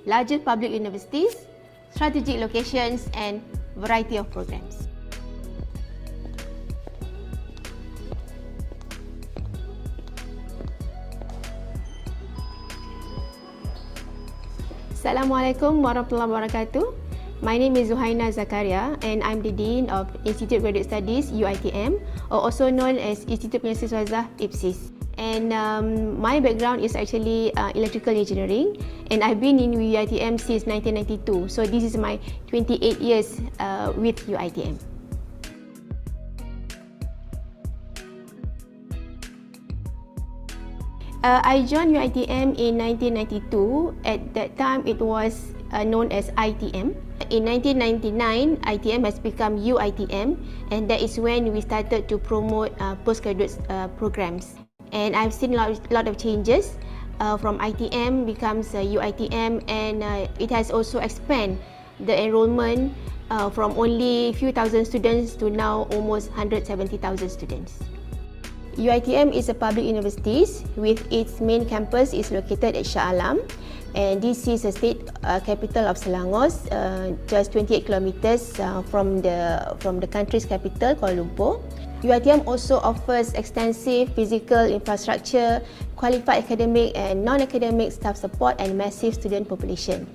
largest public universities, strategic locations and variety of programs. Assalamualaikum warahmatullahi wabarakatuh. My name is Zuhaina Zakaria and I'm the Dean of Institute Graduate Studies UiTM, or also known as Institute Penyelesaian Swazah IPSis. And my background is actually electrical engineering, and I've been in UiTM since 1992. So this is my 28 years with UiTM. I joined UiTM in 1992. At that time, it was known as ITM. In 1999, ITM has become UiTM, and that is when we started to promote postgraduate programs. And I've seen a lot of changes from ITM becomes UiTM, and it has also expanded the enrollment from only few thousand students to now almost 170,000 students. UiTM is a public university with its main campus is located at Shah Alam, and this is a state capital of Selangor, just 28 kilometers from the country's capital, Kuala Lumpur. UiTM also offers extensive physical infrastructure, qualified academic and non-academic staff support, and massive student population.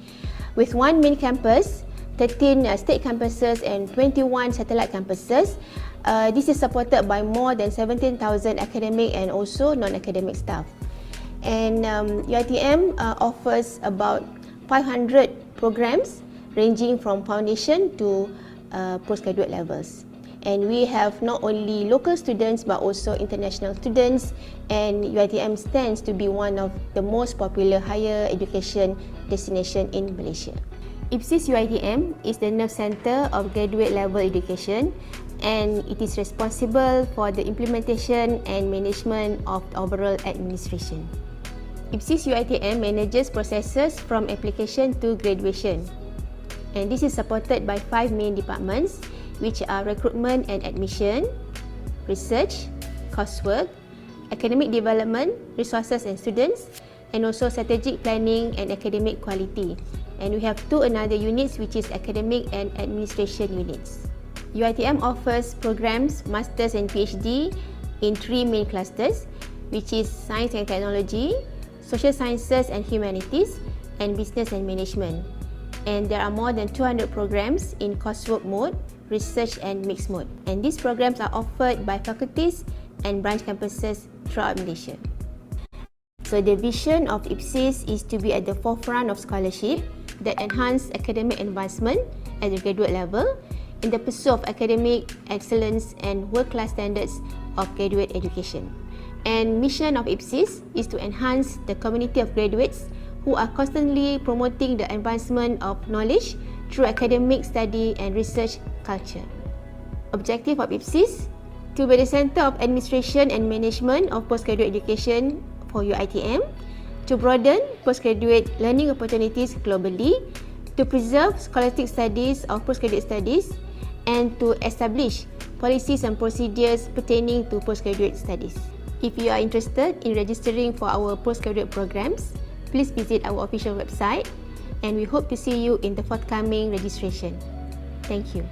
With one main campus, 13 state campuses and 21 satellite campuses, this is supported by more than 17,000 academic and also non-academic staff. And UiTM offers about 500 programs ranging from foundation to postgraduate levels. And we have not only local students but also international students, and UiTM stands to be one of the most popular higher education destination in Malaysia. IPSis UiTM is the nerve center of graduate level education, and it is responsible for the implementation and management of overall administration. IPSis UiTM manages processes from application to graduation, and this is supported by 5 main departments, which are recruitment and admission, research, coursework, academic development, resources and students, and also strategic planning and academic quality. And we have 2 another units, which is academic and administration units. UiTM offers programs, masters and PhD in 3 main clusters, which is science and technology, social sciences and humanities, and business and management. And there are more than 200 programs in coursework mode, research and mixed mode. And these programs are offered by faculties and branch campuses throughout Malaysia. So the vision of IPSis is to be at the forefront of scholarship that enhance academic advancement at the graduate level in the pursuit of academic excellence and world-class standards of graduate education. And mission of IPSis is to enhance the community of graduates who are constantly promoting the advancement of knowledge through academic study and research culture. Objective of IPSis to be the center of administration and management of postgraduate education for UiTM, to broaden postgraduate learning opportunities globally, to preserve scholastic studies of postgraduate studies, and to establish policies and procedures pertaining to postgraduate studies. If you are interested in registering for our postgraduate programs, please visit our official website, and we hope to see you in the forthcoming registration. Thank you.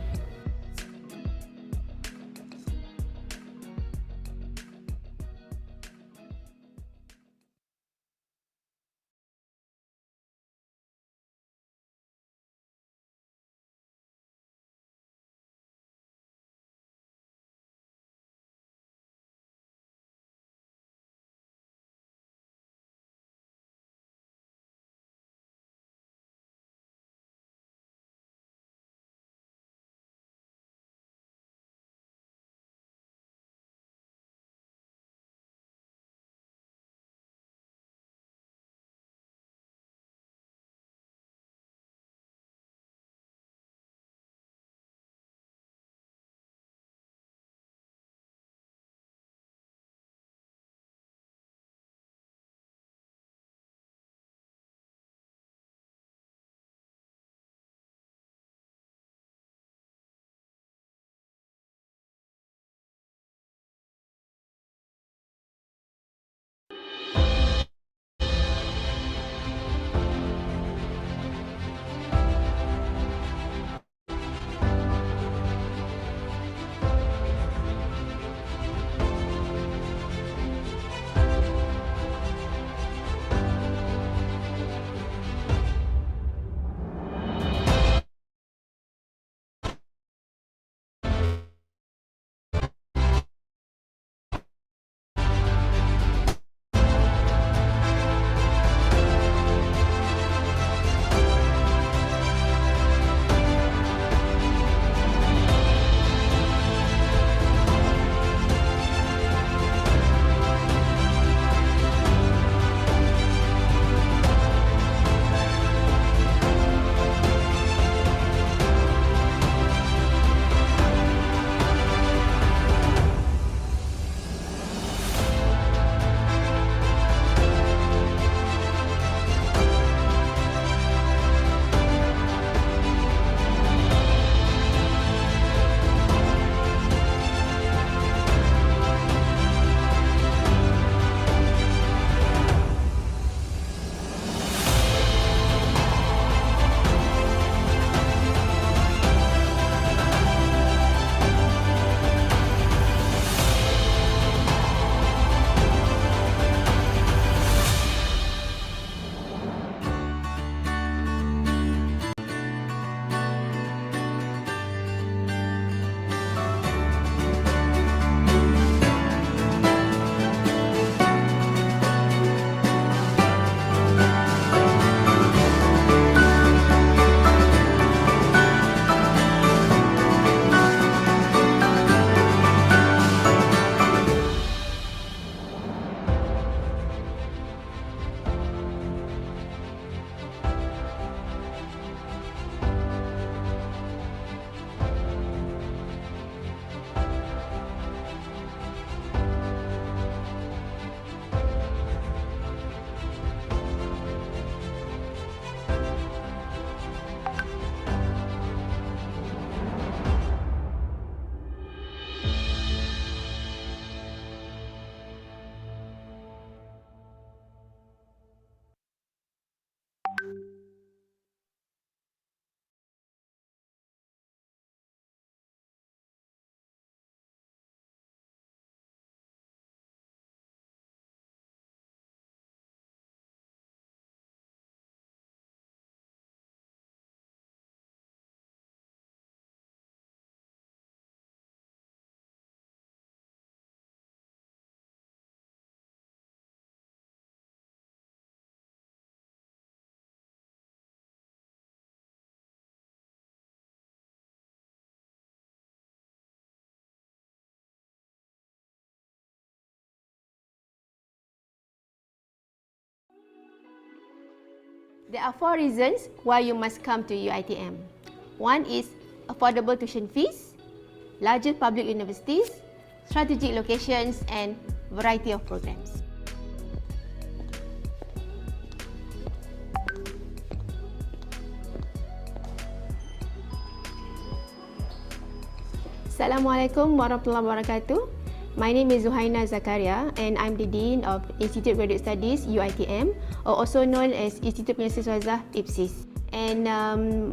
There are 4 reasons why you must come to UiTM. One is affordable tuition fees, larger public universities, strategic locations, and variety of programs. Assalamualaikum warahmatullahi wabarakatuh. My name is Zuhaina Zakaria and I'm the Dean of Institute of Graduate Studies UiTM, or also known as Institute Penyelesaian Swazah IPSis. And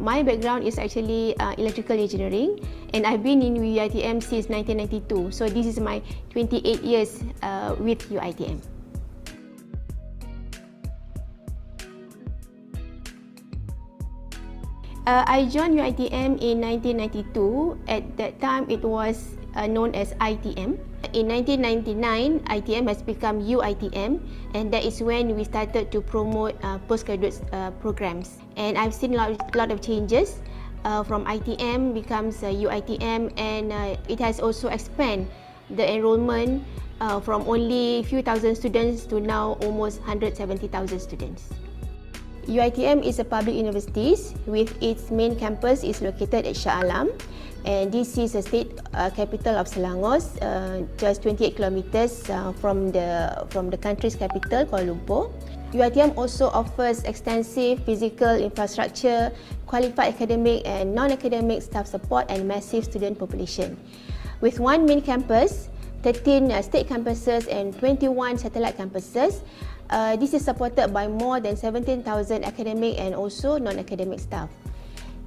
my background is actually electrical engineering, and I've been in UiTM since 1992. So this is my 28 years with UiTM. I joined UiTM in 1992. At that time, it was known as ITM. In 1999, ITM has become UiTM, and that is when we started to promote postgraduate programs. And I've seen a lot of changes from ITM becomes UiTM, and it has also expanded the enrollment from only a few thousand students to now almost 170,000 students. UiTM is a public university with its main campus is located at Shah Alam, and this is a state capital of Selangor, just 28 kilometers from the country's capital, Kuala Lumpur. UiTM also offers extensive physical infrastructure, qualified academic and non-academic staff support, and massive student population. With one main campus, 13 state campuses and 21 satellite campuses, this is supported by more than 17,000 academic and also non-academic staff.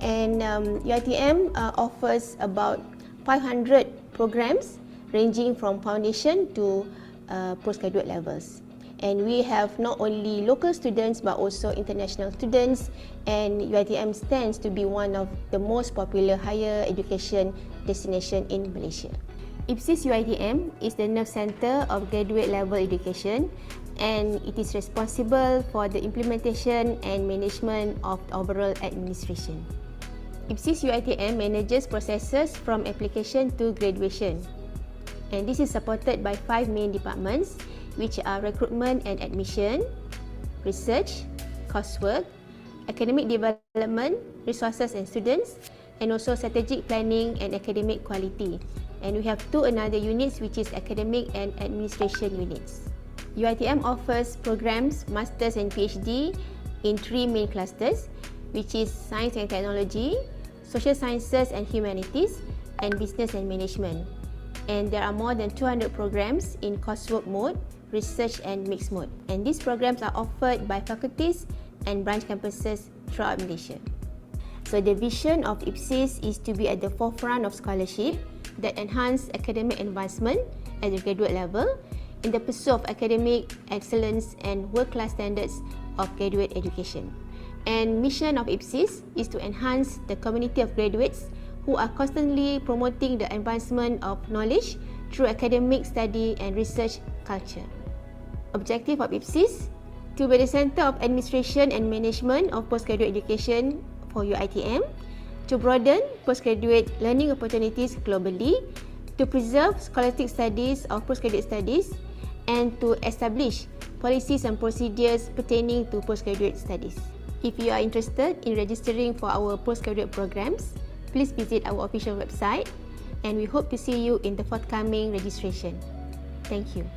And UiTM offers about 500 programs ranging from foundation to postgraduate levels. And we have not only local students but also international students, and UiTM stands to be one of the most popular higher education destination in Malaysia. IPSis UiTM is the nerve center of graduate level education, and it is responsible for the implementation and management of overall administration. IPSis UiTM manages processes from application to graduation, and this is supported by 5 main departments, which are recruitment and admission, research, coursework, academic development, resources and students, and also strategic planning and academic quality. And we have 2 another units, which is academic and administration units. UiTM offers programs, masters and PhD in 3 main clusters, which is science and technology, social sciences and humanities, and business and management. And there are more than 200 programs in coursework mode, research and mixed mode. And these programs are offered by faculties and branch campuses throughout Malaysia. So the vision of IPSis is to be at the forefront of scholarship that enhance academic advancement at the graduate level in the pursuit of academic excellence and world-class standards of graduate education. And mission of IPSis is to enhance the community of graduates who are constantly promoting the advancement of knowledge through academic study and research culture. Objective of IPSis to be the center of administration and management of postgraduate education for UiTM, to broaden postgraduate learning opportunities globally, to preserve scholastic studies of postgraduate studies, and to establish policies and procedures pertaining to postgraduate studies. If you are interested in registering for our postgraduate programs, please visit our official website, and we hope to see you in the forthcoming registration. Thank you.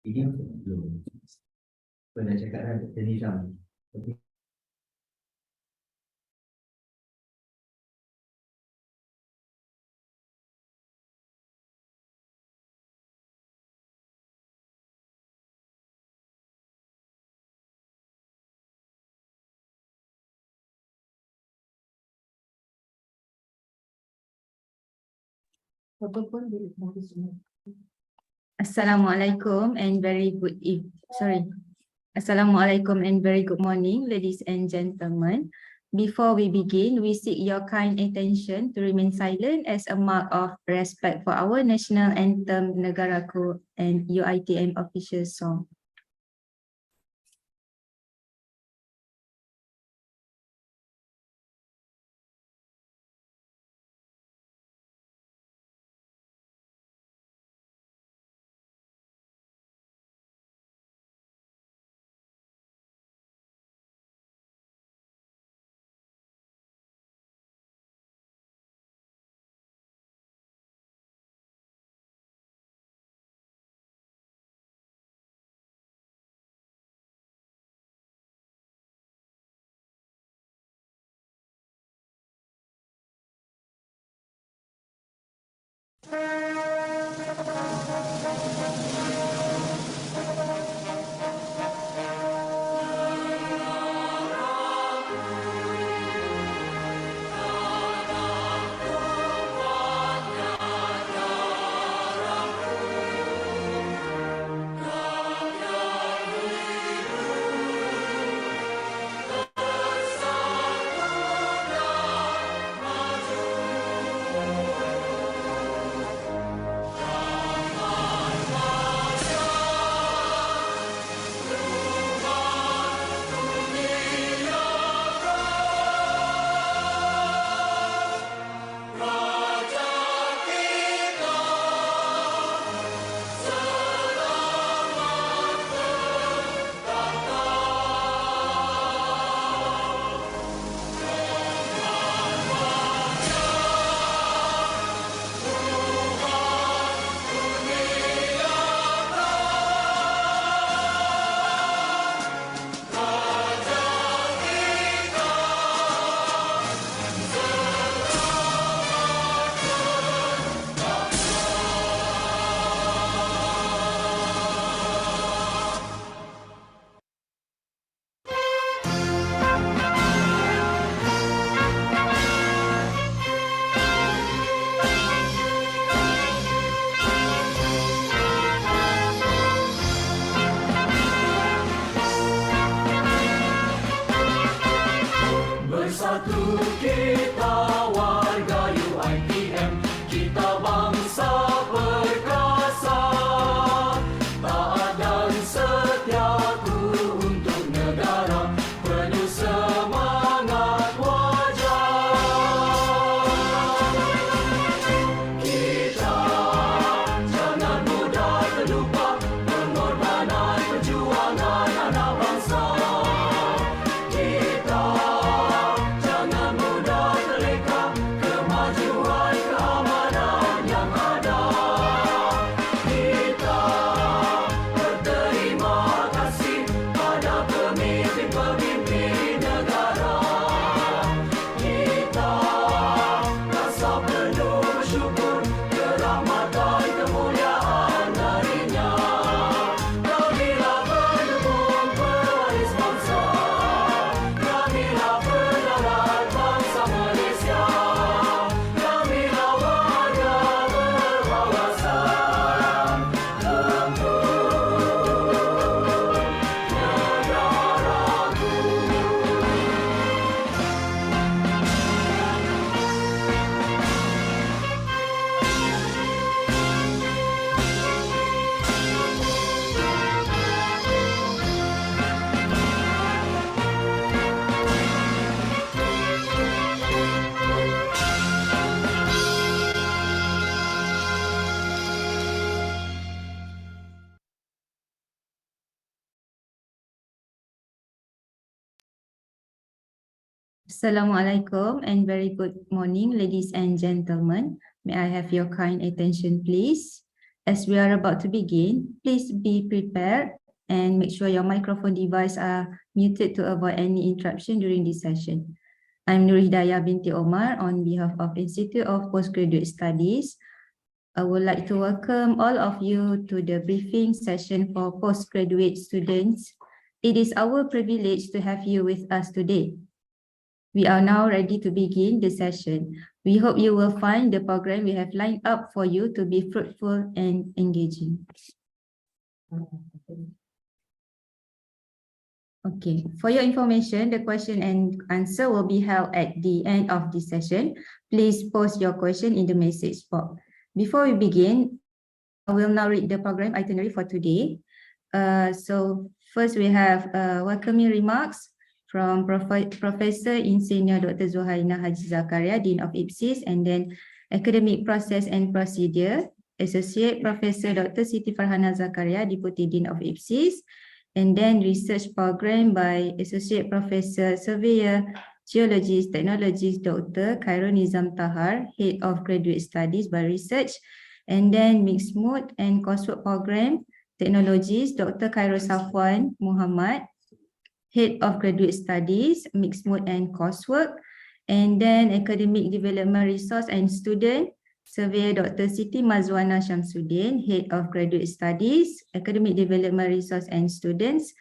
Ini belum. Pernah cakap kan Dr. Nizam. Assalamualaikum and very good Assalamualaikum and very good morning, ladies and gentlemen. Before we begin, we seek your kind attention to remain silent as a mark of respect for our national anthem, Negaraku, and UiTM official song. Bersatu kita warga UiTM, kita bangsa perkasa, taat dan setiaku untuk negara, penuh semangat wajar. Kita jangan mudah terlupa pengorbanan perjuangan anak bangsa. Assalamualaikum and very good morning, ladies and gentlemen. May I have your kind attention, please? As we are about to begin, please be prepared and make sure your microphone device are muted to avoid any interruption during this session. I'm Nur Hidayah binti Omar on behalf of Institute of Postgraduate Studies. I would like to welcome all of you to the briefing session for postgraduate students. It is our privilege to have you with us today. We are now ready to begin the session. We hope you will find the program we have lined up for you to be fruitful and engaging. Okay, for your information, the question and answer will be held at the end of this session. Please post your question in the message box. Before we begin, I will now read the program itinerary for today. So first we have welcoming remarks from Professor Insinyur Dr. Zuhaina Haji Zakaria, Dean of IPSis, and then Academic Process and Procedure, Associate Professor Dr. Siti Farhana Zakaria, Deputy Dean of IPSis, and then Research Program by Associate Professor Surveyor, Geologist, Technologist Dr. Khairul Nizam Tahar, Head of Graduate Studies by Research, and then Mixed Mode and Coursework Program, Technologist Dr. Khairul Safwan Muhammad, Head of Graduate Studies, Mixed Mode and Coursework, and then Academic Development Resource and Student, Surveyor Dr. Siti Mazwana Shamsuddin, Head of Graduate Studies, Academic Development Resource and Students,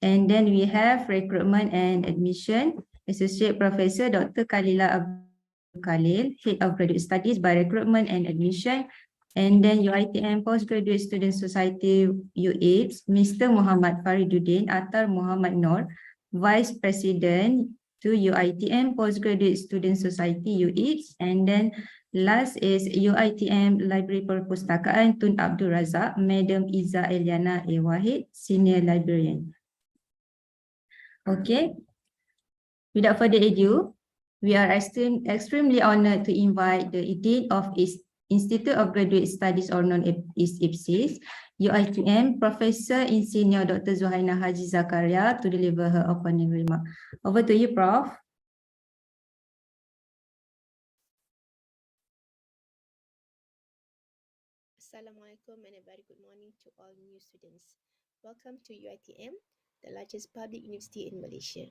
and then we have Recruitment and Admission, Associate Professor Dr. Khalila Abdul Khalil, Head of Graduate Studies by Recruitment and Admission, and then UiTM Postgraduate Student Society UiPS, Mr. Muhammad Fariduddin Attar Muhammad Noor, Vice President to UiTM Postgraduate Student Society UiPS, and then last is UiTM Library Perpustakaan Tun Abdul Razak, Madam Iza Eliana A. Wahid, Senior Librarian. Okay, without further ado, we are extremely honored to invite the Dean of Institute of Graduate Studies, or known as IPSis, UiTM, Professor Insinyur Dr. Zuhaina Haji Zakaria, to deliver her opening remark. Over to you, Prof. Assalamualaikum and a very good morning to all new students. Welcome to UiTM, the largest public university in Malaysia.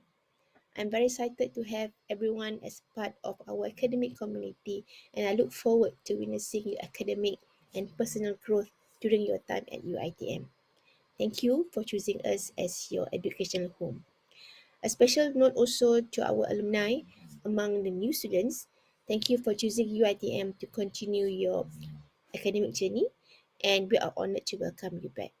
I'm very excited to have everyone as part of our academic community, and I look forward to witnessing your academic and personal growth during your time at UiTM. Thank you for choosing us as your educational home. A special note also to our alumni among the new students. Thank you for choosing UiTM to continue your academic journey, and we are honored to welcome you back.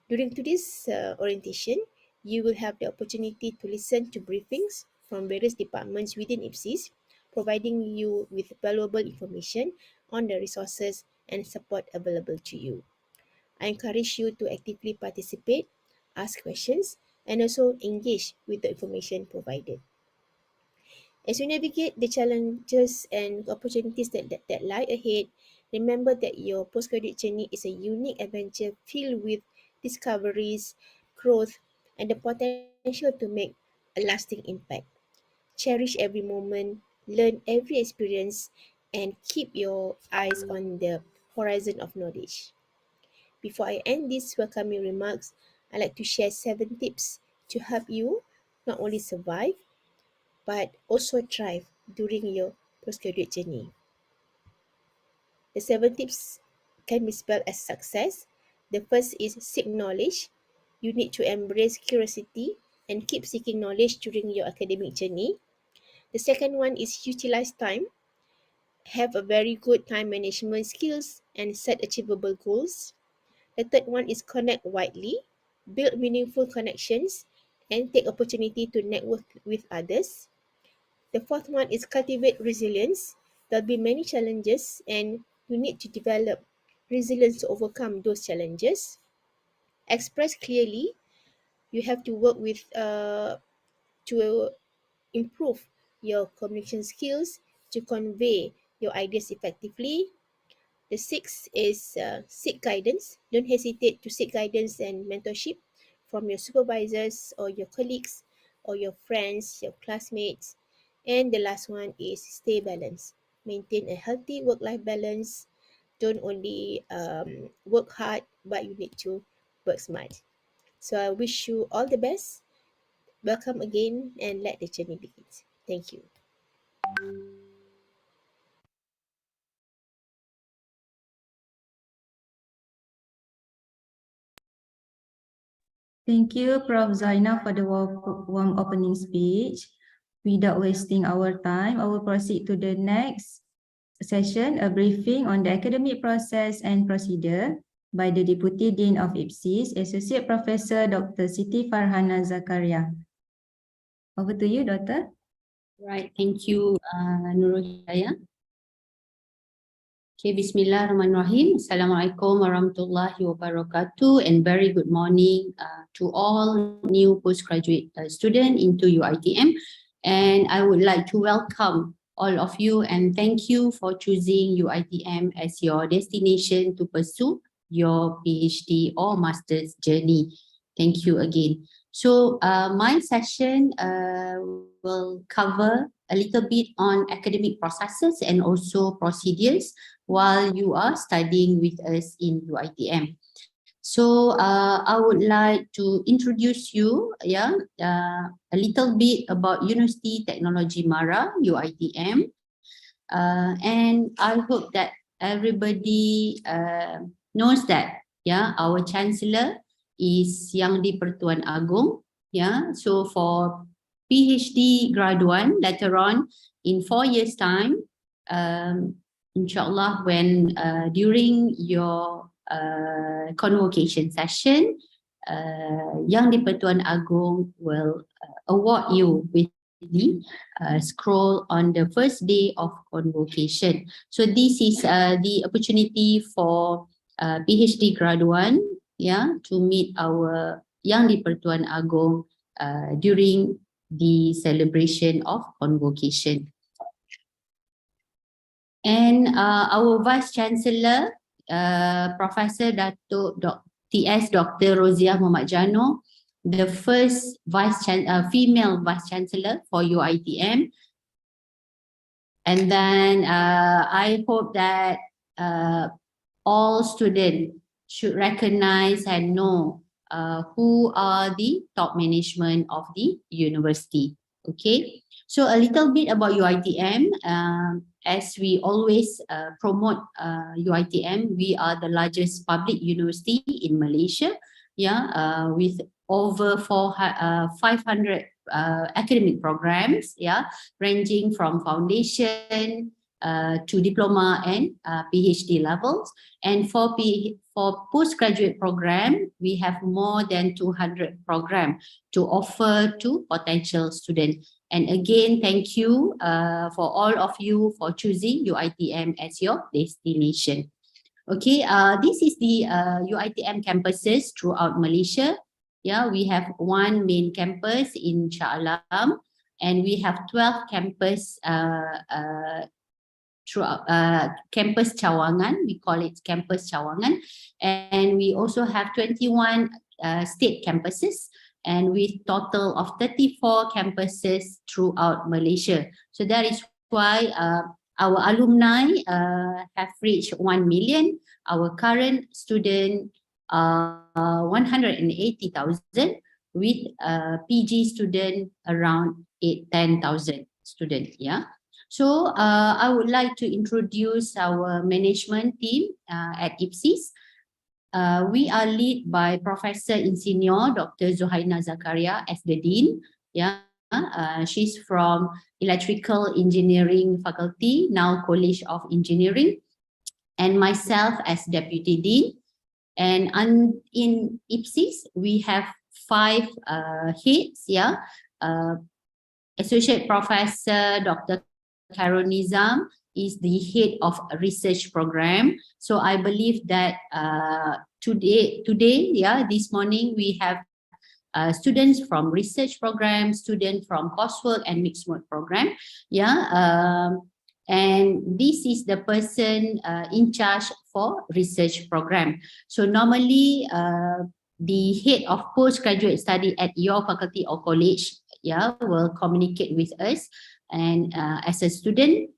During today's orientation, you will have the opportunity to listen to briefings from various departments within IPSis, providing you with valuable information on the resources and support available to you. I encourage you to actively participate, ask questions, and also engage with the information provided. As you navigate the challenges and opportunities that lie ahead, remember that your postgraduate journey is a unique adventure filled with discoveries, growth, and the potential to make a lasting impact. Cherish every moment, learn every experience, and keep your eyes on the horizon of knowledge. Before I end these welcoming remarks, I'd like to share 7 tips to help you not only survive but also thrive during your postgraduate journey. The 7 tips can be spelled as success. The first is seek knowledge. You need to embrace curiosity and keep seeking knowledge during your academic journey. The second one is utilize time. Have a very good time management skills and set achievable goals. The third one is connect widely. Build meaningful connections and take opportunity to network with others. The fourth one is cultivate resilience. There'll be many challenges and you need to develop resilience to overcome those challenges. Express clearly. You have to work with to improve your communication skills to convey your ideas effectively. The sixth is seek guidance. Don't hesitate to seek guidance and mentorship from your supervisors or your colleagues or your friends, your classmates. And the last one is stay balanced. Maintain a healthy work-life balance. don't only work hard, but you need to work smart. So I wish you all the best. Welcome again, and let the journey begin. Thank you. Thank you, Prof. Zuhaina, for the warm opening speech. Without wasting our time, I will proceed to the next session, a briefing on the academic process and procedure by the Deputy Dean of IPSis, Associate Professor Dr. Siti Farhana Zakaria. Over to you, Doctor. Right, thank you, Nurul Hidayah. Okay, Bismillahirrahmanirrahim. Assalamualaikum warahmatullahi wabarakatuh, and very good morning to all new postgraduate students into UiTM. And I would like to welcome all of you and thank you for choosing UiTM as your destination to pursue your PhD or master's journey. Thank you again. So my session will cover a little bit on academic processes and also procedures while you are studying with us in UiTM. So I would like to introduce you a little bit about University Technology Mara, UiTM. And I hope that everybody knows that our Chancellor is Yang di-Pertuan Agong. So for PhD graduate later on in 4 years time, inshallah when during your convocation session, Yang di-Pertuan Agong will award you with the scroll on the first day of convocation. So this is the opportunity for PhD graduate to meet our Yang di-Pertuan Agong during the celebration of convocation. And our Vice Chancellor, Professor Datuk TS Dr. Rozia Muhammad Jano, the first female Vice Chancellor for UiTM. And then I hope that all students should recognize and know who are the top management of the university. Okay, so a little bit about UiTM. As we always promote UiTM, we are the largest public university in Malaysia, with over 500 academic programs, ranging from foundation to diploma and PhD levels. And for postgraduate program, we have more than 200 programs to offer to potential students. And again, thank you for all of you for choosing UiTM as your destination. Okay, this is the UiTM campuses throughout Malaysia. We have one main campus in Shah Alam, and we have 12 campus throughout campus Cawangan. We call it campus Cawangan, and we also have 21 state campuses, and with total of 34 campuses throughout Malaysia. So that is why our alumni have reached 1 million. Our current student 180,000, with PG student around 10,000 students. So I would like to introduce our management team at IPSis. We are led by Professor Insinyur Dr. Zuhaina Zakaria as the Dean. She's from Electrical Engineering Faculty, now College of Engineering, and myself as Deputy Dean. And in IPSis, we have 5 heads. Associate Professor Dr. Khairul Nizam is the head of research program. So I believe that today, this morning, we have students from research program, students from coursework and mixed mode program. And this is the person in charge for research program. So normally, the head of postgraduate study at your faculty or college will communicate with us. And as a student,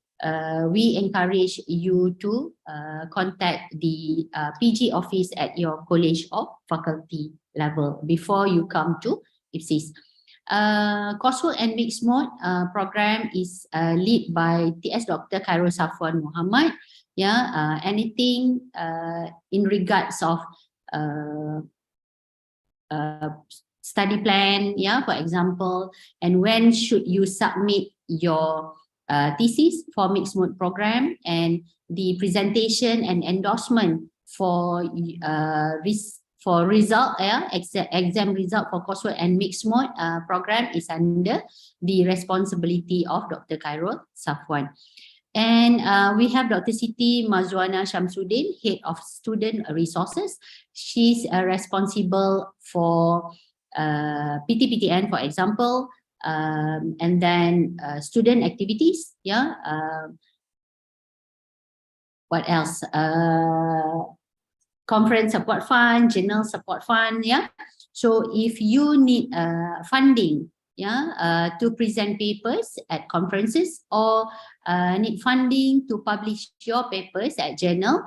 we encourage you to contact the PG office at your college or faculty level before you come to IPSis. Coursework and mixed mode program is led by TS Dr. Khairul Safwan Muhammad. Yeah, anything in regards of study plan, yeah, for example, and when should you submit your thesis for mixed mode program, and the presentation and endorsement for result, yeah, exam result for coursework and mixed mode program is under the responsibility of Dr. Khairul Safwan. And we have Dr. Siti Mazwana Shamsuddin, Head of Student Resources. She's responsible for PTPTN, for example, and then student activities, yeah. What else? Conference support fund, journal support fund, yeah. So if you need funding, yeah, to present papers at conferences, or need funding to publish your papers at journal,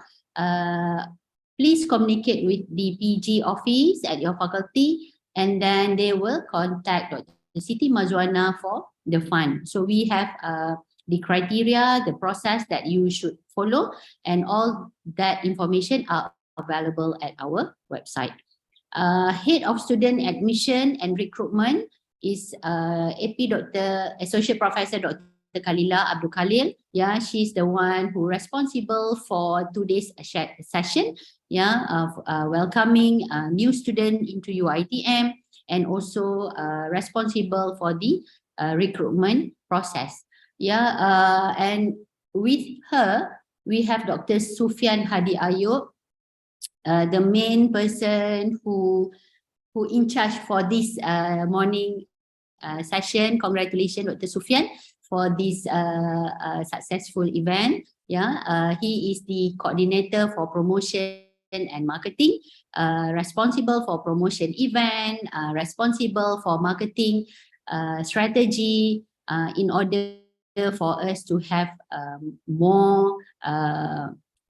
please communicate with the PG office at your faculty, and then they will contact Dr. Siti Mazwana for the fund. So we have the criteria, the process that you should follow, and all that information are available at our website. Head of Student Admission and Recruitment is AP Dr. Associate Professor Dr. Khalila Abdul Khalil. Yeah, she's the one who responsible for today's session. Yeah, of welcoming new student into UiTM, and also responsible for the recruitment process. Yeah, and with her we have Dr. Sufyan Hadi Ayub, the main person who in charge for this morning session. Congratulations, Dr. Sufyan, for this successful event. Yeah, he is the coordinator for promotion and marketing, responsible for promotion event, responsible for marketing strategy, in order for us to have more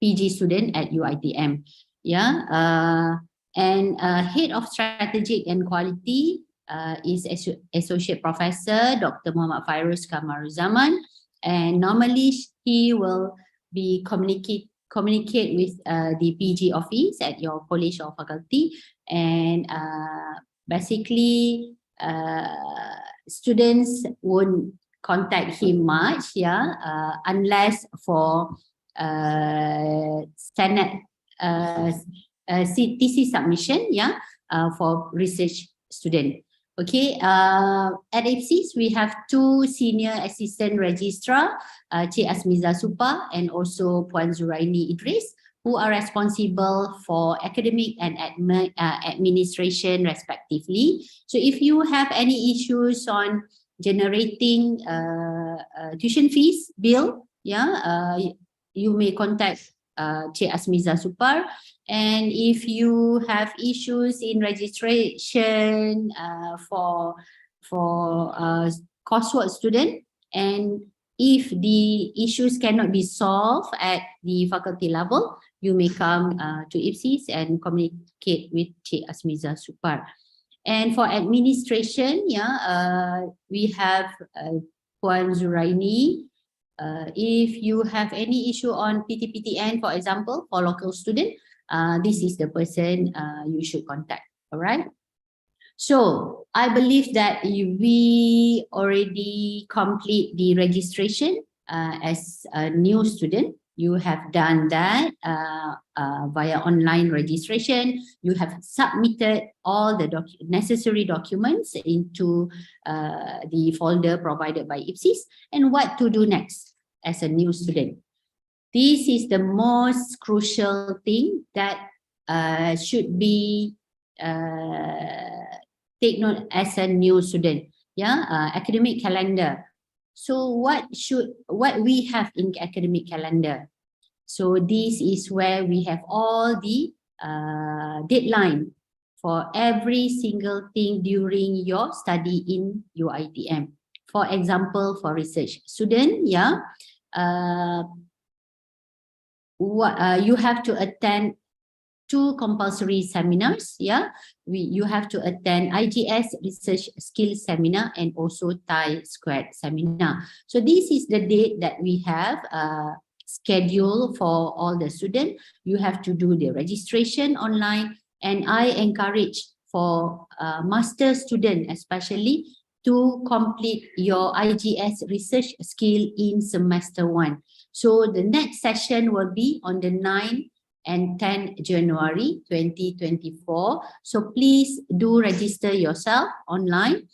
PG student at UiTM. Yeah, and Head of Strategic and Quality is Associate Professor Dr. Muhammad Fairuz Kamaruzaman, and normally he will be communicate with the PG office at your college or faculty, and basically students won't contact him much, yeah, unless for standard thesis submission, yeah, for research student. Okay, at IPSis we have two senior assistant registrar, Cik Asmiza Supa and also Puan Zuraini Idris, who are responsible for academic and administration respectively. So if you have any issues on generating tuition fees bill, yeah, you may contact Cik Asmiza Supar. And if you have issues in registration for coursework student, and if the issues cannot be solved at the faculty level, you may come to IPSis and communicate with Cik Asmiza Supar. And for administration, yeah, we have Puan Zuraini. If you have any issue on PTPTN, for example, for local student, this is the person you should contact. All right. So I believe that we already complete the registration as a new student. You have done that via online registration. You have submitted all the necessary documents into the folder provided by IPSis. And what to do next as a new student? This is the most crucial thing that should be take note as a new student. Yeah, academic calendar. So what we have in academic calendar? So this is where we have all the deadline for every single thing during your study in UiTM. For example, for research student, yeah, you have to attend 2 compulsory seminars. Yeah, you have to attend IGS Research Skills Seminar and also Thai Squared Seminar. So this is the date that we have scheduled for all the students. You have to do the registration online, and I encourage for master student especially to complete your IGS research skill in semester 1. So the next session will be on the 9th and 10th January 2024. So please do register yourself online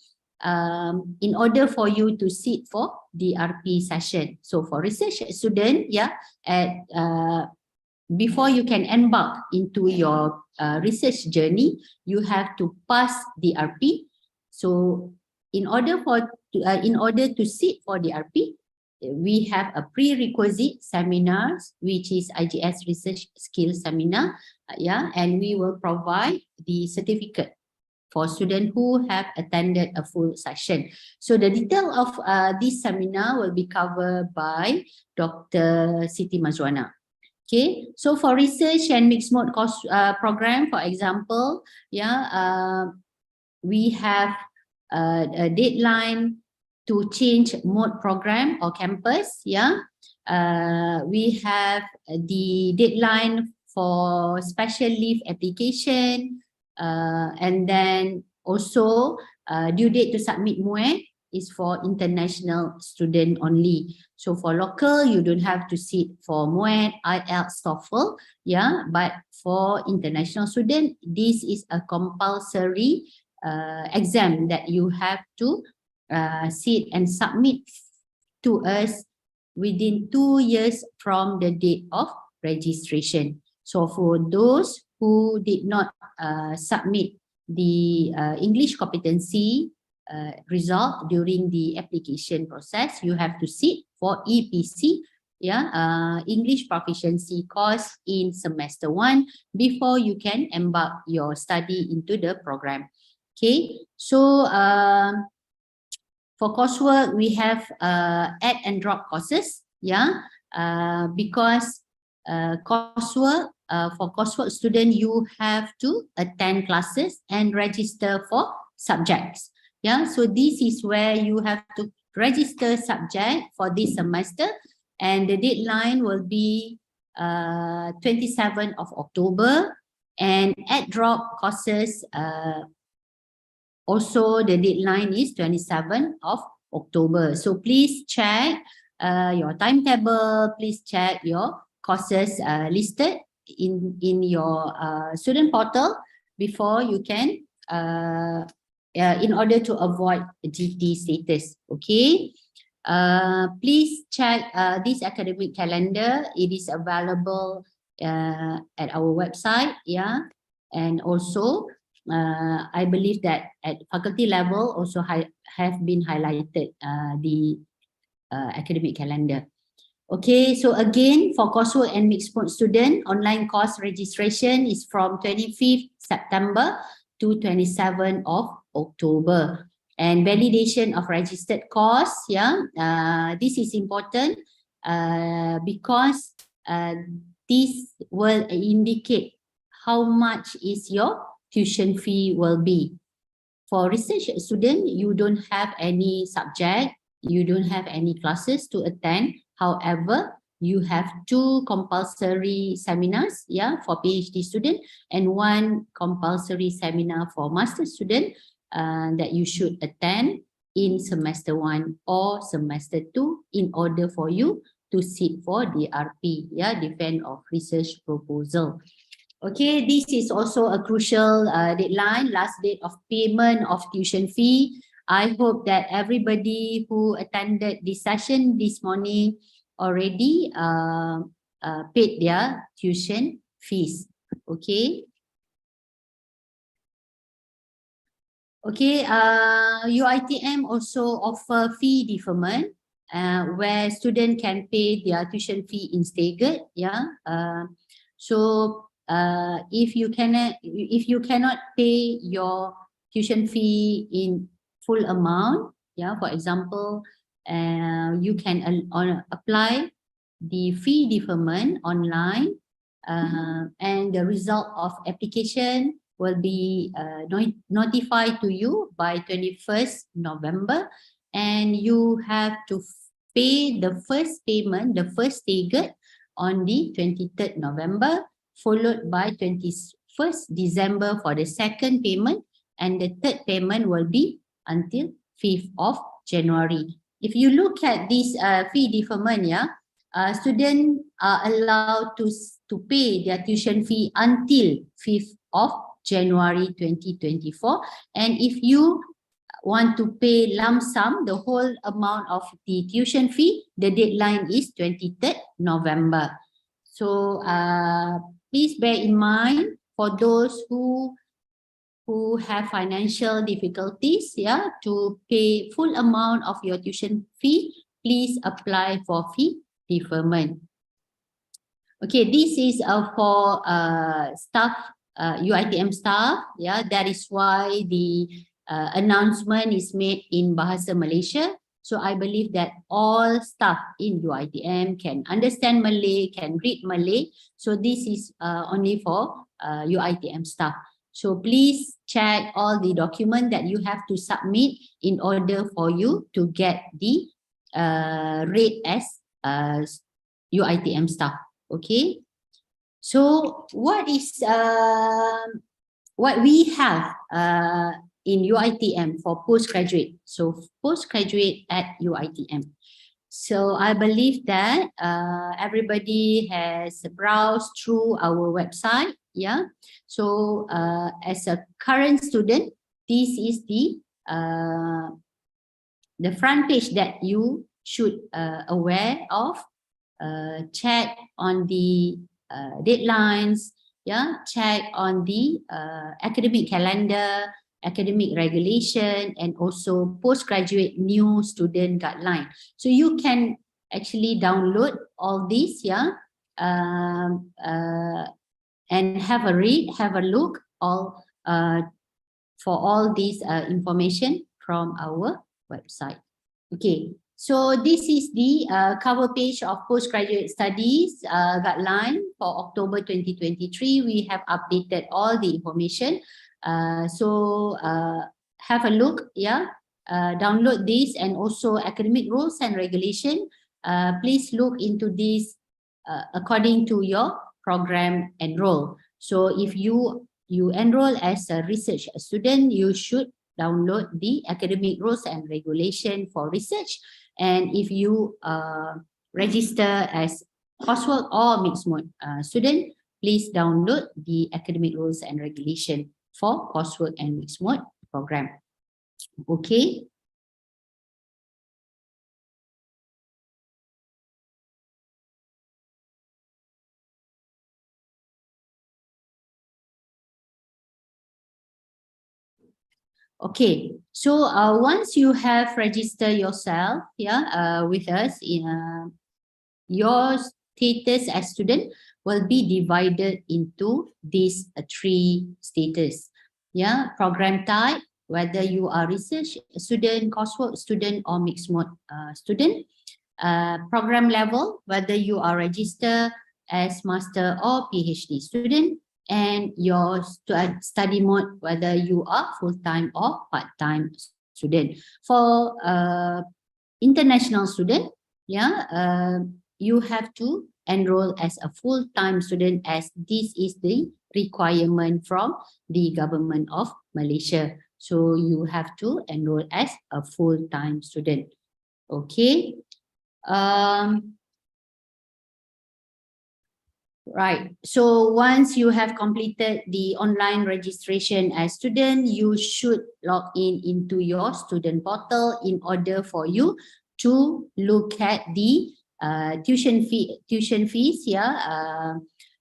in order for you to sit for the RP session. So for research student, yeah, before you can embark into your research journey, you have to pass the RP. So in order to sit for the RP, we have a prerequisite seminars, which is IGS Research Skills Seminar, yeah, and we will provide the certificate for students who have attended a full session. So the detail of this seminar will be covered by Dr. Siti Mazwana. Okay, so for research and mixed mode course program, for example, yeah, we have a deadline to change mode program or campus. Yeah, we have the deadline for special leave application, and then also due date to submit MUE is for international student only. So for local, you don't have to sit for MUE, IELTS, TOEFL, yeah, but for international student, this is a compulsory exam that you have to sit and submit to us within 2 years from the date of registration. So for those who did not submit the English competency result during the application process, you have to sit for IPSis, yeah, English proficiency course in semester 1 before you can embark your study into the program. Okay, so for coursework, we have add and drop courses, yeah, because coursework, for coursework student, you have to attend classes and register for subjects. Yeah, so this is where you have to register subject for this semester, and the deadline will be 27th of October, and add drop courses, also the deadline is 27th of October. So please check your timetable, please check your courses listed in your student portal before you can, in order to avoid GT status. Okay, please check this academic calendar. It is available at our website, yeah, and also I believe that at faculty level also have been highlighted the academic calendar. Okay, so again, for coursework and mixed mode student, online course registration is from 25th September to 27th of October. And validation of registered course, yeah, this is important because this will indicate how much is your tuition fee will be. For research student, you don't have any subject, you don't have any classes to attend. However, you have 2 compulsory seminars, yeah, for PhD student, and 1 compulsory seminar for master student that you should attend in semester 1 or semester 2 in order for you to sit for the RP, yeah, defense of research proposal. Okay, this is also a crucial deadline, last date of payment of tuition fee. I hope that everybody who attended this session this morning already paid their tuition fees. Okay. Okay, UiTM also offer fee deferment where student can pay their tuition fee in staggered. Yeah. So if you cannot pay your tuition fee in full amount, yeah, for example, You can apply the fee deferment online, and the result of application will be notified to you by 21st November, and you have to pay the first payment, the first staggered, on the 23rd November, followed by 21st December for the second payment, and the third payment will be until 5th of January. If you look at this fee deferment, students are allowed to pay their tuition fee until 5th of January 2024. And if you want to pay lump sum, the whole amount of the tuition fee, the deadline is 23rd November. So please bear in mind for those who have financial difficulties, to pay full amount of your tuition fee, please apply for fee deferment. Okay, this is for staff, UiTM staff. That is why the announcement is made in Bahasa Malaysia. So I believe that all staff in UiTM can understand Malay, can read Malay. So this is only for UiTM staff. So please check all the documents that you have to submit in order for you to get the rate as UiTM staff. Okay. So what is what we have in UiTM for postgraduate? So postgraduate at UiTM. So I believe that everybody has browsed through our website. So as a current student, this is the front page that you should aware of. Check on the deadlines, check on the academic calendar, academic regulation, and also postgraduate new student guideline. So you can actually download all these, and have a read, have a look all for all this information from our website. Okay, so this is the cover page of postgraduate studies guideline for October 2023. We have updated all the information. So have a look, download this, and also academic rules and regulation. Please look into this according to your program enroll. So if you enroll as a research student, you should download the academic rules and regulation for research. And if you register as coursework or mixed mode student, please download the academic rules and regulation for coursework and mixed mode program. Okay. Okay, so once you have registered yourself with us, your status as student will be divided into these three status. Program type, whether you are research student, coursework student, or mixed mode student. Program level, whether you are registered as master or PhD student. And your study mode, whether you are full-time or part-time student. For international student, you have to enroll as a full-time student, as this is the requirement from the government of Malaysia. So you have to enroll as a full-time student. Okay. Right. So once you have completed the online registration as student, you should log in into your student portal in order for you to look at the tuition fees,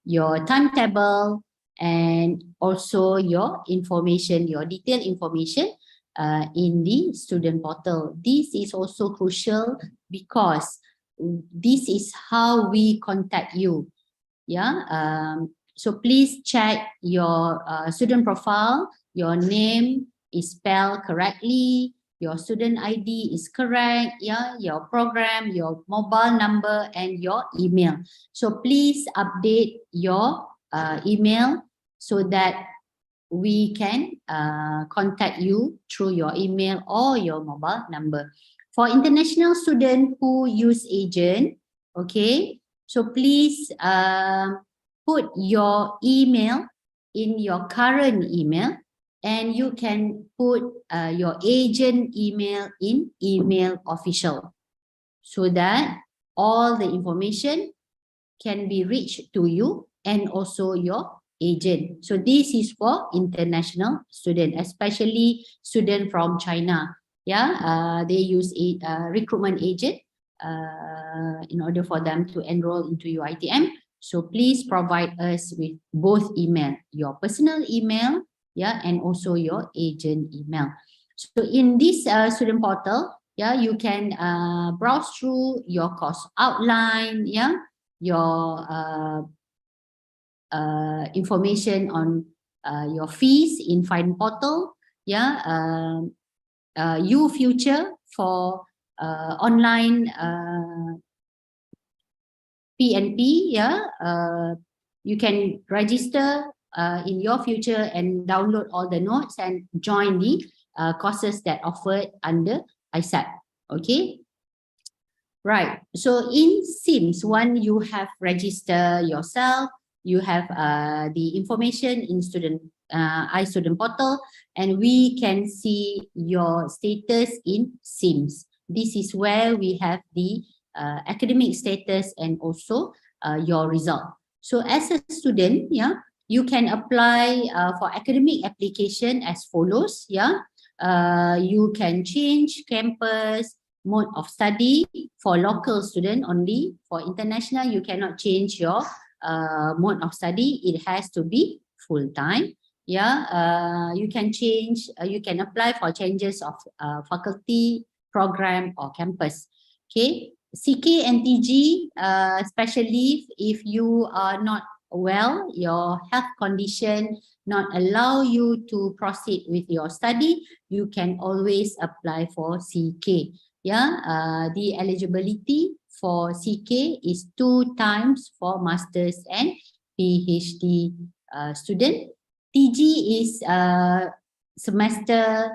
your timetable, and also your information, your detailed information in the student portal. This is also crucial because this is how we contact you. So please check your student profile. Your name is spelled correctly. your student ID is correct, yeah, your program, your mobile number, and your email. So please update your email so that we can contact you through your email or your mobile number. For international students who use agent, okay, so please put your email in your current email, and you can put your agent email in email official, so that all the information can be reached to you and also your agent. So this is for international student, especially student from China. Yeah, they use a recruitment agent in order for them to enroll into UiTM. So please provide us with both email, your personal email, yeah, and also your agent email. So in this student portal, yeah, you can browse through your course outline, yeah, your information on your fees in Find Portal, yeah, UFuture for online PNP, yeah, you can register in your future and download all the notes and join the courses that offered under ISAT. Okay. Right. So in SIMS, when you have registered yourself, you have the information in iStudent portal, and we can see your status in SIMS. This is where we have the academic status and also your result. So as a student, yeah, you can apply for academic application as follows. Yeah, you can change campus, mode of study for local student only. For international, you cannot change your mode of study. It has to be full time. Yeah, you can change. You can apply for changes of faculty, program, or campus. Okay, CK and TG, especially if you are not well, your health condition not allow you to proceed with your study, you can always apply for CK. Yeah, the eligibility for CK is 2 times for masters and PhD student. TG is semester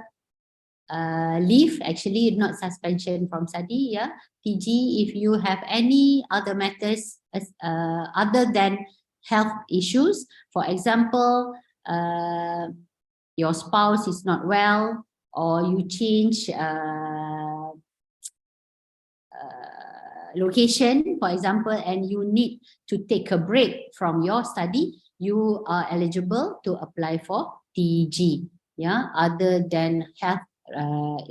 leave, actually not suspension from study. Yeah, TG, if you have any other matters other than health issues, for example, your spouse is not well, or you change location, for example, and you need to take a break from your study, you are eligible to apply for TG. Yeah, other than health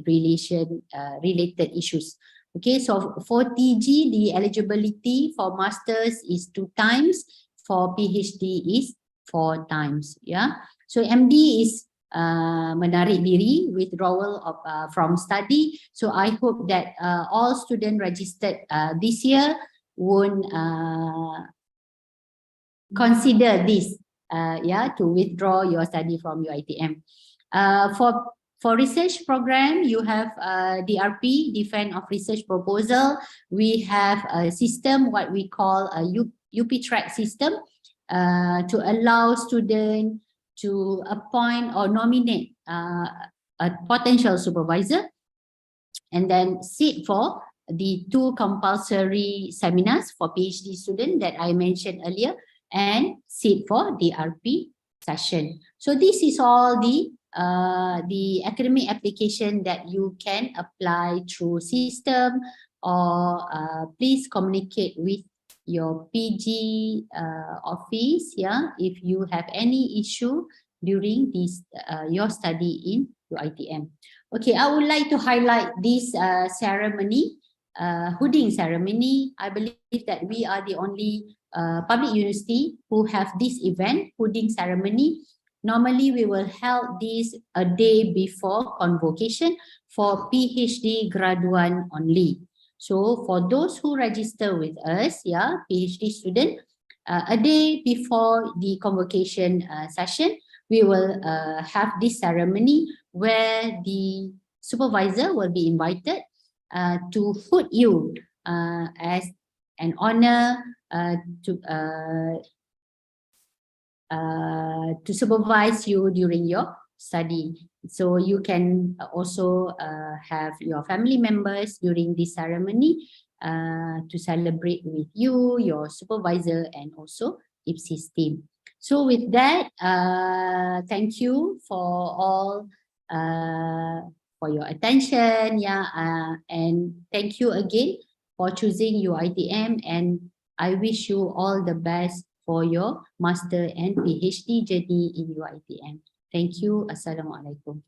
related issues. Okay, so for TG, the eligibility for masters is 2 times, for PhD is 4 times. Yeah, so MD is menarik diri, withdrawal of from study. So I hope that all students registered this year won't consider this, yeah, to withdraw your study from UiTM. For research program, you have DRP, Defense of Research Proposal. We have a system, what we call a UP track system, to allow students to appoint or nominate a potential supervisor, and then sit for the 2 compulsory seminars for PhD students that I mentioned earlier, and sit for the DRP session. So this is all the academic application that you can apply through system, or please communicate with your PG office, yeah, if you have any issue during this your study in UiTM. Okay, I would like to highlight this ceremony, hooding ceremony. I believe that we are the only public university who have this event, hooding ceremony. Normally, we will hold this a day before convocation for PhD graduate only. So for those who register with us, yeah, PhD student, a day before the convocation session, we will have this ceremony where the supervisor will be invited to put you as an honor to supervise you during your study. So you can also have your family members during this ceremony to celebrate with you, your supervisor, and also IPSis team. So with that, thank you for all for your attention, and thank you again for choosing UiTM, and I wish you all the best for your master and PhD journey in UiTM. Thank you. Assalamualaikum.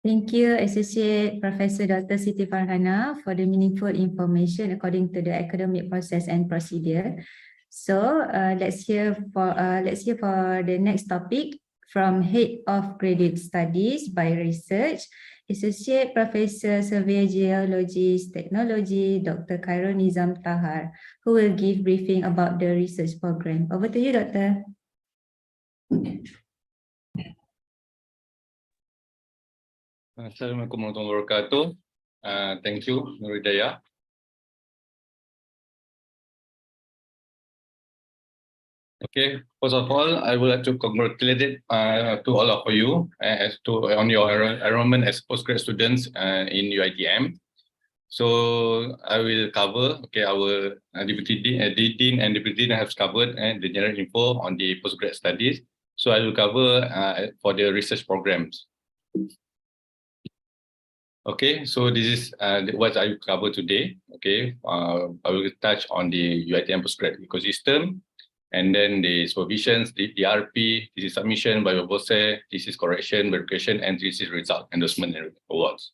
Thank you, Associate Professor Dr. Siti Farhana, for the meaningful information according to the academic process and procedure. So let's hear for the next topic from Head of Graduate Studies by Research, Associate Professor Survey Geology Technology, Dr. Khairul Nizam Tahar, who will give briefing about the research program. Over to you, Doctor. Assalamualaikum warahmatullahi wabarakatuh. Thank you, Nuridaya. Okay, first of all, I would like to congratulate to all of you on your enrollment as postgrad students in UiTM. So I will cover our Deputy Dean and Deputy Dean have covered the general info on the postgrad studies. So I will cover for the research programs. Okay, so this is what I will cover today. Okay, I will touch on the UiTM postgrad ecosystem, and then the supervisions, the DRP, this is submission, biobose, this is correction, verification, and this is result, endorsement, and awards.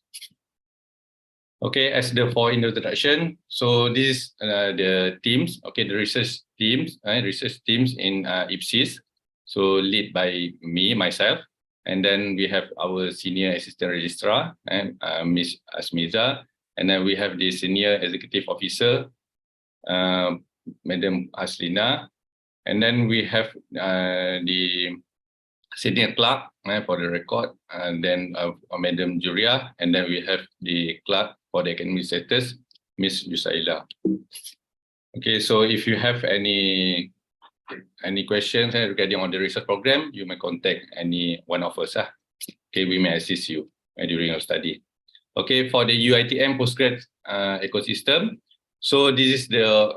Okay, as the for introduction, so this is the teams. Okay, the research teams in IPSis. So lead by myself. And then we have our senior assistant registrar and Ms. Asmiza, and then we have the senior executive officer, Madam Aslina, and then we have the senior clerk for the record, and then Madam Juria, and then we have the clerk for the academic status, Ms. Yusaila. Okay, so if you have any questions regarding on the research program, you may contact any one of us. Okay, we may assist you during your study. Okay, for the UiTM postgrad ecosystem, so this is the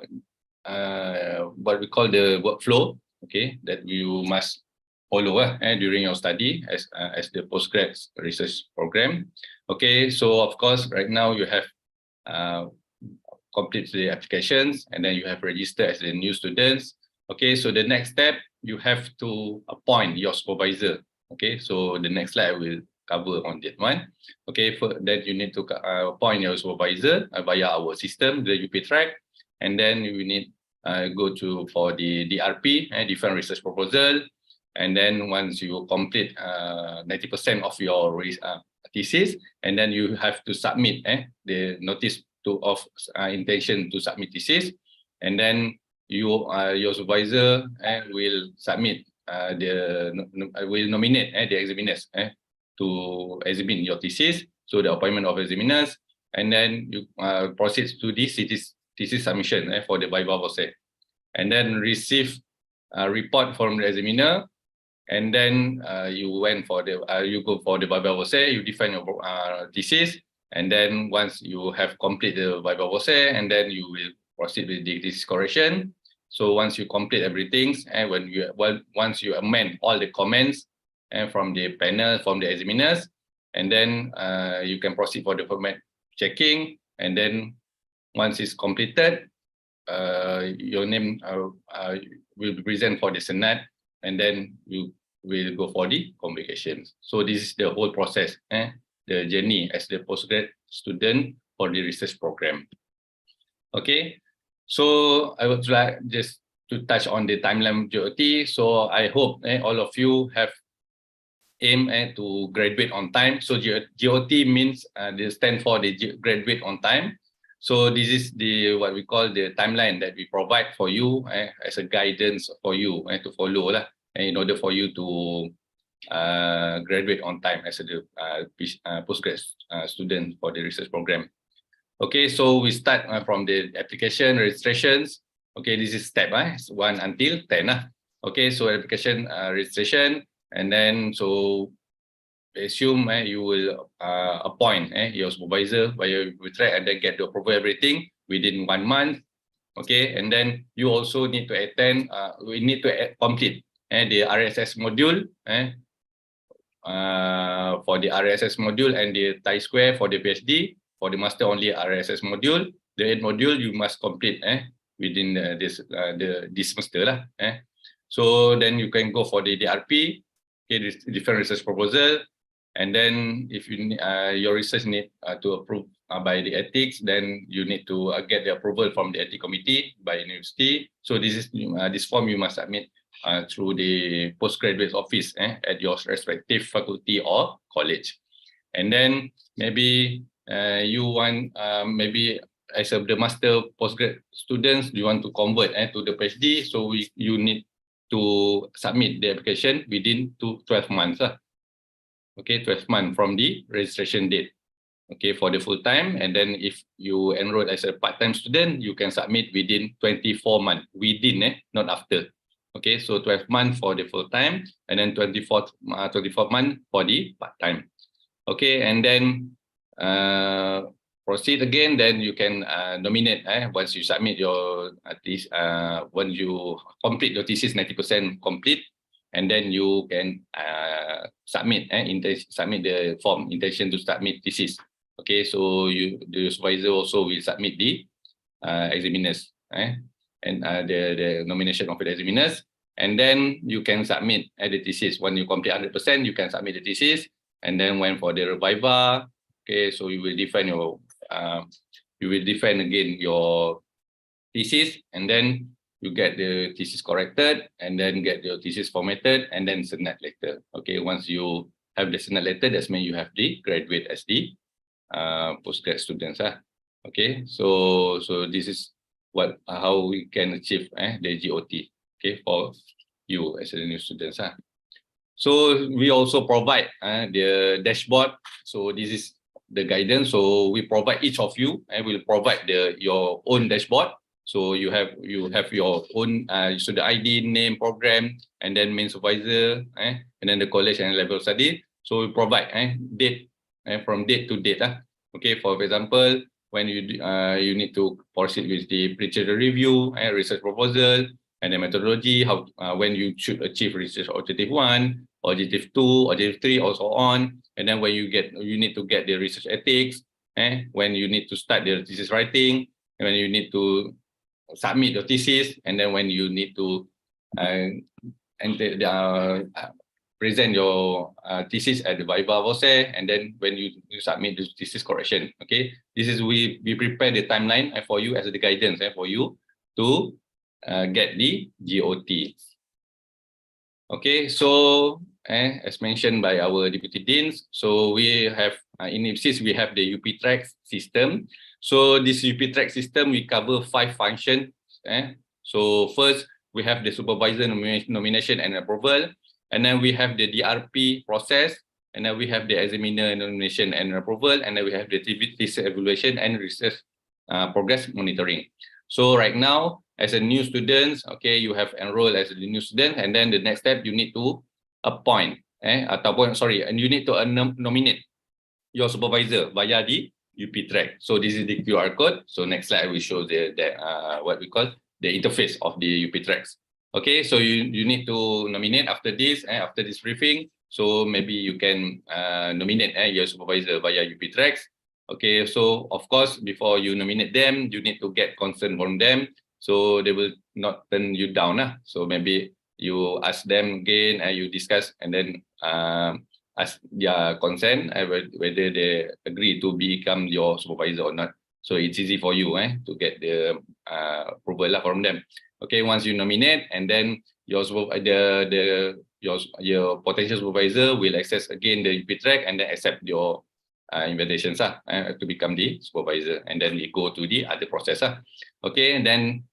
what we call the workflow. Okay, that you must follow during your study as the postgrad research program. Okay, so of course, right now you have completed the applications, and then you have registered as the new students. Okay, so the next step, you have to appoint your supervisor. Okay, so the next slide will cover on that one. Okay, for that you need to appoint your supervisor via our system, the UP track, and then you need go to for the DRP, different research proposal, and then once you complete 90% of your thesis, and then you have to submit the notice of intention to submit thesis, and then your supervisor will submit will nominate the examiners to examine your thesis, so the appointment of examiners, and then you proceed to this thesis submission for the viva voce, and then receive a report from the examiner, and then you went for the you go for the viva voce, you define your thesis, and then once you have completed the viva voce, and then you will proceed with the thesis correction. So once you complete everything, and once you amend all the comments from the panel, from the examiners, and then you can proceed for the format checking, and then once it's completed, your name will be present for the Senate, and then you will go for the convocations. So this is the whole process, the journey as the postgrad student for the research program. Okay. So I would like just to touch on the timeline of GOT. So I hope all of you have aim to graduate on time. So GOT means they stand for the graduate on time. So this is the what we call the timeline that we provide for you as a guidance for you to follow lah, in order for you to graduate on time as a postgrad student for the research program. Okay, so we start from the application registrations. Okay, this is step 1 until 10 lah. Okay, so application registration, and then so assume you will appoint your supervisor via UiTM and then get the approval everything within 1 month. Okay, and then you also need to attend. We need to complete the RSS module. For the RSS module and the TIE square for the PhD. For the master only RSS module. The 8 module you must complete within this semester lah. So then you can go for the DRP. Okay, this different research proposal. And then if you your research need to approve by the ethics, then you need to get the approval from the ethics committee by university. So this is this form you must submit through the postgraduate office at your respective faculty or college. And then maybe you want maybe as the master postgrad students you want to convert to the PhD. So you need to submit the application within 12 months. Okay, 12 months from the registration date. Okay, for the full time, and then if you enroll as a part-time student, you can submit within 24 months. Within, not after. Okay, so 12 months for the full time, and then 24 months for the part-time. Okay, and then proceed again. Then you can nominate. Once you submit your when you complete your thesis 90% complete. And then you can submit submit the form intention to submit thesis. Okay, so the supervisor also will submit the examiners and the nomination of the examiners, and then you can submit the thesis. When you complete 100%, you can submit the thesis, and then when for the reviva, okay, so you will define your again your thesis, and then you get the thesis corrected, and then get your thesis formatted, and then submit letter. Okay, once you have the submit letter, that's mean you have the graduate as the postgrad students. Okay, so this is how we can achieve the GOT. Okay, for you as a new students. So we also provide the dashboard. So this is the guidance. So we provide each of you, and will provide your own dashboard. So you have your own so the ID, name, program, and then main supervisor, and then the college and level study. So we provide date from date to date. Okay, for example, when you need to proceed with the literature review, research proposal, and the methodology, how when you should achieve research objective 1, objective 2, objective 3, or so on. And then when you need to get the research ethics, when you need to start the thesis writing, and when you need to submit your thesis, and then when you need to present your thesis at the Viva Voce, and then when you submit the thesis correction. Okay, this is we prepare the timeline for you as the guidance for you to get the GOT. Okay, so as mentioned by our deputy deans, so we have in IPSis we have the UiTM system. So this UiTM system we cover 5 functions. So first we have the supervisor nomination and approval, and then we have the DRP process, and then we have the examiner nomination and approval, and then we have the thesis evaluation and research progress monitoring. So right now, as a new student, okay, you have enrolled as a new student, and then the next step you need to appoint, and you need to nominate your supervisor via the UiTM. So this is the QR code. So next slide I will show what we call the interface of the UiTM. Okay, so you need to nominate after this briefing. So maybe you can nominate your supervisor via UiTM. Okay, so of course before you nominate them, you need to get consent from them. So they will not turn you down. So maybe you ask them again, you discuss, and then ask their consent whether they agree to become your supervisor or not. So it's easy for you to get the approval from them. Okay, once you nominate, and then your potential supervisor will access again the UiTM and then accept your invitations to become the supervisor, and then we go to the other process Okay, and then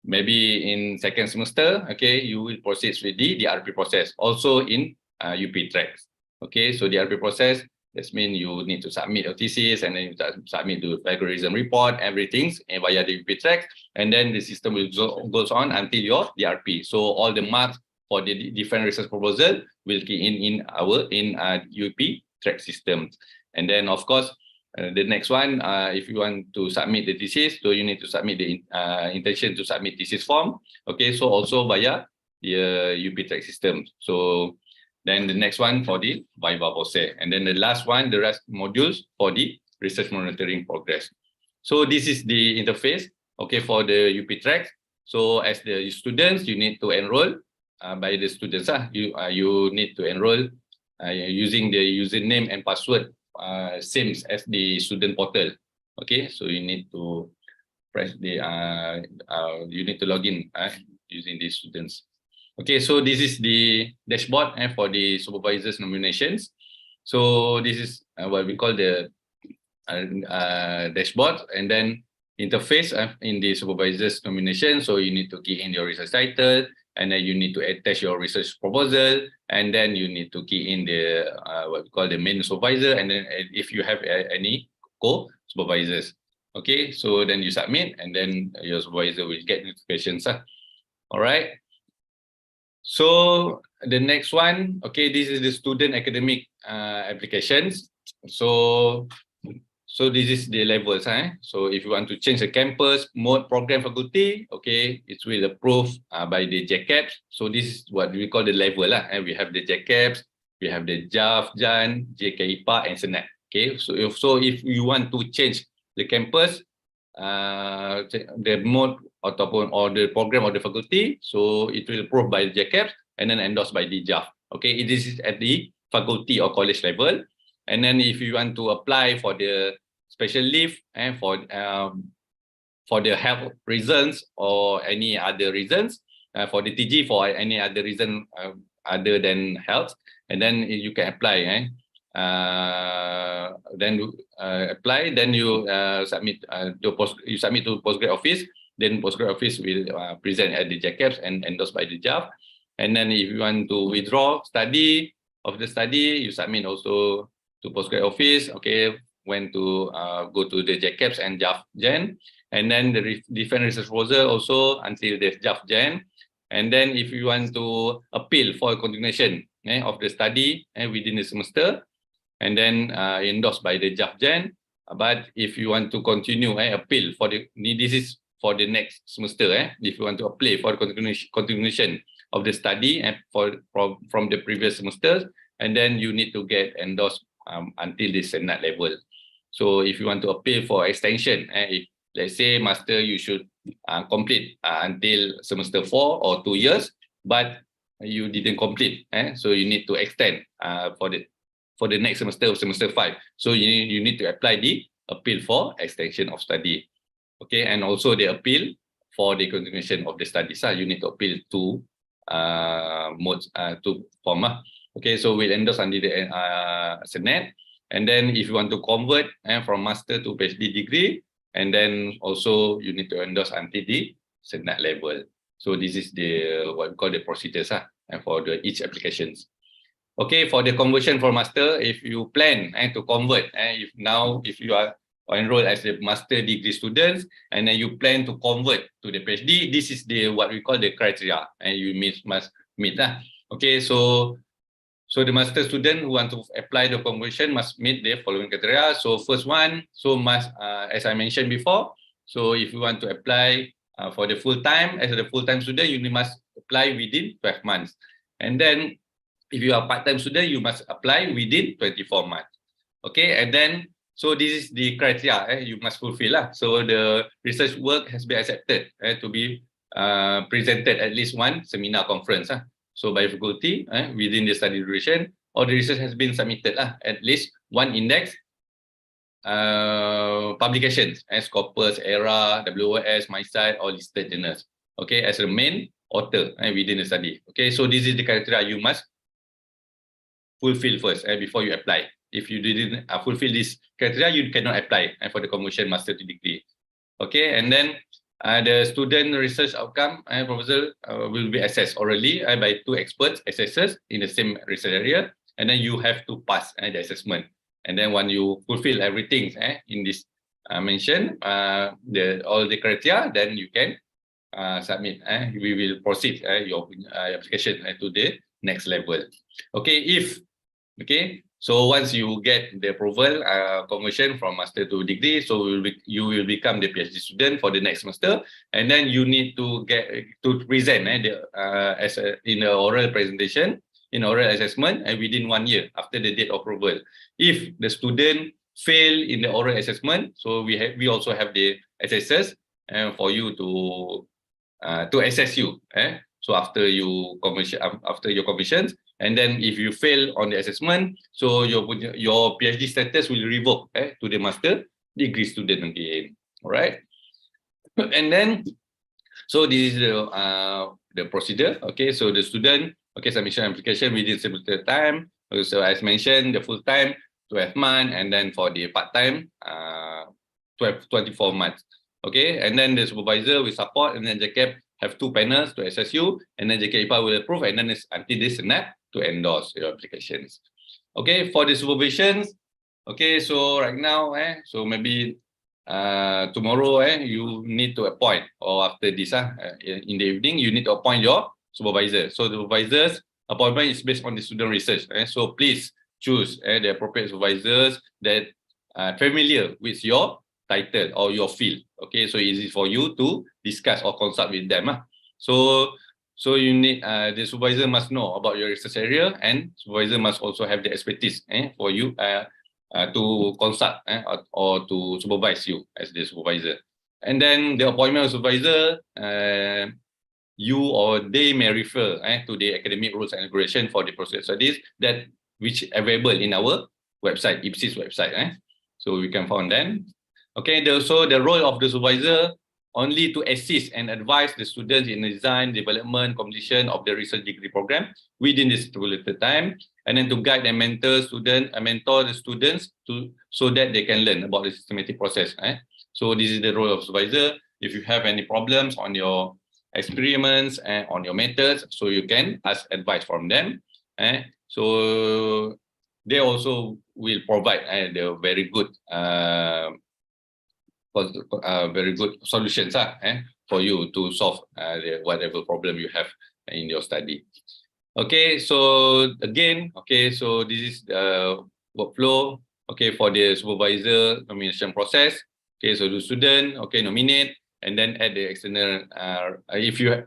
maybe in second semester, okay, you will proceed with the DRP process also in UP tracks. Okay, so DRP process, that means you need to submit your thesis, and then you submit the plagiarism report, everything via the UP tracks, and then the system will goes on until your DRP. So all the marks for the different research proposal will key in our UP track system. And then of course, the next one, if you want to submit the thesis, so you need to submit the intention to submit thesis form. Okay, so also via the UP track system. So then the next one for the Viva process, and then the last one, the rest modules for the research monitoring progress. So this is the interface, okay, for the UP track. So as the students, you need to enroll by the students. You need to enroll using the username and password same as the student portal. Okay, so you need to press the you need to log in using the students. Okay, so this is the dashboard for the supervisors nominations. So this is what we call the dashboard, and then interface in the supervisors nomination. So you need to key in your research title, and then you need to attach your research proposal, and then you need to key in the what we call the main supervisor, and then if you have any co-supervisors. Okay, so then you submit, and then your supervisor will get notifications. All right. So the next one, okay, this is the student academic applications. So this is the levels. So if you want to change the campus, mode, program, faculty, okay, it will approved by the JCAPS. So this is what we call the level. And we have the JCAPS, we have the JAF, JAN, JKIPA, and SENAT. Okay, so if you want to change the campus, the mode or the program or the faculty, so it will approved by the JCAPS and then endorsed by the JAF. Okay, this is at the faculty or college level. And then if you want to apply for the special leave and for the health reasons or any other reasons, for the TG for any other reason other than health, and then you can apply. Then apply, then you submit to Postgraduate office. Then Postgraduate office will present at the JCAPS and endorsed by the JAF. And then if you want to withdraw study of the study, you submit also to Postgraduate office. Okay, when to go to the JCAPS and JAF Gen, and then the different research proposal also until the JAF Gen. And then if you want to appeal for a continuation of the study within the semester, and then endorsed by the JAF Gen. But if you want to continue appeal for this is for the next semester. If you want to apply for continuation of the study and from the previous semesters, and then you need to get endorsed until the Senate level. So if you want to appeal for extension, if let's say master you should complete until semester 4 or 2 years, but you didn't complete, so you need to extend for the next semester, semester 5. So you need to apply the appeal for extension of study. Okay, and also the appeal for the continuation of the studies. You need to appeal to modes to form. Okay, so we'll endorse under the Senate. And then if you want to convert from master to PhD degree, and then also you need to endorse until the Senate level. So this is the what we call the procedures for each applications. Okay, for the conversion for master, if you plan to convert, if you are enrolled as a master degree students, and then you plan to convert to the PhD, this is the what we call the criteria, and you must meet. Okay, so the master student who want to apply the conversion must meet the following criteria. So first one, so must as I mentioned before, so if you want to apply for the full time as a full-time student, you must apply within 12 months, and then if you are part-time student, you must apply within 24 months. Okay, and then so this is the criteria you must fulfill. So the research work has been accepted to be presented at least one seminar conference. So by faculty within the study duration, or the research has been submitted at least one index publications as Scopus, ERA, WOS, MySite, or listed journals. Okay, as the main author within the study. Okay, so this is the criteria you must fulfill first before you apply. if you didn't fulfill this criteria, you cannot apply for the commercial master degree. Okay, and then the student research outcome proposal will be assessed orally by 2 experts assessors in the same research area, and then you have to pass the assessment. And then when you fulfill everything in this mentioned, all the criteria, then you can submit. We will proceed your application to the next level. Okay, so once you get the approval conversion from master to degree, so you will become the PhD student for the next semester, and then you need to present in an oral presentation, in oral assessment, and within 1 year after the date of approval. If the student fail in the oral assessment, so we also have the assessors for you to assess you. So after your commissions, and then if you fail on the assessment, so your PhD status will revoke to the master degree student again. All right. And then, so this is the procedure. Okay, so the student submission application within stipulated time. So as mentioned, the full time 12 months, and then for the part time 24 months. Okay, and then the supervisor will support, and then JCAP have 2 panels to assess you, and then JCAP will approve, and then until they snap to endorse your applications. Okay, for the supervisions, okay, so right now, so maybe tomorrow, you need to appoint, or after this, in the evening, you need to appoint your supervisor. So the supervisor's appointment is based on the student research. So please choose the appropriate supervisors that are familiar with your title or your field. Okay, so easy for you to discuss or consult with them. So you need the supervisor must know about your research area, and supervisor must also have the expertise for you to consult or to supervise you as the supervisor. And then the appointment of supervisor, you or they may refer to the academic rules and regulation for the postgraduate studies which available in our website, IPSis website. So we can find them. Okay, so the role of the supervisor only to assist and advise the students in the design, development, completion of the research degree program within the stipulated time, and then to guide and mentor the students so that they can learn about the systematic process. So this is the role of supervisor. If you have any problems on your experiments and on your methods, so you can ask advice from them. So they also will provide the very good solutions for you to solve whatever problem you have in your study. Okay, so again, so this is the workflow for the supervisor nomination process. So the student nominate, and then add the external. If you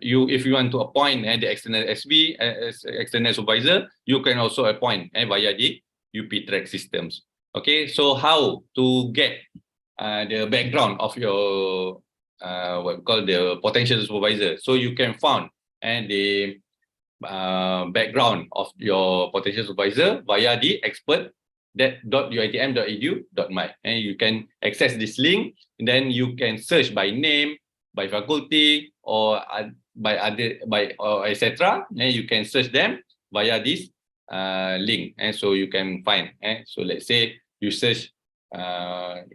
want to appoint the external SB as external supervisor, you can also appoint via the UiPS systems. Okay, so how to get the background of your what we call the potential supervisor? So you can find the background of your potential supervisor via the expert.uitm.edu.my, and you can access this link, and then you can search by name, by faculty, or by etc. And you can search them via this link, and so you can find. So let's say you search let's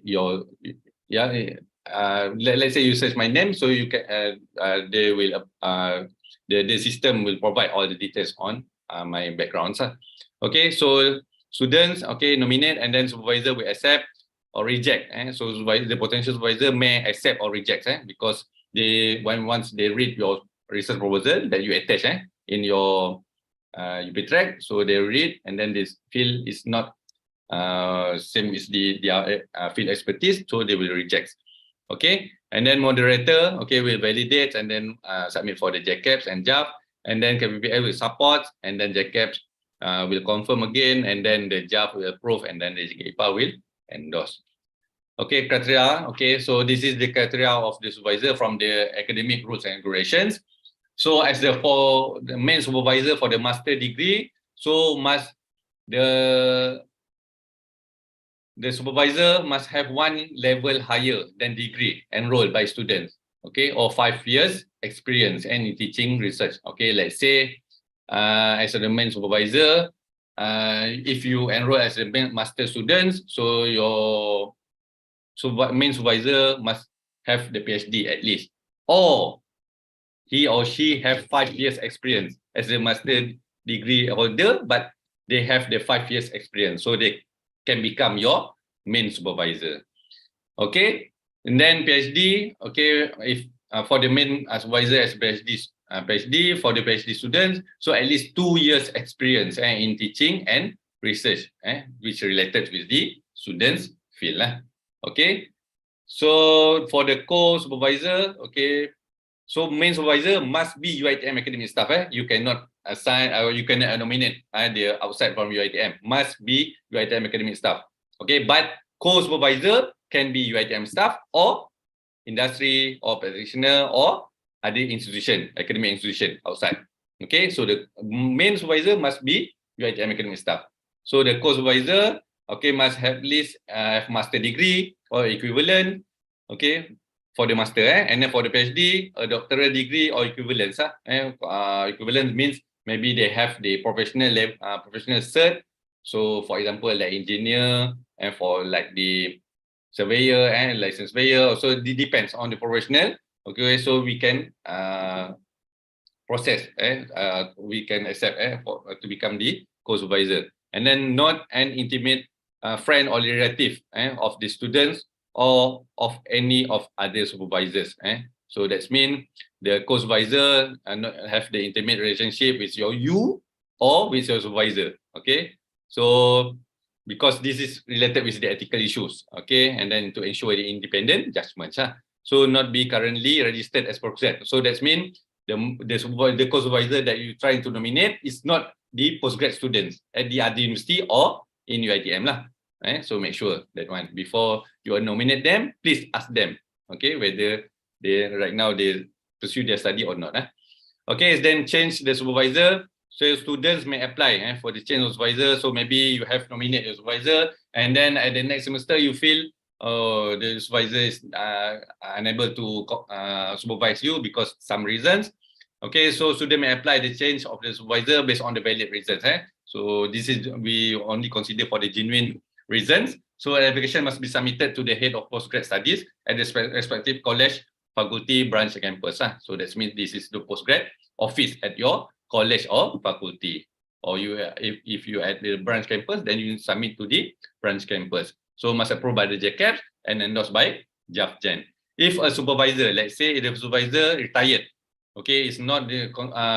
say you search my name, so you can they will the system will provide all the details on my backgrounds. Okay, so students nominate, and then supervisor will accept or reject. So the potential supervisor may accept or reject because once they read your research proposal that you attach in your UP track, so they read, and then this field is not same as their field expertise, so they will reject. Okay, and then moderator will validate and then submit for the JCAPS and JAF, and then KPPL will support, and then JCAPS will confirm again, and then the JAF will approve, and then the JKIPA will endorse. Okay, criteria. Okay, so this is the criteria of the supervisor from the academic rules and regulations. So as for the main supervisor for the master degree, so the supervisor must have 1 level higher than degree enrolled by students, or 5 years experience in teaching research. Let's say as the main supervisor, if you enroll as a master student, so your main supervisor must have the PhD at least, or he or she have 5 years experience as a master degree holder, but they have the 5 years experience, so they can become your main supervisor. Okay, and then PhD. Okay, if for the main supervisor as PhD for the PhD students, so at least 2 years experience in teaching and research, which related with the students field lah. Okay, so for the co-supervisor, okay, so main supervisor must be UiTM academic staff. You cannot assign or you cannot nominate the outside from UiTM. Must be UiTM academic staff. Okay, but co-supervisor can be UiTM staff or industry or practitioner or other institution, academic institution outside. Okay, so the main supervisor must be UiTM academic staff. So the co-supervisor, okay, must have at least have master degree or equivalent. Okay, for the master, and then for the PhD, a doctoral degree or equivalence. Equivalent means maybe they have the professional level, professional cert. So, for example, like engineer, and for like the surveyor and licensed surveyor. So it depends on the professional. Okay, so we can process. We can accept to become the co-supervisor, and then not an intimate friend or relative of the students or of any of other supervisors. So that's mean the co-supervisor not have the intimate relationship with you or with your supervisor. Okay, so because this is related with the ethical issues. Okay, and then to ensure the independent judgments. So not be currently registered as postgrad. So that's mean the co-supervisor that you trying to nominate is not the postgrad students at the other university or in UiTM lah. So make sure that one before you nominate them, please ask them, okay, whether they right now they pursue their study or not. Okay, then change the supervisor. So students may apply for the change of supervisor. So maybe you have nominated your supervisor, and then at the next semester you feel the supervisor is unable to supervise you because some reasons. Okay, so student may apply the change of the supervisor based on the valid reasons. So this is we only consider for the genuine reasons. So an application must be submitted to the head of postgrad studies at the respective college, faculty, branch, and campus. So that means this is the postgrad office at your college or faculty. Or you, if you at the branch campus, then you submit to the branch campus. So must approved by the JCAPS and endorsed by JAFGEN. If a supervisor, let's say the supervisor retired, okay, it's not the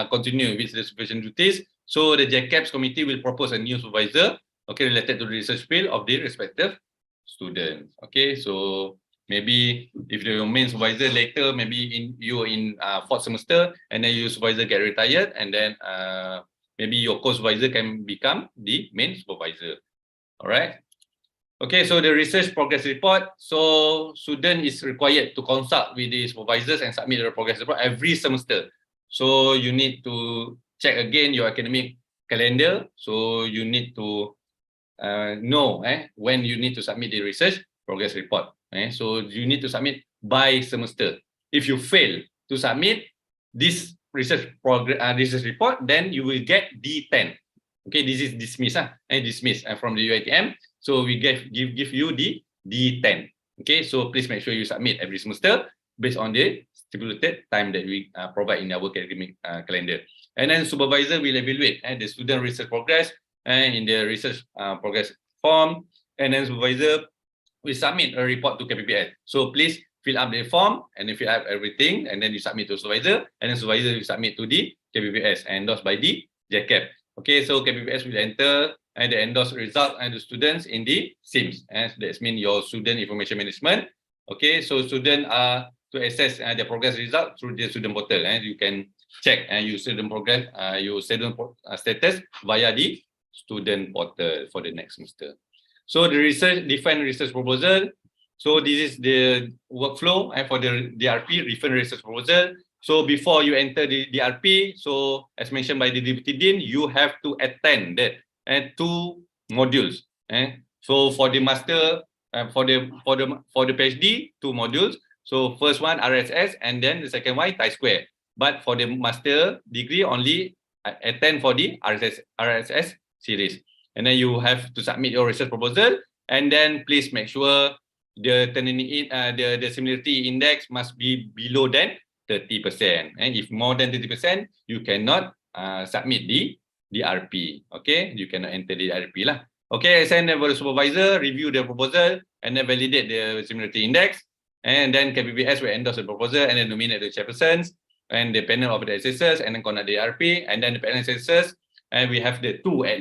continue with the supervision duties, so the JCAPS committee will propose a new supervisor, okay, related to the research field of the respective students. Okay, so maybe if the main supervisor later, maybe in 4th semester, and then your supervisor get retired, and then maybe your co-supervisor can become the main supervisor. All right. Okay, so the research progress report. So student is required to consult with the supervisors and submit the progress report every semester. So you need to check again your academic calendar. So you need to know when you need to submit the research progress report. So you need to submit by semester. If you fail to submit this research report, then you will get D10. Okay, this is dismissed. Dismissed from the UiTM. So we give you the D10. Okay, so please make sure you submit every semester based on the stipulated time that we provide in our academic calendar. And then supervisor will evaluate the student research progress in the research progress form, and then supervisor will submit a report to KPPS. So please fill up the form and then fill up everything, and then you submit to supervisor, and then supervisor will submit to the KPPS endorsed by the JCAP. Okay, so KPPS will enter and the endorsed result and the students in the SIMS, and that means your student information management. Okay, so student to access the progress result through the student portal, and you can check your student progress, your student status via the student portal for the next semester. So the define research proposal. So this is the workflow for the DRP, define research proposal. So before you enter the DRP, so as mentioned by the Deputy Dean, you have to attend that 2 modules. So for the master, for the PhD, 2 modules. So first one RSS, and then the second one Chi-Square. But for the master degree, only attend for the RSS series. and then you have to submit your research proposal, and then please make sure the the similarity index must be below than 30%. And if more than 30%, you cannot submit the RP. Okay, you cannot enter the RP lah. Okay, send them to the supervisor, review the proposal, and then validate the similarity index. And then KPPS will endorse the proposal and then nominate the chairpersons and the panel of the assessors, and then conduct the RP, and then the panel assessors. And we have the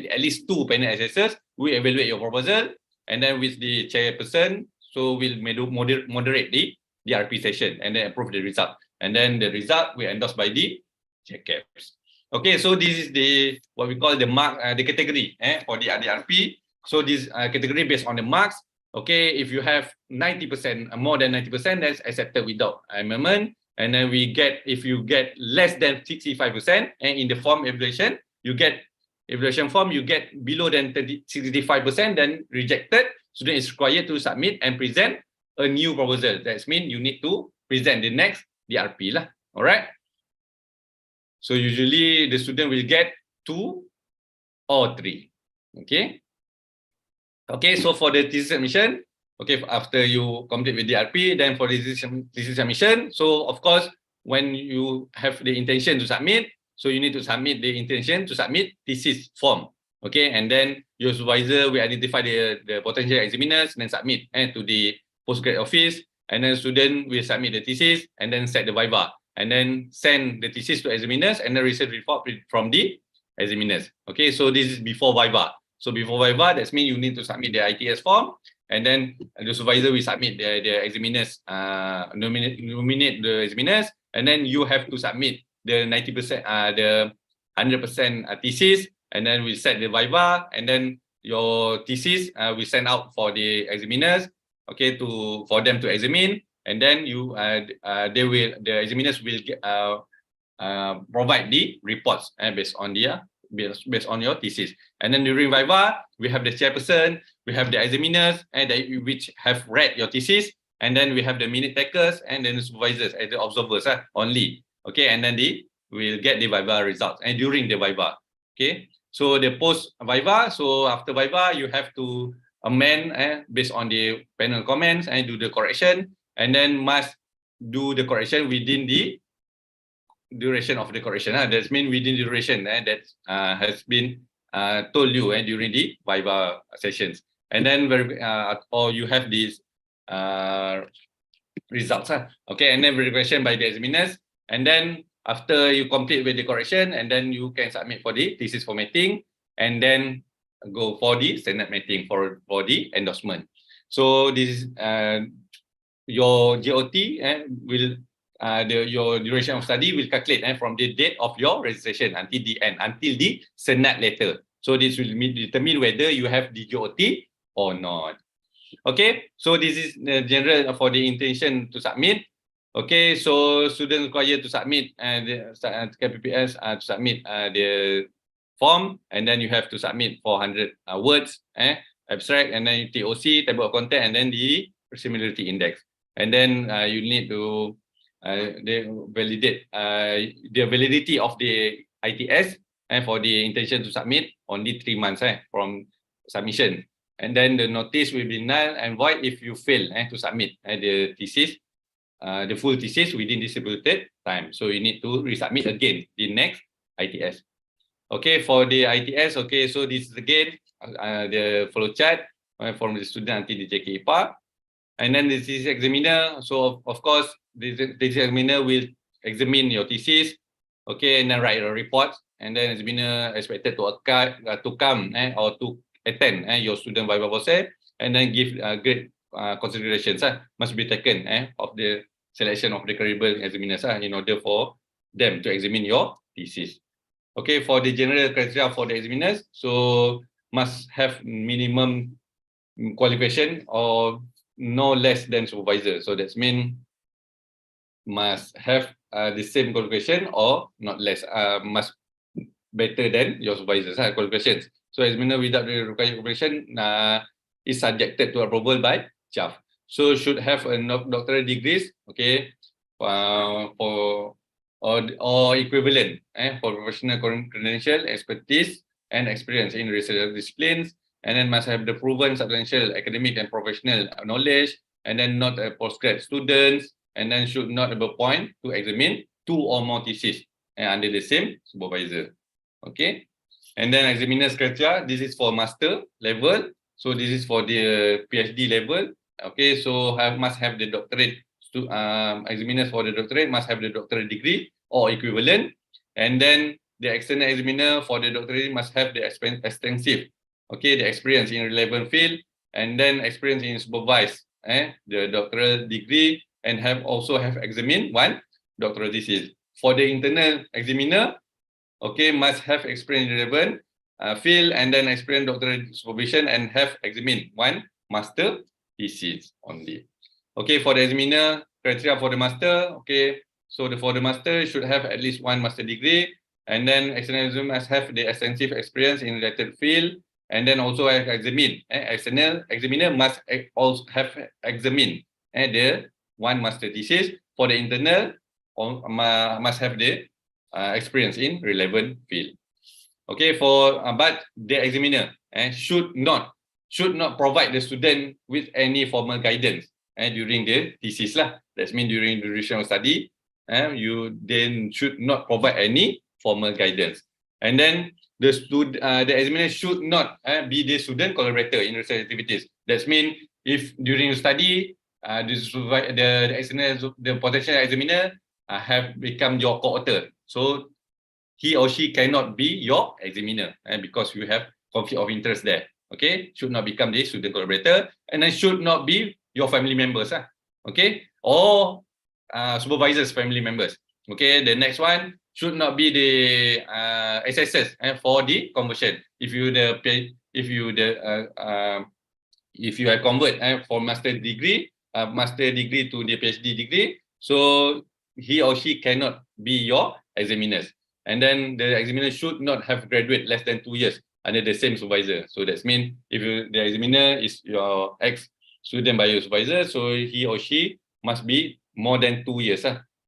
at least two panel assessors. We evaluate your proposal, and then with the chairperson, so we'll moderate the RP session and then approve the result. And then the result will endorsed by the chaircaps. Okay, so this is the what we call the mark, the category for the RP. So this category based on the marks. Okay, if you have 90%, more than 90%, that's accepted without amendment. And then if you get less than 65%, and in the form evaluation, you get evaluation form, you get below than 65%, then rejected. Student is required to submit and present a new proposal. That means you need to present the RP lah. All right. So usually the student will get 2 or 3. Okay. Okay, so for the thesis submission, okay, after you complete with the RP, then for the thesis submission, so of course, when you have the intention to submit, so you need to submit the intention to submit thesis form. Okay, and then your supervisor will identify the potential examiners and then submit to the postgraduate office, and then student will submit the thesis and then set the viva, and then send the thesis to examiners and then receive report from the examiners. Okay, so this is before viva. So before viva, that means you need to submit the IPS form, and then the supervisor will submit the examiners, nominate the examiners, and then you have to submit the 90%, the 100% thesis, and then we set the viva, and then your thesis we send out for the examiners, okay, for them to examine, and then the examiners will provide the reports based on your thesis. And then during viva, we have the chairperson, we have the examiners, and which have read your thesis, and then we have the minute takers and then the supervisors and the observers only. Okay, and then we'll get the viva results and during the viva. Okay, so the post viva, so after viva, you have to amend based on the panel comments and do the correction, and then must do the correction within the duration of the correction. That means within the duration that has been told you during the viva sessions. And then or you have these results. Okay, and then verification by the examiners. And then after you complete with the correction, and then you can submit for the thesis formatting, and then go for the standard matching for the endorsement. So this is your GOT will your duration of study will calculate from the date of your registration until the end, until the senat letter. So this will determine whether you have the GOT or not. Okay, so this is the general for the intention to submit. Okay, so students required to submit the KPPS to submit the form, and then you have to submit 400 words, abstract, and then TOC, table of content, and then the similarity index. And then you need to validate the validity of the ITS for the intention to submit only 3 months from submission. And then the notice will be null and void if you fail to submit the thesis, the full thesis within the stipulated time. So you need to resubmit again the next ITS. Okay, for the ITS, okay, so this is again the flow chart from the student until the JKIPA. And then the thesis examiner, so of course, the thesis examiner will examine your thesis, okay, and then write a report. And then examiner expected to come or to attend your student viva process, and then give great considerations must be taken of the selection of the credible examiners in order for them to examine your thesis. Okay, for the general criteria for the examiners, so must have minimum qualification or no less than supervisor. So that's mean must have the same qualification or not less, must better than your supervisor's qualifications. So examiner without the required qualification is subjected to approval by CHAF. So should have a doctoral degrees, okay, or equivalent for professional credential, expertise, and experience in research disciplines, and then must have the proven substantial academic and professional knowledge, and then not a postgrad students, and then should not have a point to examine 2 or more theses under the same supervisor. Okay, and then examiner's criteria, this is for master level, so this is for the PhD level. Okay, so must have the doctorate. Examiners for the doctorate must have the doctorate degree or equivalent, and then the external examiner for the doctorate must have the extensive, okay, the experience in relevant field, and then experience in supervise the doctoral degree, and also have examined 1 doctoral thesis. For the internal examiner, okay, must have experience in relevant field, and then experience doctoral supervision, and have examined 1 master thesis only. Okay, for the examiner, criteria for the master, okay, so for the master should have at least 1 master degree, and then external examiner must have the extensive experience in related field, and then also have examined. External examiner must also have examined the 1 master thesis. For the internal, must have the experience in relevant field. Okay, but the examiner should not provide the student with any formal guidance during the thesis lah. That means during the duration of study, you then should not provide any formal guidance. And then the examiner should not be the student collaborator in research activities. That means if during study, the potential examiner have become your co-author, so he or she cannot be your examiner because you have conflict of interest there. Okay, should not become the student collaborator, and then should not be your family members, okay, or supervisors, family members. Okay, the next one should not be the assessors for the conversion. If you have convert for master degree to the PhD degree, so he or she cannot be your examiners. And then the examiner should not have graduate less than 2 years under the same supervisor. So that means if the examiner is your ex-student by your supervisor, so he or she must be more than 2 years.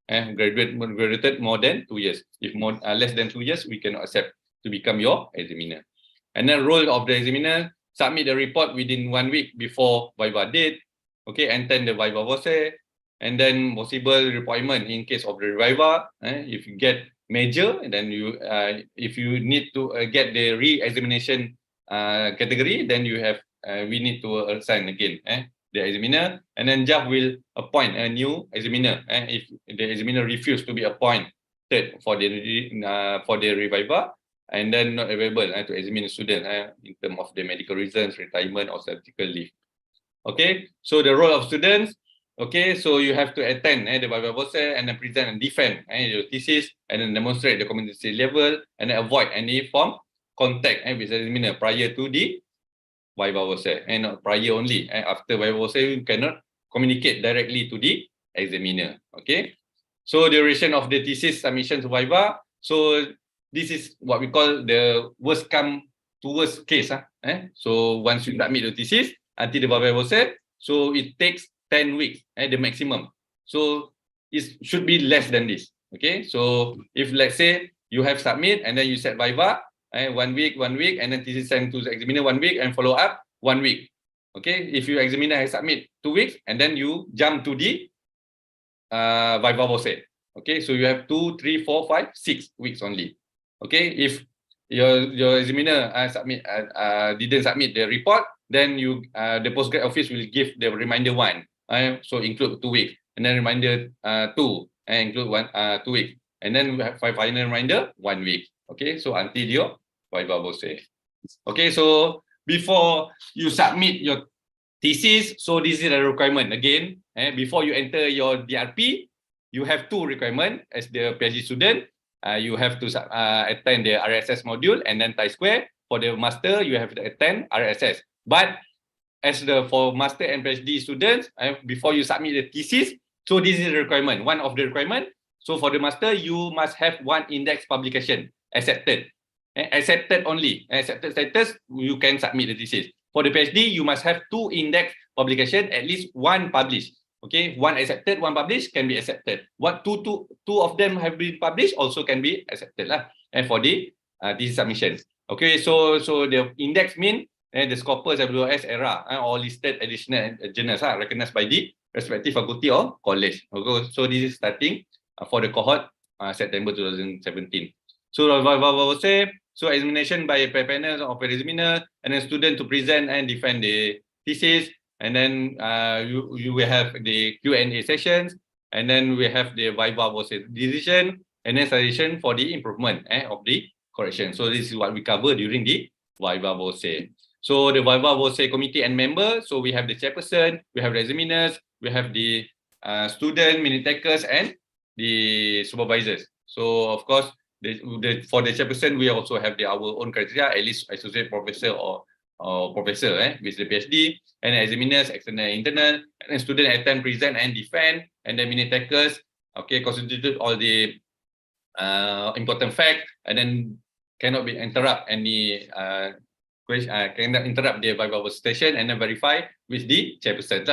Graduated more than 2 years. If less than 2 years, we cannot accept to become your examiner. And then role of the examiner, submit the report within 1 week before Viva date, okay, attend the Viva voce, and then possible requirement in case of the Viva. If you get major, and then if you need to get the re-examination category, then we need to assign again the examiner, and then JAF will appoint a new examiner if the examiner refuse to be appointed for the reviva, and then not available to examine the student in terms of the medical reasons, retirement, or sabbatical leave. Okay, so the role of students. Okay, so you have to attend the Viva voce, and then present and defend your thesis, and then demonstrate the competency level, and then avoid any form contact with the examiner prior to the Viva voce, and not prior only. After Viva voce, you cannot communicate directly to the examiner. Okay, so duration of the thesis submission to Viva. So this is what we call the worst come to worst case. So once you submit the thesis until the Viva voce, so it takes 10 weeks, the maximum. So it should be less than this. Okay, so if let's say you have submit and then you set Viva 1 week, and then thesis sent to the examiner 1 week and follow up 1 week. Okay, if your examiner has submit 2 weeks and then you jump to the Viva voce. Okay, so you have 2, 3, 4, 5, 6 weeks only. Okay, if your examiner didn't submit the report, then the postgrad office will give the reminder 1. So include 2 weeks, and then reminder 2, and include 2 weeks, and then we have final reminder 1 week. Okay, so until your Viva voce. Okay, so before you submit your thesis, so this is a requirement again. Before you enter your DRP, you have 2 requirements as the PhD student. You have to attend the RSS module and then Chi-Square. For the master, you have to attend RSS. But for master and PhD students, before you submit the thesis, so this is the requirement, one of the requirement. So for the master, you must have 1 index publication accepted. Accepted only. Accepted status, you can submit the thesis. For the PhD, you must have 2 index publication, at least 1 published. Okay, 1 accepted, 1 published can be accepted. Two of them have been published also can be accepted lah. And for the thesis submission. Okay, so the index mean the Scopus, WS, ERA, all listed additional journals recognized by the respective faculty or college. Okay, so this is starting for the cohort September 2017. So so examination by a panel of examiner and then student to present and defend the thesis, and then you will have the Q&A sessions, and then we have the viva voce decision, and then suggestion for the improvement of the correction. So this is what we cover during the viva voce. So the viva voce committee and members, so we have the chairperson, we have the examiners, we have the student, minute takers, and the supervisors. So of course, for the chairperson, we also have our own criteria, at least associate professor or professor with the PhD, and examiners, external and internal, and then student attend, present, and defend, and then minute takers, okay, constitute all the important fact, and then cannot be interrupt any cannot interrupt the viva voce session, and then verify with the chairperson.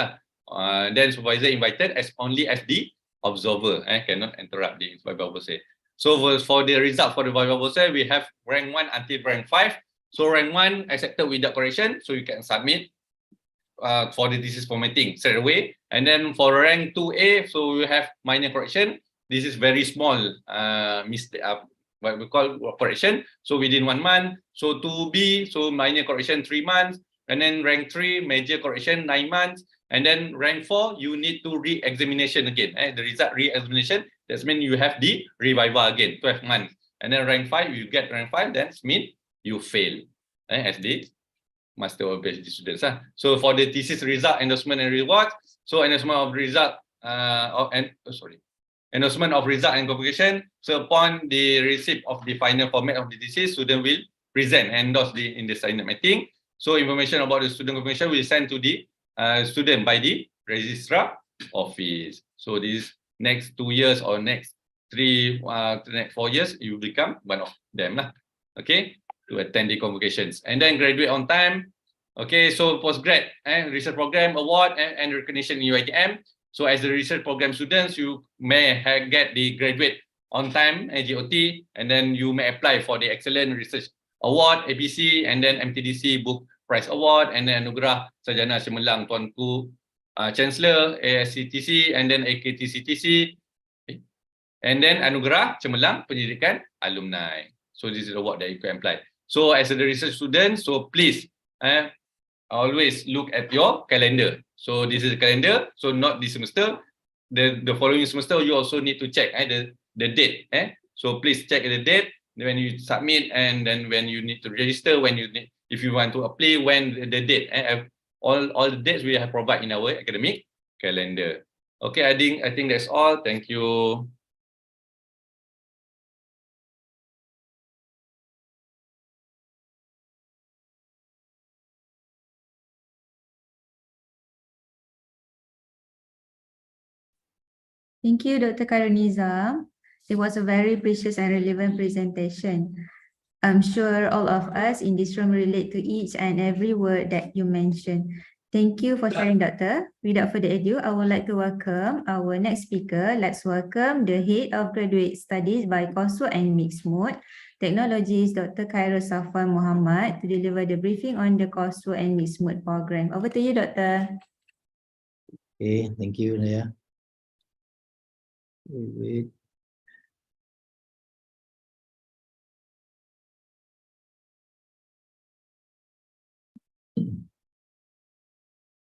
Then supervisor invited as only as the observer, cannot interrupt the viva voce. So for the result for the viva voce, we have rank 1 until rank 5. So rank 1 accepted without correction, so you can submit for the thesis formatting straight away. And then for rank 2A, so we have minor correction. This is very small mistake, what we call correction. So within 1 month. So 2B, so minor correction 3 months. And then rank 3, major correction 9 months. And then rank 4, you need to re-examination again. The result re-examination, that means you have the revival again, 12 months. And then rank 5, you get rank 5, that means you fail as the master or PhD students. So for the thesis result, endorsement and reward, so endorsement of result, endorsement of result and convocation. So upon the receipt of the final format of the thesis, student will present and endorse in the sign meeting. So information about the student convocation will send to the student by the registrar office. So this next 2 years or next 4 years, you become one of them, okay, to attend the convocations. And then graduate on time. Okay, so postgrad, research program award and recognition in UiTM. So as the research program students, you may get the graduate on time, GOT, and then you may apply for the excellent research award, ABC, and then MTDC book prize award, and then anugerah sarjana cemerlang Tuanku Chancellor, ASCTC, and then AKTCTC, and then anugerah cemerlang pendidikan alumni. So this is the award that you can apply. So as a research student, so please always look at your calendar. So this is the calendar. So not this semester, the following semester you also need to check the date. So please check the date when you submit, and then when you need to register, when you need, if you want to apply, when the date. All the dates we have provided in our academic calendar. Okay, I think that's all. Thank you. Thank you, Dr. Karuniza. It was a very precious and relevant presentation. I'm sure all of us in this room relate to each and every word that you mentioned. Thank you for sharing, Doctor. Without further ado, I would like to welcome our next speaker. Let's welcome the Head of Graduate Studies by Coursework and Mixed Mode Technologies, Dr. Khairul Safwan Muhammad, to deliver the briefing on the Coursework and Mixed Mode program. Over to you, Doctor. Okay, thank you, Naya. Wait.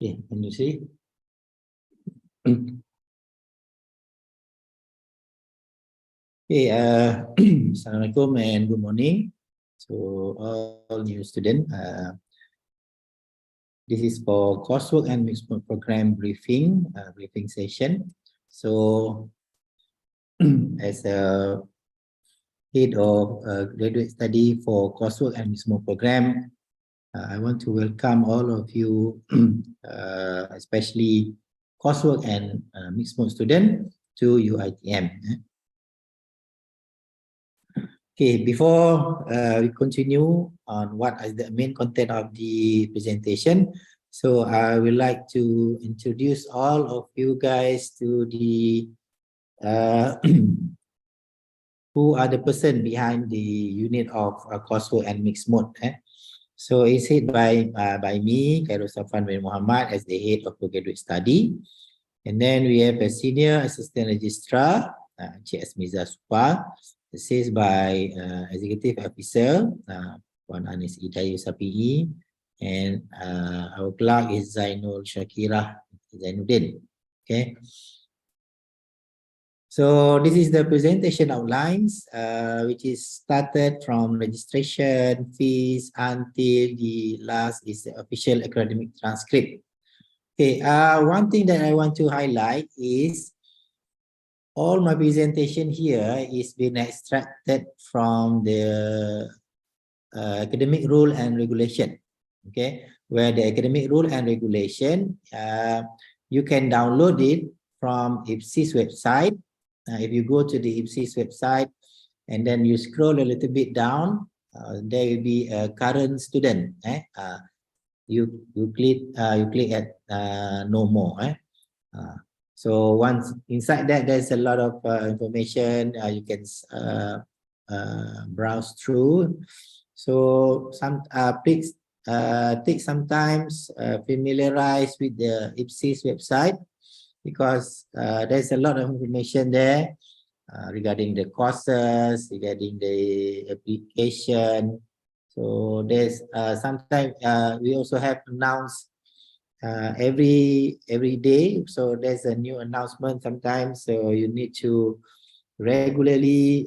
Okay, can you see? Okay, Assalamualaikum and good morning to all new students. This is for Coursework and Mixed Mode program briefing session. So as a head of graduate study for Coursework and Mixed Mode program, I want to welcome all of you, especially Coursework and Mixed Mode students, to UiTM. Okay, before we continue on what is the main content of the presentation, so I would like to introduce all of you guys to the who are the person behind the unit of coursework and mixed mode. So it's head by me, Khairul Safwan bin Muhammad, as the head of postgraduate study. And then we have a senior assistant registrar, Cik Asmiza Supa, assisted by executive officer, Puan Anis Idayu Sapi'i, and our clerk is Zainul Shakirah Zainuddin. Okay. So this is the presentation outlines, which is started from registration, fees, until the last is the official academic transcript. Okay, one thing that I want to highlight is all my presentation here is being extracted from the academic rule and regulation. Okay, where the academic rule and regulation, you can download it from IPSis website. If you go to the IPSis website and then you scroll a little bit down, there will be a current student. You click at no more. So once inside that, there's a lot of information you can browse through. So please take some time familiarize with the IPSis website, because there's a lot of information there regarding the courses, regarding the application. So there's sometimes we also have announced every day. So there's a new announcement sometimes. So you need to regularly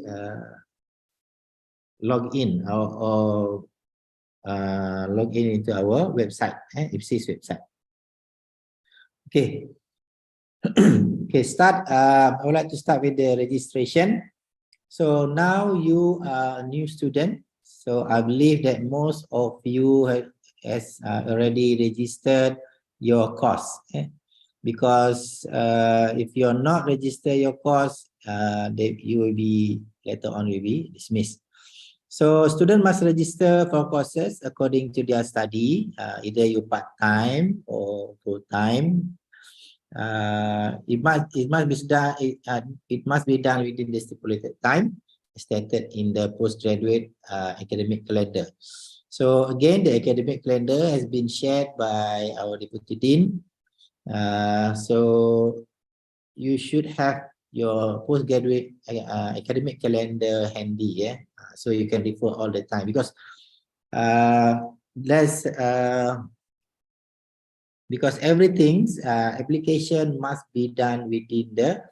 log in or log in into our website, IPSis website. Okay. Okay, I would like to start with the registration. So now you are a new student. So I believe that most of you has already registered your course. Because if you're not registered your course, you will be later on will be dismissed. So student must register for courses according to their study, either you part-time or full-time. It must be done within the stipulated time stated in the postgraduate academic calendar. So again, the academic calendar has been shared by our Deputy Dean. So you should have your postgraduate academic calendar handy, so you can refer all the time, because because everything's application must be done within the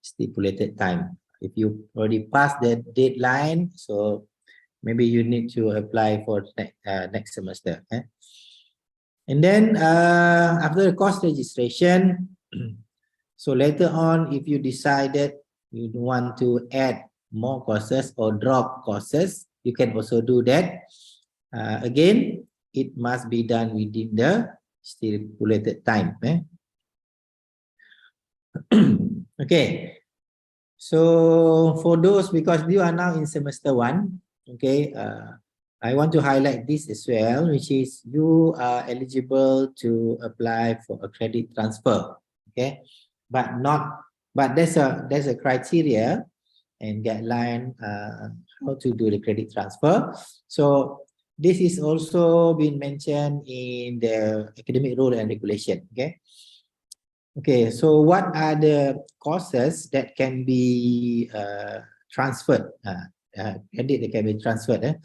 stipulated time. If you already passed the deadline, so maybe you need to apply for next semester. And then after the course registration, so later on, if you decided you want to add more courses or drop courses, you can also do that. Again, it must be done within the stipulated time. Okay, so for those, because you are now in semester 1, okay, I want to highlight this as well, which is you are eligible to apply for a credit transfer. Okay, but there's a criteria and guideline how to do the credit transfer. So this is also been mentioned in the academic rule and regulation. Okay, so what are the courses that can be transferred? Credit that can be transferred.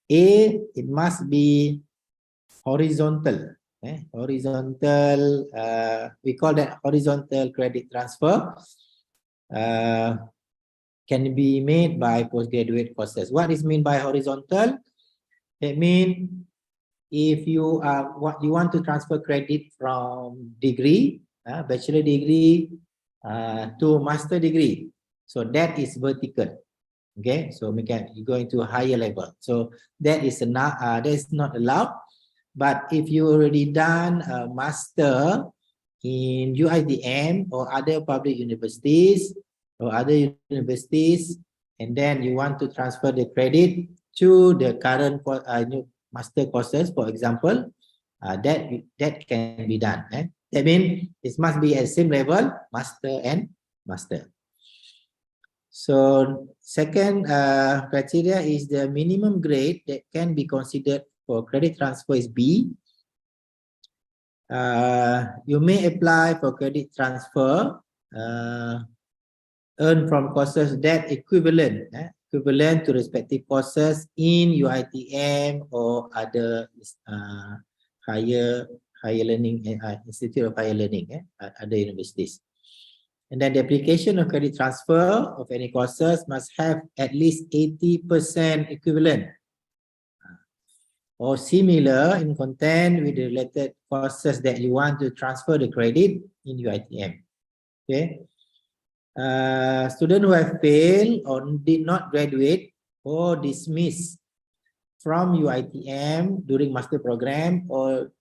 It must be horizontal. Horizontal, we call that horizontal credit transfer. Can be made by postgraduate courses. What is meant by horizontal? That means if you want to transfer credit from degree, bachelor degree to master degree, so that is vertical. Okay, so you go into a higher level. So that is not allowed. But if you already done a master in UiTM or other public universities and then you want to transfer the credit to the current new master courses, for example, that can be done. That means it must be at same level, master and master. So second criteria is the minimum grade that can be considered for credit transfer is B. You may apply for credit transfer earned from courses that equivalent to respective courses in UiTM or other higher learning institute of higher learning, other universities. And then the application of credit transfer of any courses must have at least 80% equivalent or similar in content with the related courses that you want to transfer the credit in UiTM. Okay. Students who have failed or did not graduate or dismissed from UiTM during master program or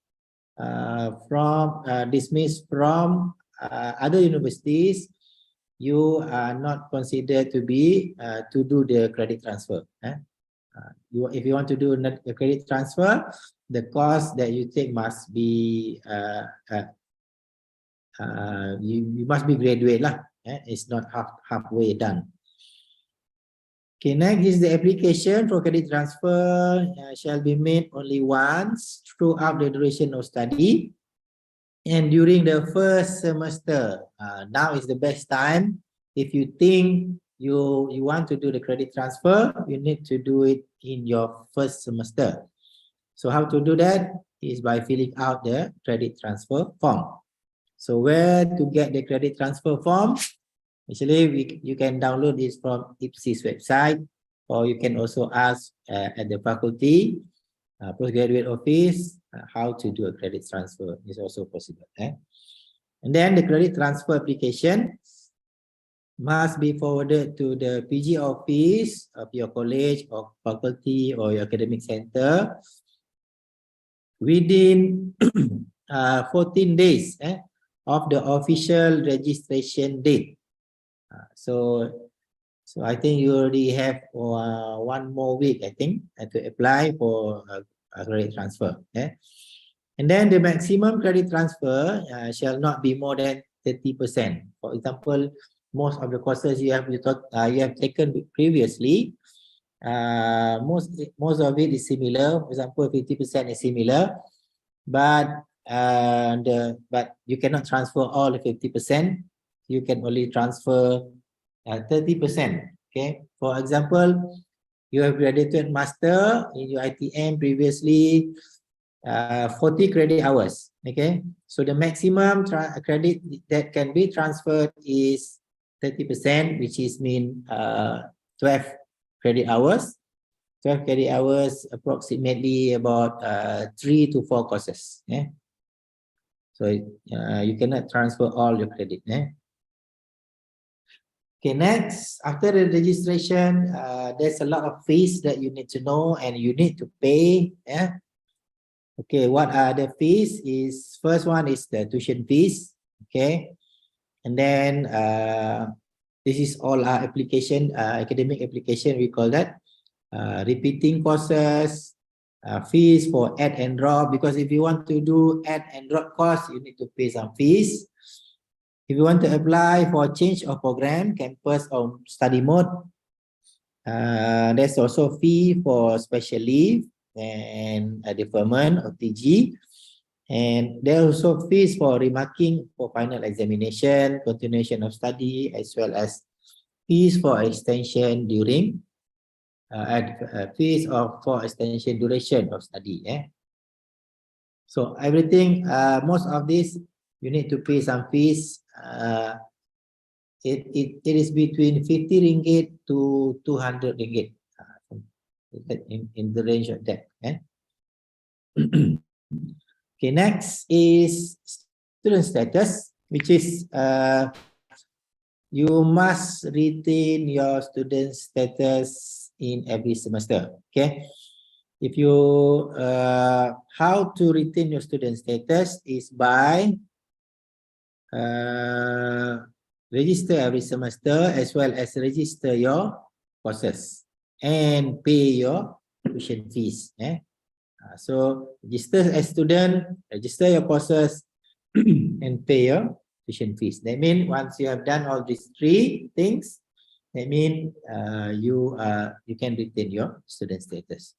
dismissed from other universities, you are not considered to be to do the credit transfer. If you want to do a credit transfer, the course that you take must be you must be graduate lah. It's not halfway done. Okay, next is the application for credit transfer shall be made only once throughout the duration of study and during the first semester. Now is the best time. If you think you want to do the credit transfer, you need to do it in your first semester. So how to do that is by filling out the credit transfer form. So where to get the credit transfer form? Actually, you can download this from IPSis website, or you can also ask at the faculty, postgraduate office, how to do a credit transfer is also possible. And then the credit transfer application must be forwarded to the PG office of your college or faculty or your academic center within 14 days of the official registration date. So I think you already have 1 more week, I think, to apply for a credit transfer. And then the maximum credit transfer shall not be more than 30%. For example, most of the courses you have taken previously, most of it is similar. For example, 50% is similar, but you cannot transfer all the 50%. You can only transfer 30%. Okay. For example, you have graduated master in UiTM previously, 40 credit hours. Okay. So the maximum credit that can be transferred is 30%, which is 12 credit hours. 12 credit hours, approximately about 3 to 4 courses. So you cannot transfer all your credit. Okay, next, after the registration, there's a lot of fees that you need to know and you need to pay. Okay, what are the fees? First one is the tuition fees. Okay, and then this is all our application, academic application, we call that. Repeating courses, fees for add and drop, because if you want to do add and drop course, you need to pay some fees. If you want to apply for change of program, campus or study mode, there's also fee for special leave and deferment of TG. And there are also fees for remarking for final examination, continuation of study, as well as fees for extension during fees for extension duration of study. So everything, most of this, you need to pay some fees. It is between 50 ringgit to 200 ringgit, in the range of that. Okay, next is student status, which is you must retain your student status in every semester. Okay, if you how to retain your student status is by register every semester, as well as register your courses and pay your tuition fees. So register as student, register your courses and pay your tuition fees. That means once you have done all these 3 things, that means you can retain your student status.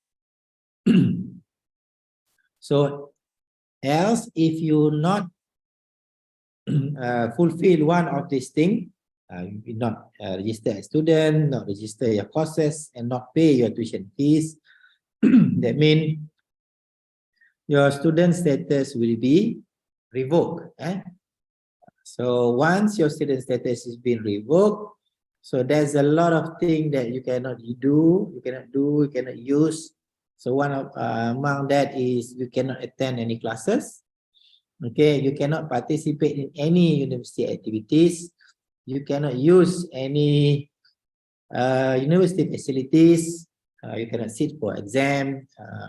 So else, if you not fulfill one of these things, you not register a student, not register your courses, and not pay your tuition fees, that means your student status will be revoked. So once your student status is being revoked, so there's a lot of things that you cannot do, you cannot use. So one of among that is you cannot attend any classes. Okay, you cannot participate in any university activities. You cannot use any university facilities. You cannot sit for exam,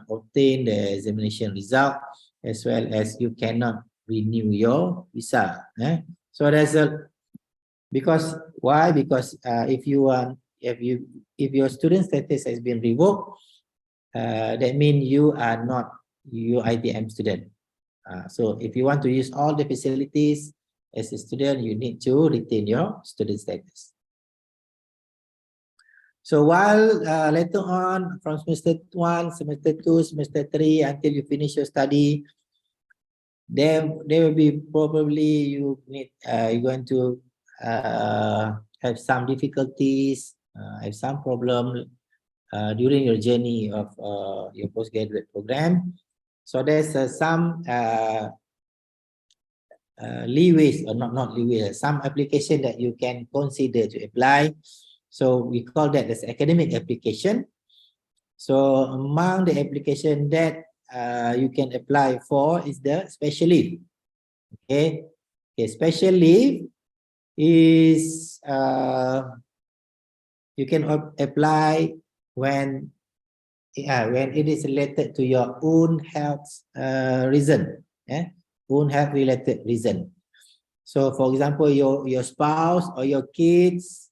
obtain the examination result, as well as you cannot renew your visa. So there's a because why? Because if your student status has been revoked, that means you are not UiTM student. So if you want to use all the facilities as a student, you need to retain your student status. So while later on from semester 1, semester 2, semester 3 until you finish your study, there will be probably you're going to have some difficulties, have some problem during your journey of your postgraduate program. So there's some leeways, or not leeways, some application that you can consider to apply. So we call that as academic application. So among the application that you can apply for is the special leave. Okay, special leave is you can apply when it is related to your own health reason, own health related reason. So for example, your spouse or your kids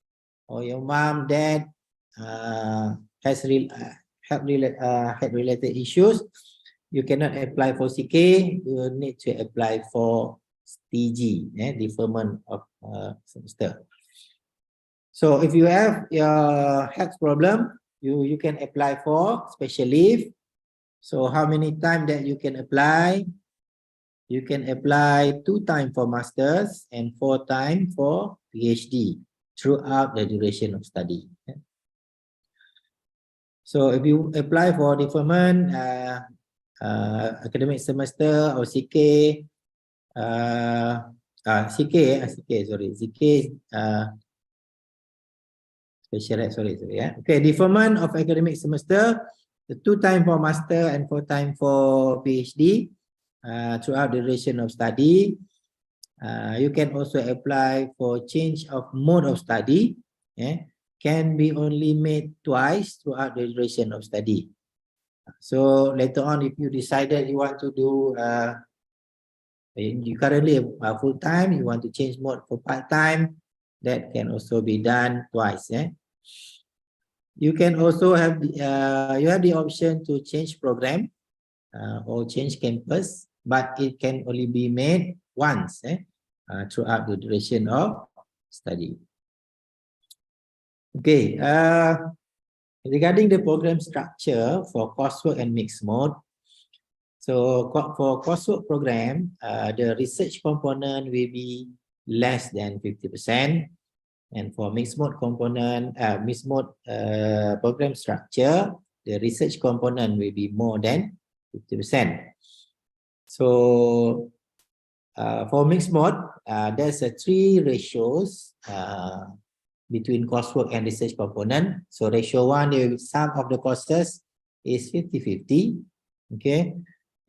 or your mom, dad has health related issues, you cannot apply for CK. You need to apply for TG, deferment of semester. So if you have your health problem, you can apply for special leave. So how many times that you can apply? You can apply 2 times for masters and 4 times for PhD throughout the duration of study. So if you apply for deferment, academic semester or CK, Okay, deferment of academic semester, the 2 times for master and 4 times for PhD throughout the duration of study. You can also apply for change of mode of study. Can be only made twice throughout the duration of study. So later on, if you decided you want to do, you currently are full time, you want to change mode for part time, that can also be done twice. You can also have you have the option to change program or change campus, but it can only be made once throughout the duration of study. Okay, regarding the program structure for coursework and mixed mode. So for coursework program, the research component will be less than 50%. And for mixed mode component, mixed mode program structure, the research component will be more than 50%. So for mixed mode, there's 3 ratios between coursework and research component. So ratio 1, some of the courses is 50-50. Okay.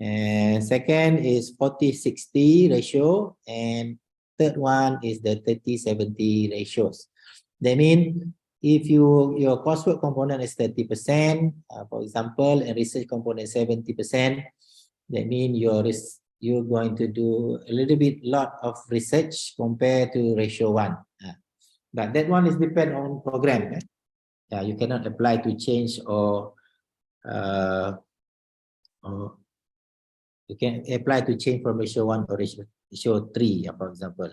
And second is 40-60 ratio, and third one is the 30-70 ratios. That means if your coursework component is 30%, for example, and research component 70%, that means you're going to do a little bit lot of research compared to ratio 1. But that one is depend on program. You cannot apply to change or you can apply to change from ratio 1 or ratio 3, for example.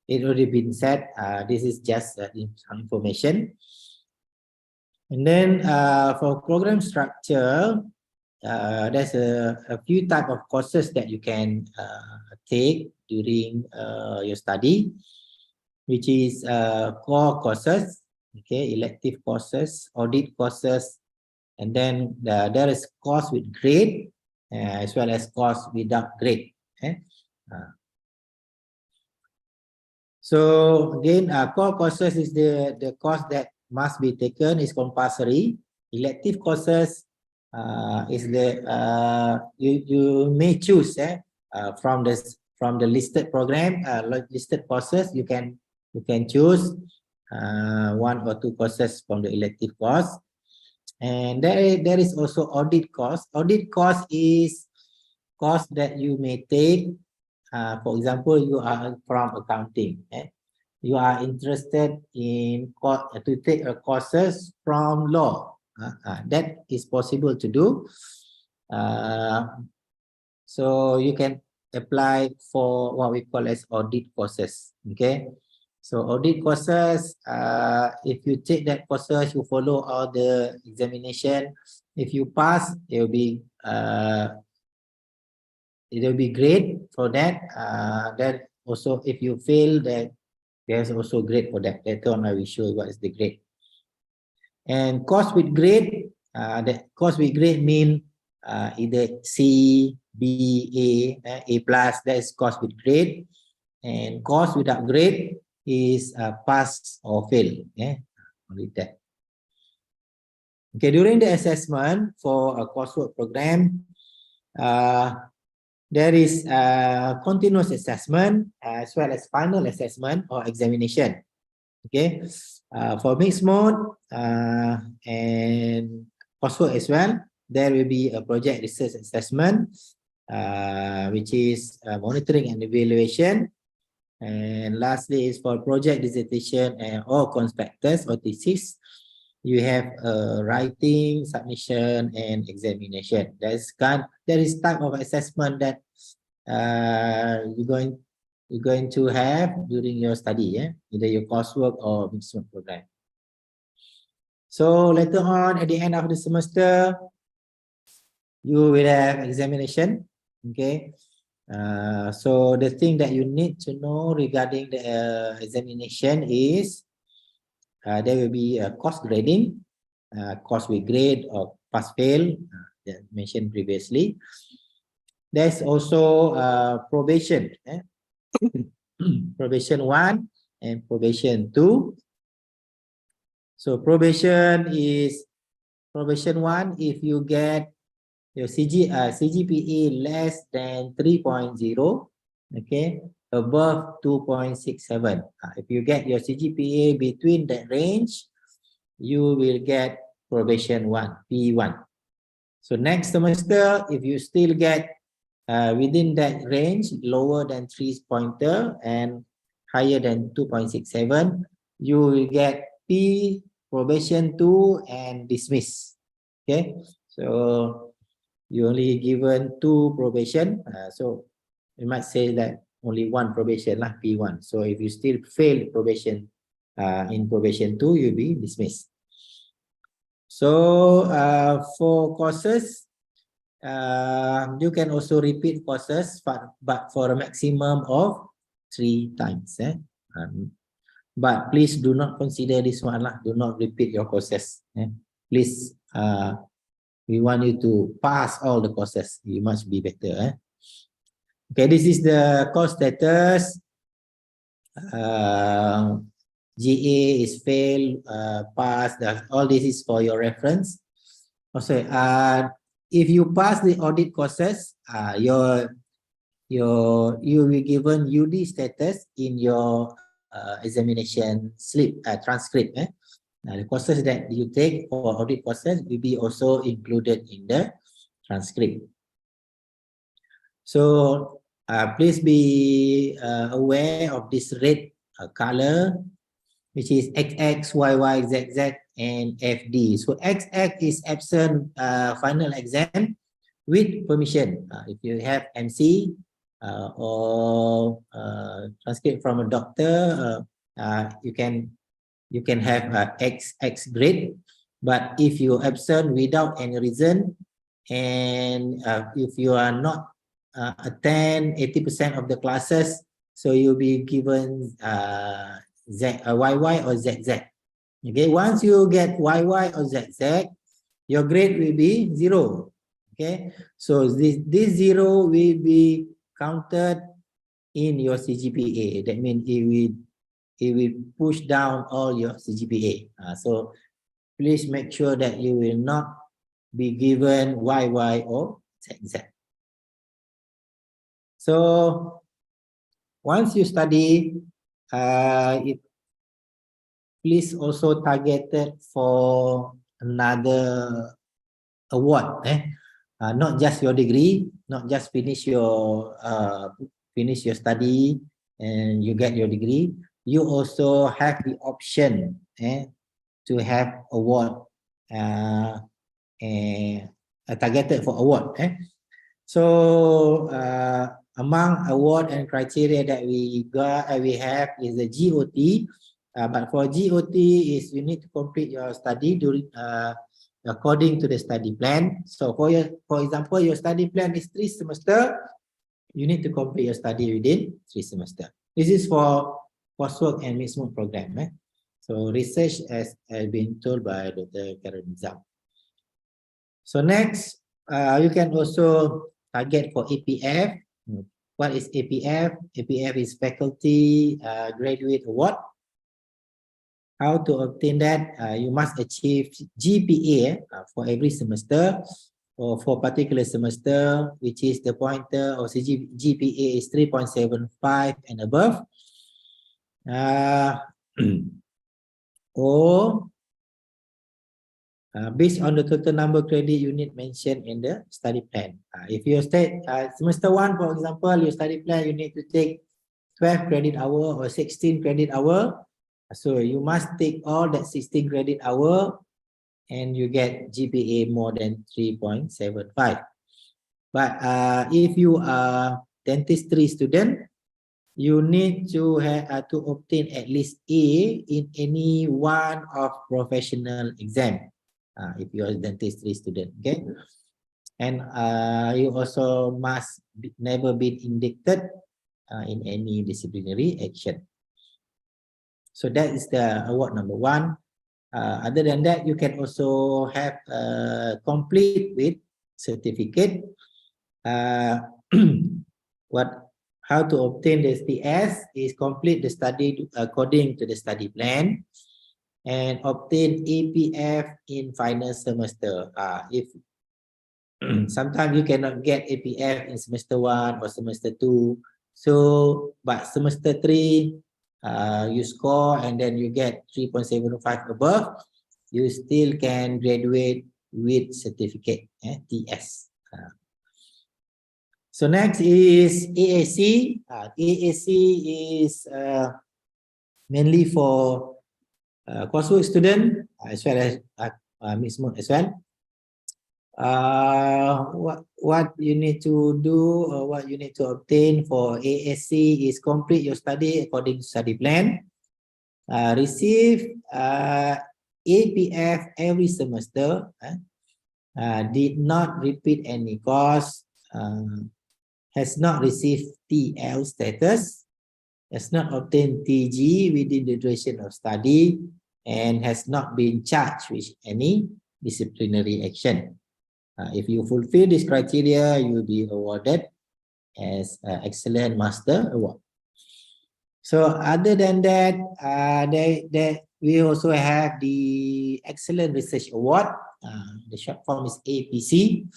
it already been said. This is just some information. And then for program structure, there's a few type of courses that you can take during your study, which is core courses, okay, elective courses, audit courses, and then there is course with grade as well as course without grade. Okay? So again, core courses is the course that must be taken, is compulsory. Elective courses is the you may choose from the listed program, listed courses. You can choose one or two courses from the elective course. And there is also audit course. Audit course is course that you may take. For example, you are from accounting. You are interested in to take courses from law. That is possible to do. So you can apply for what we call as audit courses. Okay. So audit courses, if you take that courses, you follow all the examination. If you pass, it will be great for that. Then also, if you fail, that there's also grade for that. Later on, I will show you what is the grade. And course with grade, the course with grade mean either C, B, A plus. That is course with grade. And course without grade is pass or fail. Only that. Okay, during the assessment for a coursework program, there is continuous assessment as well as final assessment or examination. Okay, for mixed mode and coursework as well, there will be a project research assessment, which is monitoring and evaluation. And lastly is for project dissertation or conspectus or thesis. You have writing, submission, and examination. There is type of assessment that you're going to have during your study, either your coursework or mixed program. So later on, at the end of the semester, you will have examination. Okay. So the thing that you need to know regarding the examination is there will be a course grading, course with grade or pass fail, that mentioned previously. There's also probation, probation 1 and probation 2. So probation 1, if you get your CGPA less than 3.0, okay, above 2.67. If you get your CGPA between that range, you will get probation 1, P1. So next semester, if you still get within that range, lower than 3 pointer and higher than 2.67, you will get P, probation 2, and dismiss. Okay, so you only given 2 probation. So you might say that only 1 probation lah, P1. So if you still fail probation in probation 2, you'll be dismissed. So for courses, you can also repeat courses, but for a maximum of 3 times. But please do not consider this one lah. Do not repeat your courses. Please, we want you to pass all the courses. You must be better. Okay, this is the course status. GA is fail, pass. All this is for your reference. Also, if you pass the audit courses, you will be given UD status in your examination slip transcript. The courses that you take for audit courses will be also included in the transcript. So please be aware of this red color, which is XX, YY, ZZ, and FD. So XX is absent final exam with permission. If you have MC, or transcript from a doctor, you can have X grade. But if you absent without any reason, and if you are not attend 80% of the classes, so you'll be given YY or ZZ. Okay, once you get YY or ZZ, your grade will be 0. Okay, so this 0 will be counted in your CGPA. That means it will push down all your CGPA. So please make sure that you will not be given YY or ZZ. So once you study, please also targeted for another award. Not just your degree, not just finish your study and you get your degree. You also have the option to have award, targeted for award. So among award and criteria that we have is the GOT. But for GOT is you need to complete your study during according to the study plan. So for example, your study plan is 3 semesters. You need to complete your study within 3 semesters. This is for coursework and mixed-mode program. So research has been told by Dr. Karen Zhang. So next, you can also target for APF. What is APF? APF is Faculty Graduate Award. How to obtain that? You must achieve GPA for every semester, or for particular semester, which is the pointer of GPA is 3.75 and above. Or based on the total number of credit unit mentioned in the study plan. If you semester 1, for example, your study plan, you need to take 12 credit hour or 16 credit hour. So you must take all that 16 credit hour and you get GPA more than 3.75. But if you are dentistry student, you need to have to obtain at least A in any one of professional exam. If you are a dentistry student, okay? And you also must never be indicted in any disciplinary action. So that is the award number 1. Other than that, you can also have complete with certificate. How to obtain the STS is complete the study according to the study plan and obtain APF in final semester. If sometimes you cannot get APF in semester 1 or semester 2, so but semester 3 you score and then you get 3.75 above, you still can graduate with certificate, TS. So next is AAC. AAC is mainly for coursework student as well as mixed mode as well. What you need to do or what you need to obtain for AAC is complete your study according to study plan, receive APF every semester, did not repeat any course, has not received TL status, has not obtained TG within the duration of study, and has not been charged with any disciplinary action. If you fulfill this criteria, you will be awarded as Excellent Master Award. So other than that, we also have the Excellent Research Award. The short form is APC.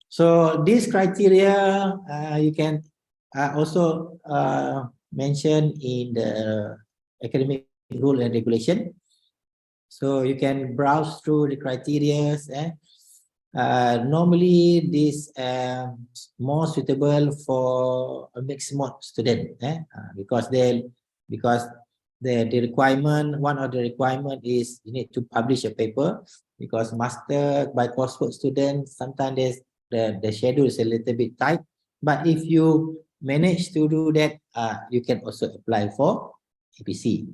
So this criteria you can also mention in the academic rule and regulation. So you can browse through the criteria. Normally this more suitable for a mixed mode student, because the requirement, one of the requirement is you need to publish a paper, because master by coursework students sometimes the schedule is a little bit tight. But if you manage to do that, you can also apply for APC.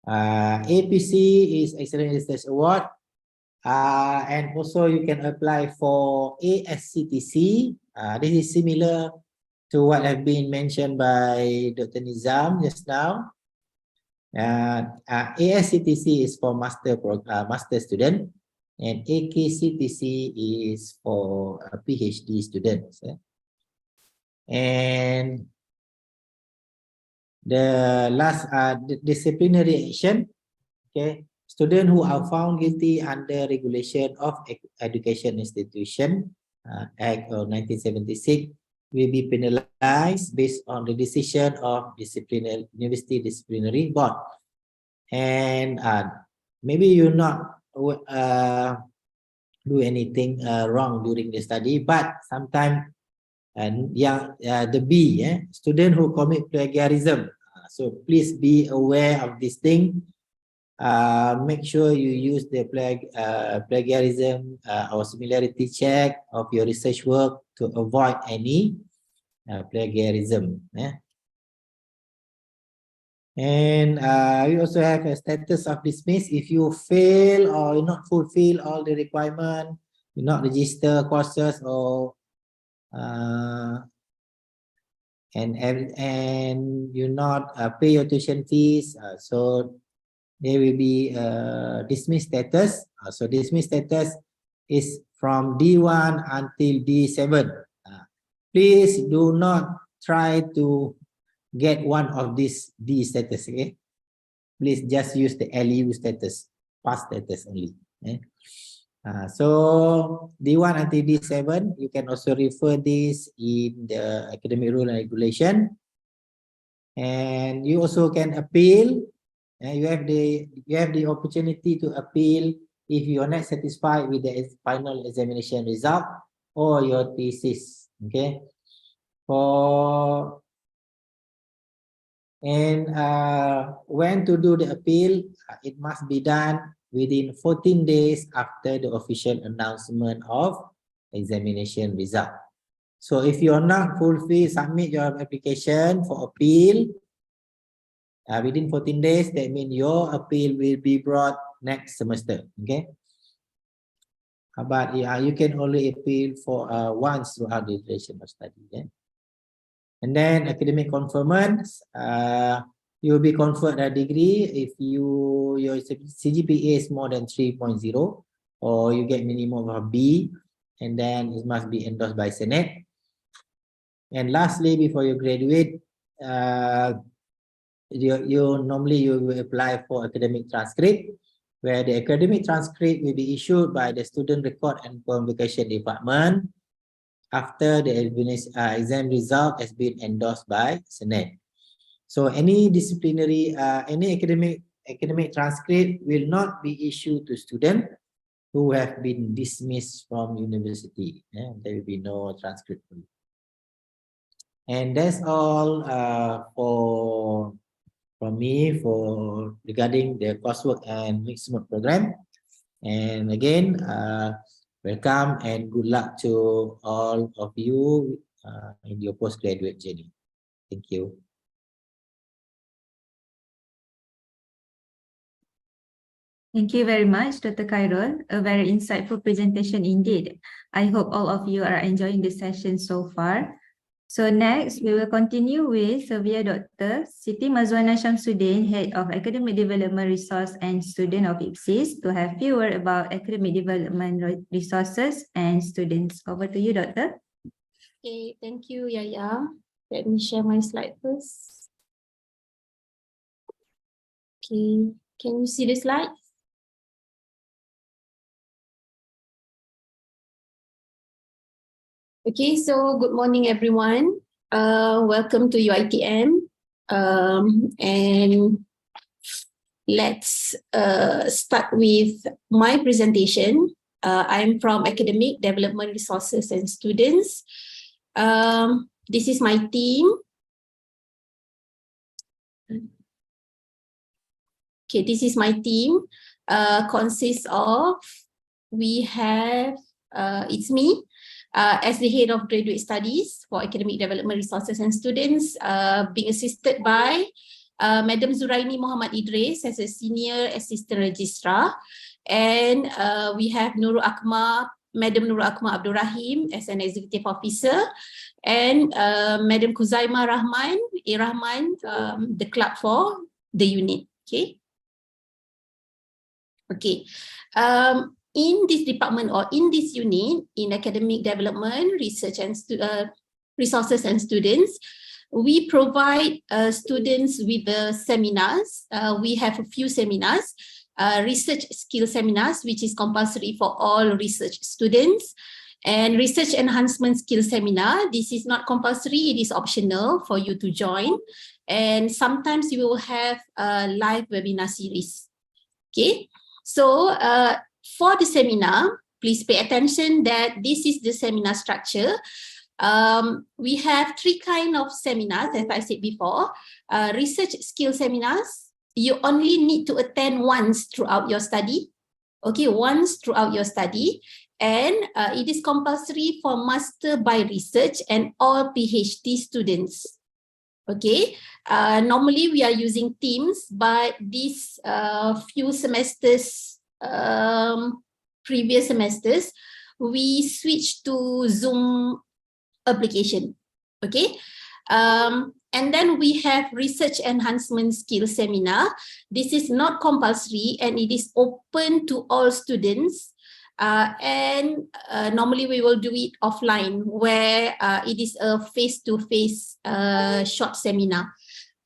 APC is Excellent Research Award, and also you can apply for ASCTC. This is similar to what have been mentioned by Dr. Nizam just now. ASCTC is for master student, and AKCTC is for PhD students. And the last disciplinary action, okay, students who are found guilty under regulation of education institution Act of 1976 will be penalized based on the decision of University Disciplinary Board. And maybe you not do anything wrong during the study, but sometimes the B, student who commit plagiarism. So please be aware of this thing. Make sure you use the plagiarism or similarity check of your research work to avoid any plagiarism. And you also have a status of dismiss if you fail or you not fulfill all the requirement, you not register courses or and you not pay your tuition fees, so there will be dismiss status. So dismiss status is from D1 until D7. Please do not try to get one of these D status. Okay, please just use the LU status, pass status only. So D1 until D7, you can also refer this in the academic rule and regulation, and you also can appeal. You have the opportunity to appeal if you are not satisfied with the final examination result or your thesis. Okay, when to do the appeal, it must be done within 14 days after the official announcement of examination result. So if you are not submit your application for appeal within 14 days, that means your appeal will be brought next semester. Okay, but you can only appeal for once throughout the duration of study. And then academic conformance, you will be conferred a degree if your CGPA is more than 3.0 or you get minimum of B, and then it must be endorsed by Senate. And lastly, before you graduate, normally you will apply for academic transcript, where the academic transcript will be issued by the Student Record and Convocation Department after the exam result has been endorsed by Senate. So any disciplinary, any academic transcript will not be issued to students who have been dismissed from university. There will be no transcript. And that's all from me regarding the coursework and mixed mode program. And again, welcome and good luck to all of you in your postgraduate journey. Thank you. Thank you very much, Dr. Khairul. A very insightful presentation indeed. I hope all of you are enjoying the session so far. So next, we will continue with Surveyor Dr. Siti Mazwana Shamsuddin, Head of Academic Development Resource and Student of IPSis, to have few words about academic development resources and students. Over to you, Doctor. Okay, thank you, Yaya. Let me share my slide first. Okay, can you see the slide? Okay, so good morning, everyone. Welcome to UiTM. And let's start with my presentation. I'm from Academic Development Resources and Students. This is my team. Okay, this is my team. Consists of, we have, it's me, as the head of graduate studies for academic development resources and students, being assisted by Madam Zuraini Muhammad Idris as a senior assistant registrar, and we have Madam Nurul Akmal Abdul Rahim as an executive officer, and Madam Kuzaima Rahman, the clerk for the unit. Okay. In this department or in this unit, in academic development, research and resources and students, we provide students with the seminars. We have a few seminars, research skill seminars, which is compulsory for all research students, and research enhancement skill seminar. This is not compulsory, it is optional for you to join. And sometimes you will have a live webinar series. Okay, so for the seminar, please pay attention that this is the seminar structure. We have three kinds of seminars, as I said before. Research skill seminars, you only need to attend once throughout your study. Okay, once throughout your study. And it is compulsory for Master by Research and all PhD students. Okay, normally we are using Teams, but these few semesters, previous semesters, we switched to Zoom application. Okay, and then we have research enhancement skill seminar. This is not compulsory and it is open to all students. And normally we will do it offline, where it is a face-to-face short seminar.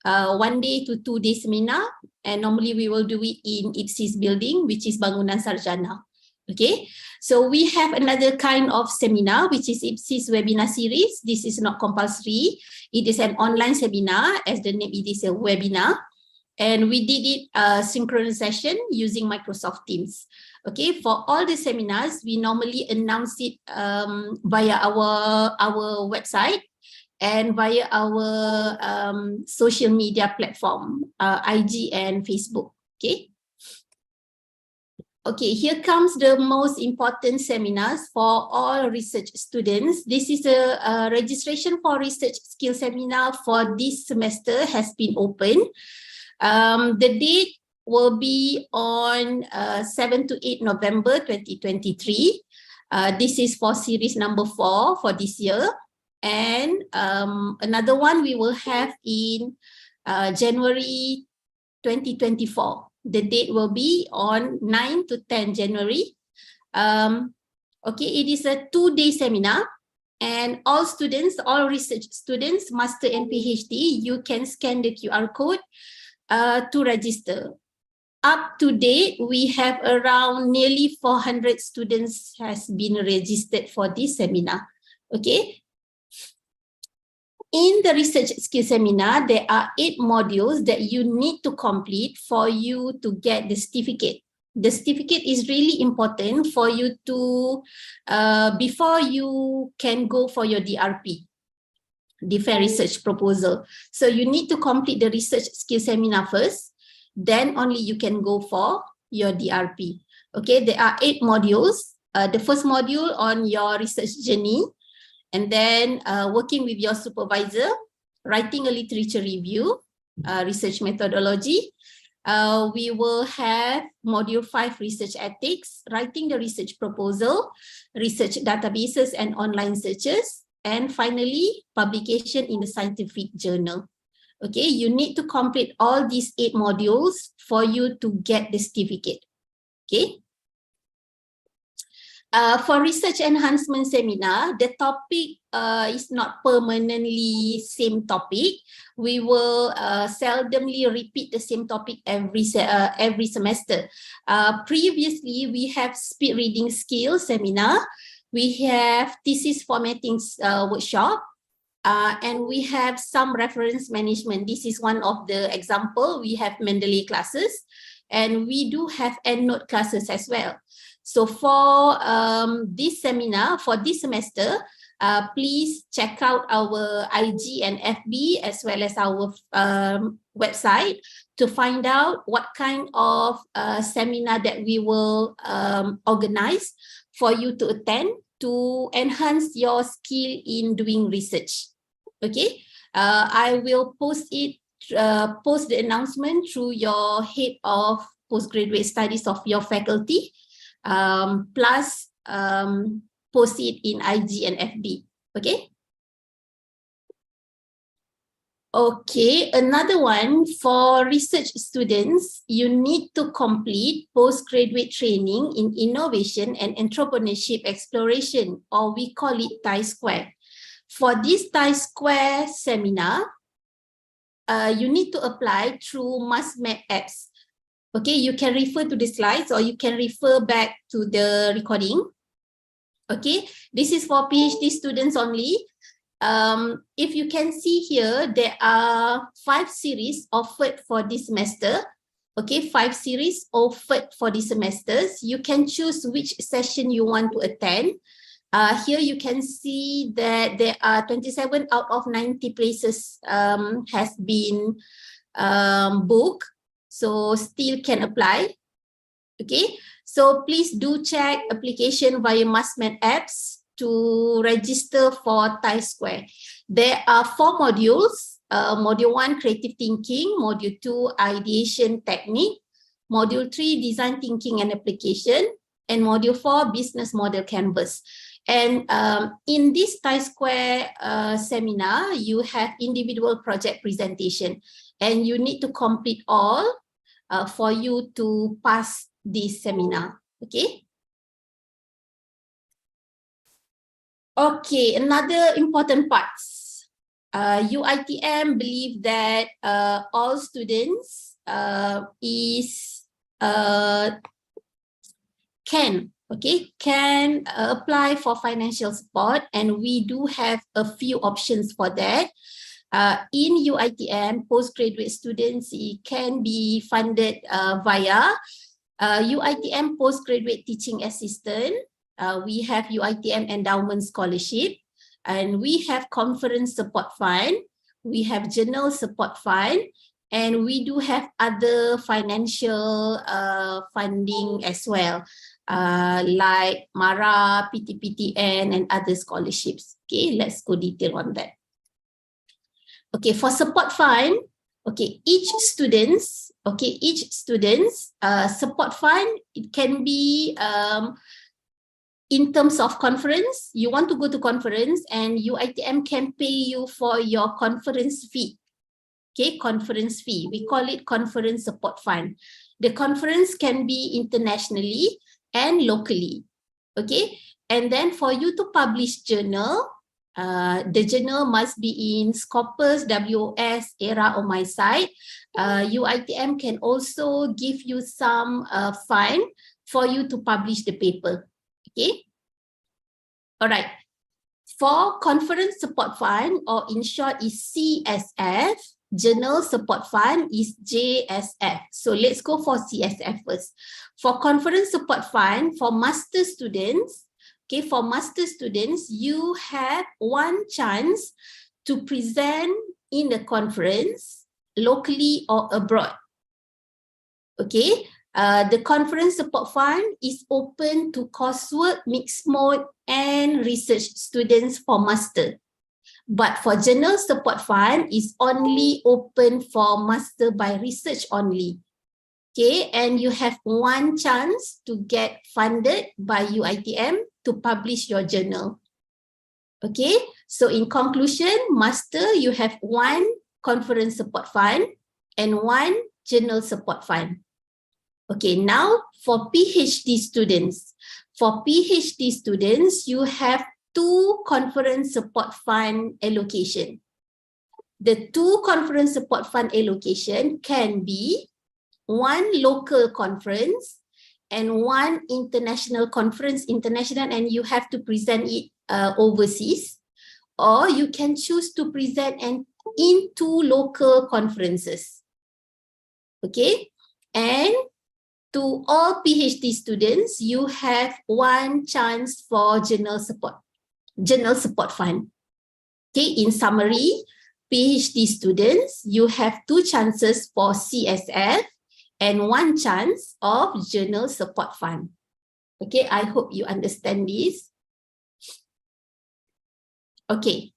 1 day to 2 day seminar, and normally we will do it in IPSis building, which is Bangunan Sarjana. Okay, so we have another kind of seminar, which is IPSis webinar series. This is not compulsory. It is an online seminar, as the name it is a webinar. And we did it synchronous session using Microsoft Teams. Okay, for all the seminars, we normally announce it via our website and via our social media platform, IG and Facebook. Okay. Okay, here comes the most important seminars for all research students. This is a registration for research skill seminar for this semester has been open. The date will be on 7 to 8 November 2023. This is for series number 4 for this year. And another one we will have in January 2024. The date will be on 9 to 10 January. Okay, it is a 2-day seminar, and all students, all research students, master and PhD, you can scan the QR code to register. Up to date, we have around nearly 400 students has been registered for this seminar. Okay. In the research skill seminar, there are 8 modules that you need to complete for you to get the certificate. The certificate is really important for you to, before you can go for your DRP, Defense Research Proposal. So you need to complete the research skill seminar first, then only you can go for your DRP. Okay, there are 8 modules. The first module on your research journey, and then working with your supervisor, writing a literature review, research methodology. We will have module 5, research ethics, writing the research proposal, research databases and online searches, and finally, publication in the scientific journal. Okay, you need to complete all these 8 modules for you to get the certificate. Okay. For research enhancement seminar, the topic is not permanently same topic. We will seldomly repeat the same topic every semester. Previously, we have speed reading skill seminar. We have thesis formatting workshop. And we have some reference management. This is one of the example. We have Mendeley classes, and we do have EndNote classes as well. So for this seminar, for this semester, please check out our IG and FB as well as our website to find out what kind of seminar that we will organize for you to attend to enhance your skill in doing research. Okay, I will post the announcement through your head of postgraduate studies of your faculty, plus post it in IG and FB. Okay. Okay, another one for research students, you need to complete postgraduate training in innovation and entrepreneurship exploration, or we call it TIE Square. For this TIE Square seminar, you need to apply through MassMap apps. Okay, you can refer to the slides or you can refer back to the recording. Okay, this is for PhD students only. If you can see here, there are 5 series offered for this semester. Okay, 5 series offered for this semester. You can choose which session you want to attend. Here you can see that there are 27 out of 90 places has been booked, so still can apply. Okay, so please do check application via MassMap apps to register for TIE Square. There are 4 modules. Module 1, creative thinking. Module 2, ideation technique. Module 3, design thinking and application. And module 4, business model canvas. And in this TIE Square seminar, you have individual project presentation. And you need to complete all for you to pass this seminar. Okay. Okay, another important parts. UiTM believe that all students can apply for financial support, and we do have a few options for that. In UiTM, postgraduate students can be funded via UiTM Postgraduate Teaching Assistant. We have UiTM Endowment Scholarship, and we have Conference Support Fund, we have Journal Support Fund, and we do have other financial funding as well, like MARA, PTPTN, and other scholarships. Okay, let's go detail on that. Okay, for support fund, okay, each student's support fund, it can be in terms of conference. You want to go to conference and UiTM can pay you for your conference fee. Okay, conference fee. We call it conference support fund. The conference can be internationally and locally. Okay, and then for you to publish journal, the journal must be in Scopus, WOS, ERA, or my site. UiTM can also give you some fund for you to publish the paper. Okay. All right. For conference support fund, or in short is CSF, journal support fund is JSF. So let's go for CSF first. For conference support fund, for master students, okay, for master students, you have one chance to present in the conference locally or abroad. Okay. The conference support fund is open to coursework, mixed mode, and research students for master. But for journal support fund, is only open for master by research only. Okay, and you have one chance to get funded by UiTM to publish your journal. Okay, so in conclusion, master, you have one conference support fund and one journal support fund. Okay, now for PhD students. For PhD students, you have 2 conference support fund allocation. The 2 conference support fund allocation can be 1 local conference and 1 international conference, international, and you have to present it overseas, or you can choose to present in 2 local conferences. Okay, and to all PhD students, you have one chance for journal support fund. Okay, in summary, PhD students, you have 2 chances for CSF and 1 chance of journal support fund. Okay, I hope you understand this. Okay.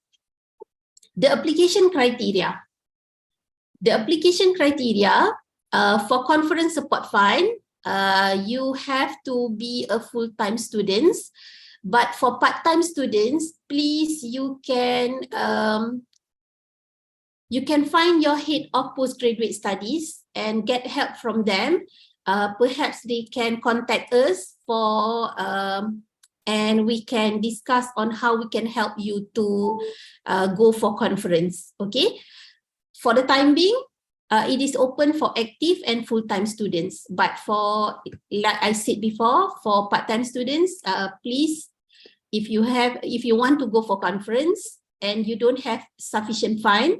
The application criteria. The application criteria for conference support fund, you have to be a full-time student. But for part-time students, please, you can find your head of postgraduate studies and get help from them. Perhaps they can contact us for and we can discuss on how we can help you to go for conference. Okay. For the time being, it is open for active and full-time students. But for, like I said before, for part-time students, please, if you want to go for conference and you don't have sufficient fund,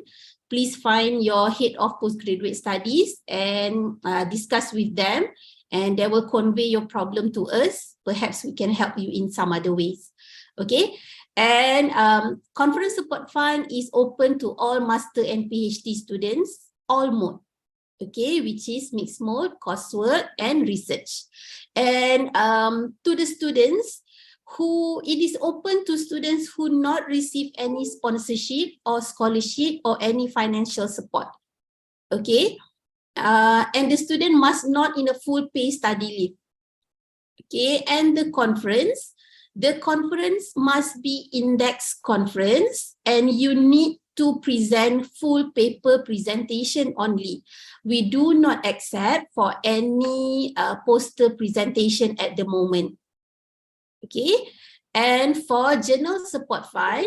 please find your head of postgraduate studies and discuss with them, and they will convey your problem to us. Perhaps we can help you in some other ways. Okay. And conference support fund is open to all master and PhD students, all mode. Okay, which is mixed mode, coursework, and research. And to the students it is open to students who not receive any sponsorship or scholarship or any financial support. Okay, and the student must not in a full pay study leave. Okay, and the conference must be index conference, and you need to present full paper presentation only. We do not accept for any poster presentation at the moment. Okay, and for journal support fund,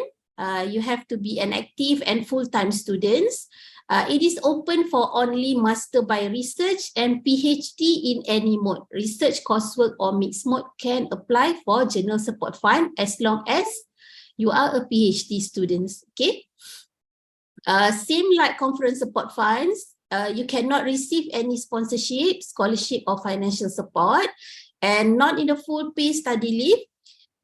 you have to be an active and full-time students. It is open for only master by research and PhD in any mode. Research, coursework, or mixed mode can apply for journal support fund as long as you are a PhD student. Okay. Same like conference support funds, you cannot receive any sponsorship, scholarship, or financial support, and not in a full pay study leave.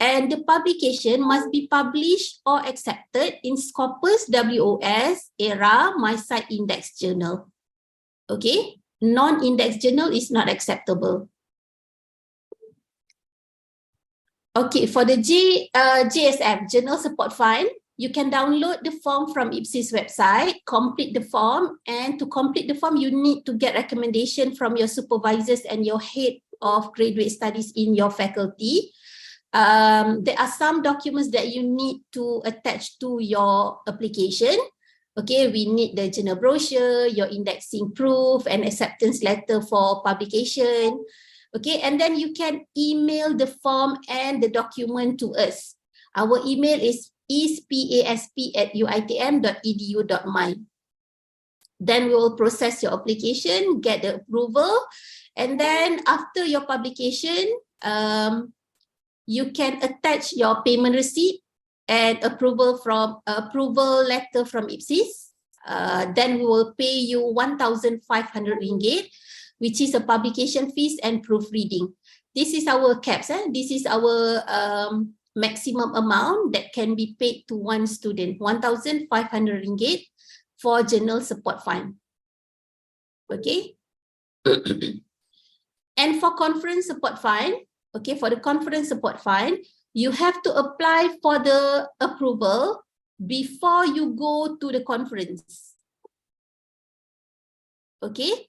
And the publication must be published or accepted in Scopus, WOS, ERA, MySite Index Journal. Okay, non-index journal is not acceptable. Okay, for the JSF, Journal Support Fund, you can download the form from IPSis website, complete the form, and to complete the form, you need to get recommendation from your supervisors and your head of graduate studies in your faculty. There are some documents that you need to attach to your application. Okay, we need the journal brochure, your indexing proof, and acceptance letter for publication. Okay, and then you can email the form and the document to us. Our email is pasp@uitm.edu.my. Then we will process your application, get the approval, and then after your publication, you can attach your payment receipt and approval letter from IPSis. Then we will pay you 1,500 ringgit, which is a publication fees and proofreading. This is our caps. This is our maximum amount that can be paid to one student, 1,500 ringgit for journal support fund. Okay. And for conference support fund, okay, for the conference support fund, you have to apply for the approval before you go to the conference. Okay,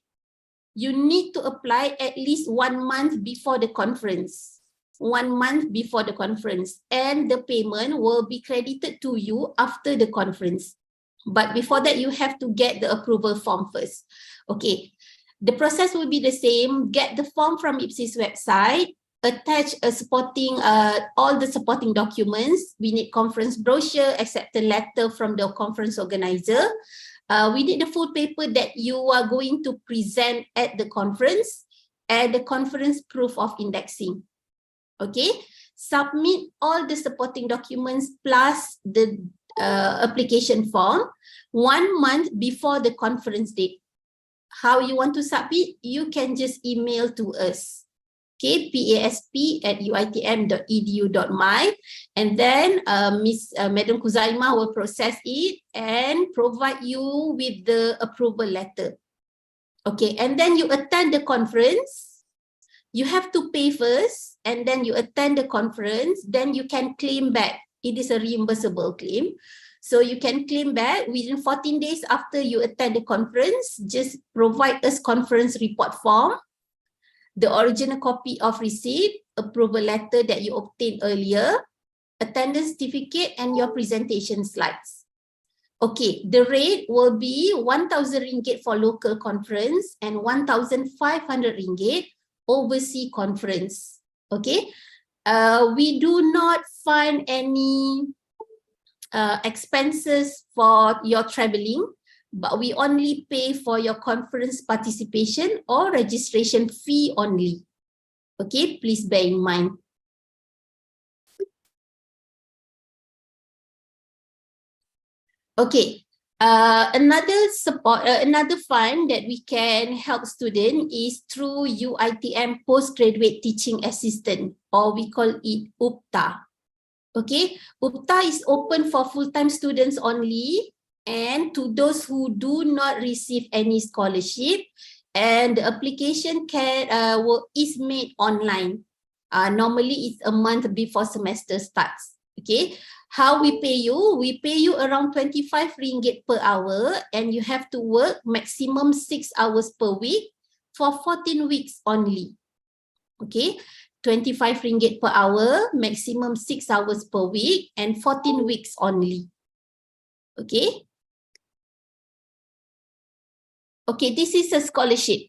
you need to apply at least 1 month before the conference. 1 month before the conference, and the payment will be credited to you after the conference. But before that, you have to get the approval form first. Okay, the process will be the same. Get the form from IPSis website, attach a supporting all the supporting documents. We need conference brochure, acceptance letter from the conference organizer. We need the full paper that you are going to present at the conference, and the conference proof of indexing. Okay, submit all the supporting documents plus the application form 1 month before the conference date. How you want to submit? You can just email to us. Okay, pasp@uitm.edu.my, and then Madam Zuhaina will process it and provide you with the approval letter. Okay, and then you attend the conference. You have to pay first, and then you attend the conference, then you can claim back It is a reimbursable claim. So you can claim back within 14 days after you attend the conference. Just provide us conference report form, the original copy of receipt, approval letter that you obtained earlier, attendance certificate, and your presentation slides. Okay, the rate will be 1,000 ringgit for local conference and 1,500 ringgit overseas conference. Okay, we do not find any expenses for your traveling, but we only pay for your conference participation or registration fee only. Okay, please bear in mind. Okay, another fund that we can help students is through UiTM Postgraduate Teaching Assistant, or we call it UPTA. Okay, UPTA is open for full-time students only and to those who do not receive any scholarship, and the application is made online. Normally it's a month before semester starts. Okay, how we pay you? We pay you around 25 ringgit per hour, and you have to work maximum 6 hours per week for 14 weeks only. Okay, 25 ringgit per hour, maximum 6 hours per week, and 14 weeks only. Okay. Okay, this is a scholarship.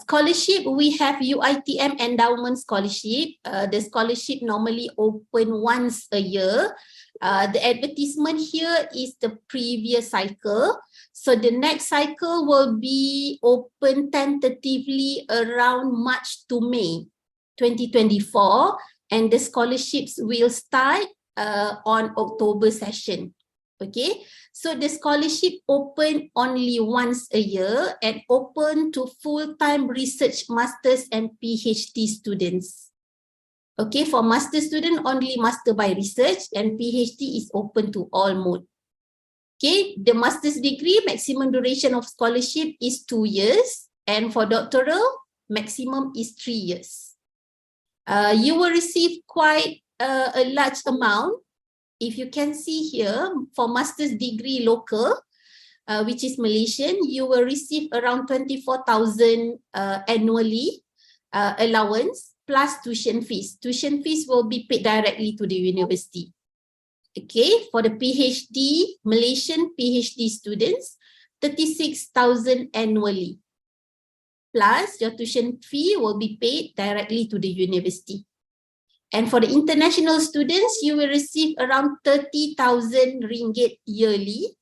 Scholarship, we have UiTM Endowment Scholarship. The scholarship normally open once a year. The advertisement here is the previous cycle. So the next cycle will be open tentatively around March to May 2024. And the scholarships will start on October session. Okay, so the scholarship open only once a year and open to full-time research masters and PhD students. Okay, for master student, only master by research, and PhD is open to all mode. Okay, the master's degree, maximum duration of scholarship is 2 years, and for doctoral, maximum is 3 years. You will receive quite a large amount. If you can see here, for master's degree local, which is Malaysian, you will receive around 24,000 annually allowance plus tuition fees. Tuition fees will be paid directly to the university. Okay, for the PhD, Malaysian PhD students, 36,000 annually. Plus your tuition fee will be paid directly to the university. And for the international students, you will receive around 30,000 ringgit yearly,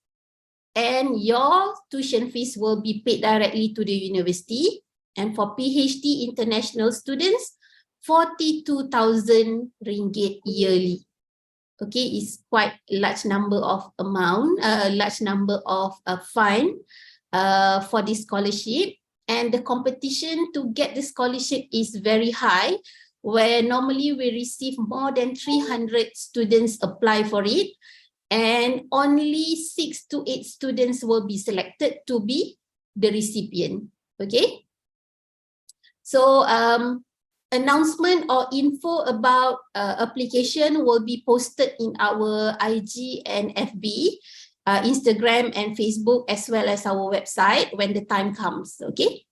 and your tuition fees will be paid directly to the university. And for PhD international students, 42,000 ringgit yearly. Okay, it's quite a large number of fund for this scholarship. And the competition to get the scholarship is very high, where normally we receive more than 300 students apply for it, and only 6 to 8 students will be selected to be the recipient. Okay, so announcement or info about application will be posted in our IG and FB, Instagram and Facebook, as well as our website when the time comes. Okay.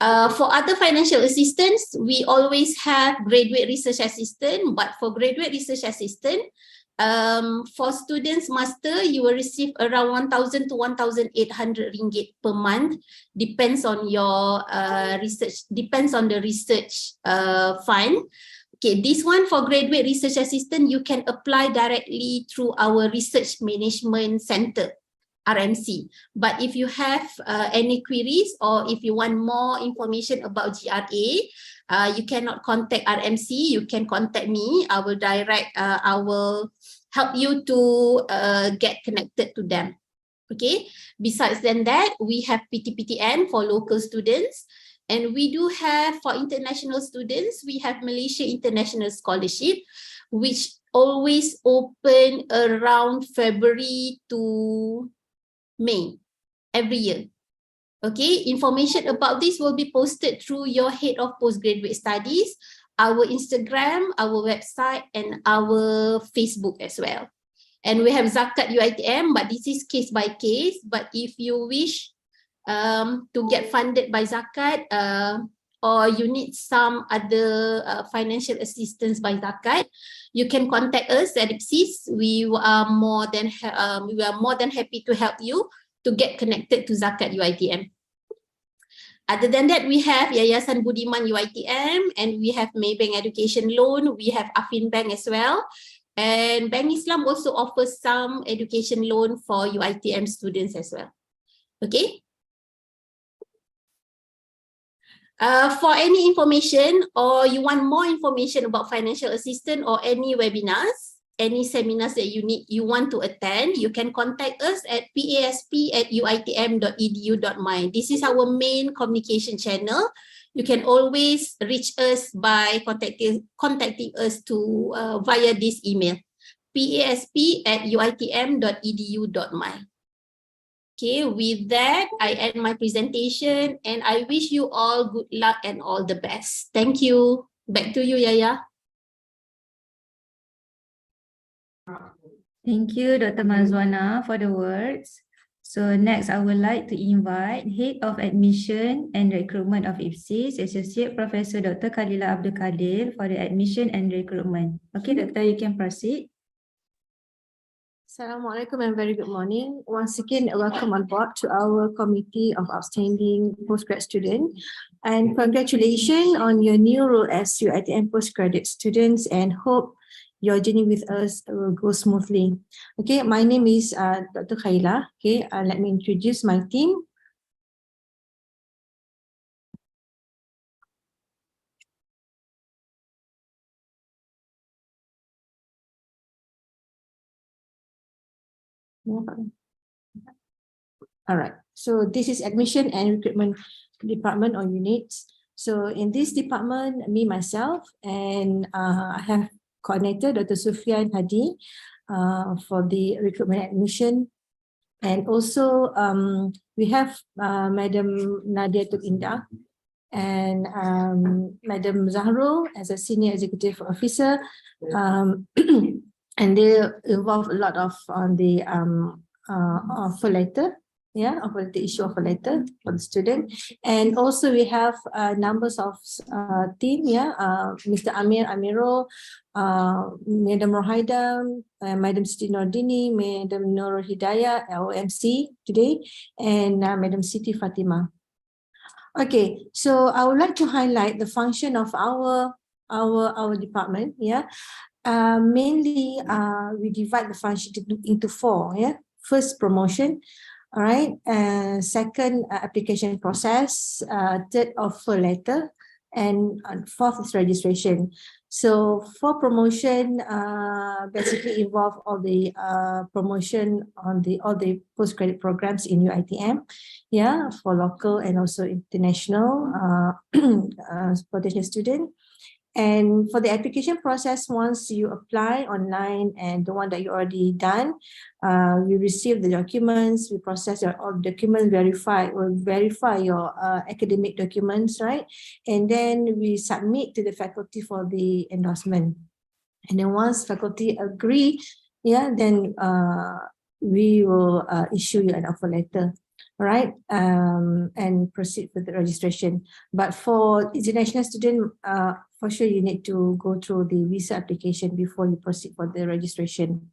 For other financial assistance, we always have graduate research assistant, but for graduate research assistant, for students master, you will receive around 1,000 to 1,800 ringgit per month, depends on your research, depends on the research fund. Okay, this one for graduate research assistant, you can apply directly through our research management center, RMC. But if you have any queries, or if you want more information about GRA, you cannot contact RMC, you can contact me. I will help you to get connected to them. Okay, besides than that, we have PTPTN for local students, and we do have for international students, we have Malaysia International Scholarship, which always open around February to May every year. Okay, information about this will be posted through your head of postgraduate studies our Instagram, our website, and our Facebook as well. And we have Zakat UiTM, but this is case by case. But if you wish to get funded by Zakat, or you need some other financial assistance by Zakat, you can contact us at IPSis. We are more than happy to help you to get connected to Zakat UiTM. Other than that, we have Yayasan Budiman UiTM, and we have Maybank Education Loan. We have Afin Bank as well. And Bank Islam also offers some education loan for UiTM students as well. Okay. For any information, or you want more information about financial assistance or any webinars, any seminars that you want to attend, you can contact us at pasp@uitm.edu.my. This is our main communication channel. You can always reach us by contacting us via this email, pasp@uitm.edu.my. Okay, with that, I end my presentation and I wish you all good luck and all the best. Thank you. Back to you, Yaya. Thank you, Dr. Mazwana, for the words. So next, I would like to invite Head of Admission and Recruitment of IPSis, Associate Professor Dr. Khalila Abdul Kadir, for the admission and recruitment. Okay, Doctor, you can proceed. Assalamualaikum and very good morning. Once again, welcome on board to our Committee of Outstanding Postgrad Student, and congratulations on your new role as UiTM Postgraduate students, and hope your journey with us will go smoothly. Okay, my name is Dr. Khaila. Okay, let me introduce my team. All right, so this is Admission and Recruitment Department or units. So in this department, me, myself, and I have coordinator Dr. Sufian Hadi for the recruitment admission, and also we have Madam Nadia Tukinda and Madam Zahro as a senior executive officer, and they involve a lot of on the offer letter. Yeah, of the issue of a letter for the student. And also we have numbers of team, yeah, Mr. Amiro, Madam Rohaida, Madam Siti Nordini, Madam Nurul Hidayah, OMC today, and Madam Siti Fatima. Okay, so I would like to highlight the function of our department, yeah. Mainly we divide the function into four, yeah. First, promotion. All right, second, application process, third, offer letter, and fourth is registration. So for promotion, basically involve all the promotion on all the postgraduate programs in UiTM, yeah, for local and also international potential student. And for the application process, once you apply online and the one that you already done, we receive the documents, we process all documents, we'll verify your academic documents, right? And then we submit to the faculty for the endorsement. And then once faculty agree, yeah, then we will issue you an offer letter. Right, and proceed with the registration. But for international student, for sure you need to go through the visa application before you proceed for the registration.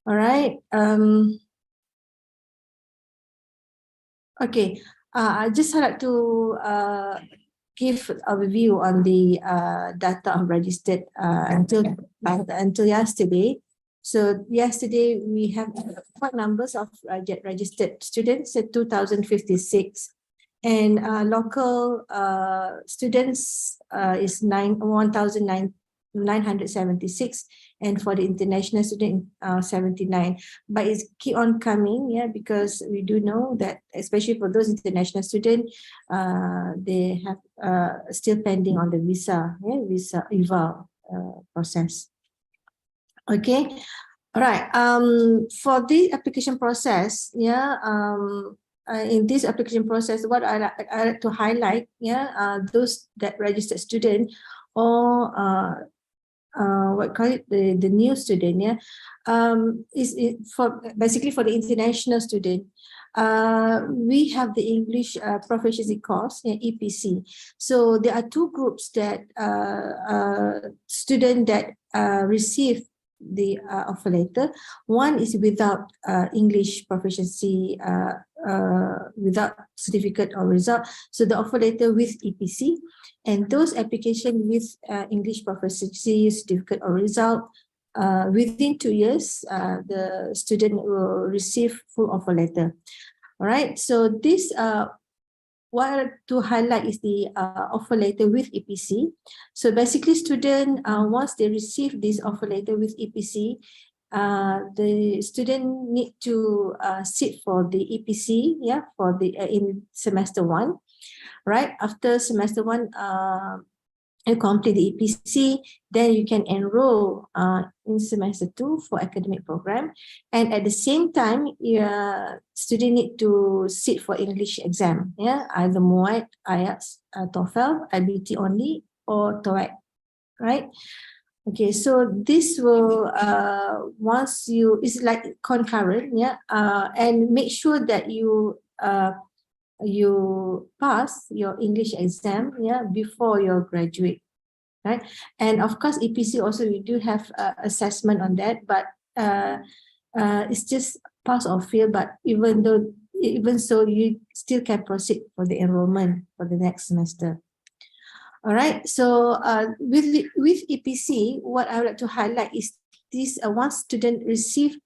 All right. Okay. I just like to give a review on the data of registered until yesterday. So yesterday we have quite numbers of registered students at 2,056, and local students is 1,976, and for the international student 79. But it's keep on coming, yeah, because we do know that especially for those international students, they have still pending on the visa, yeah, visa eval process. Okay, all right. For the application process, yeah, in this application process, what I like to highlight, yeah, those that registered student or what call it, the new student, yeah, is it for basically for the international student. We have the English proficiency course, EPC. So there are two groups that student that receive the offer letter. One is without English proficiency, without certificate or result. So the offer letter with EPC, and those application with English proficiency certificate or result, within 2 years, the student will receive full offer letter. All right. So this what I like to highlight is the offer letter with EPC. So basically, student once they receive this offer letter with EPC, the student need to sit for the EPC, yeah, for the in semester 1, right? After semester 1, you complete the EPC, then you can enroll in semester 2 for academic program, and at the same time, your student need to sit for English exam, yeah, either MUAT, IELTS, TOEFL, IBT only, or TOEIC, right? Okay, so this will once you, it's like concurrent, yeah, and make sure that you pass your English exam, yeah, before your graduate, right? And of course, EPC also we do have assessment on that, but it's just pass or fail. But even so, you still can proceed for the enrollment for the next semester. All right. So with EPC, what I would like to highlight is this: once student receive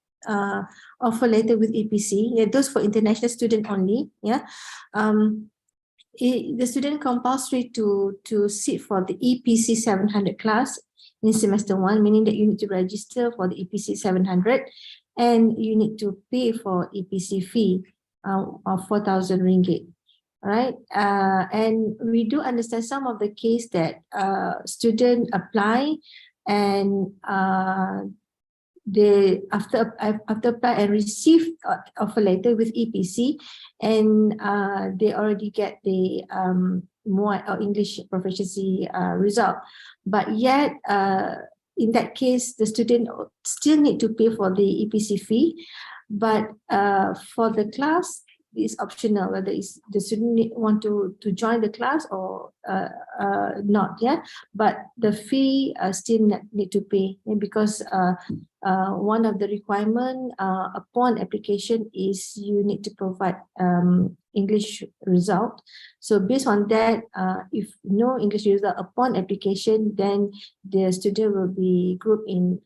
offer letter with EPC, yeah, those for international student only, yeah. The student compulsory to sit for the EPC 700 class in semester 1, meaning that you need to register for the EPC 700, and you need to pay for EPC fee of 4,000 ringgit. All right, and we do understand some of the case that student apply and they after apply and receive offer letter with EPC, and they already get the MUAT or English proficiency result, but yet in that case the student still need to pay for the EPC fee, but for the class is optional whether is the student want to join the class or not, yeah, but the fee still need to pay, because one of the requirement upon application is you need to provide English result. So based on that, if no English result upon application, then the student will be grouped in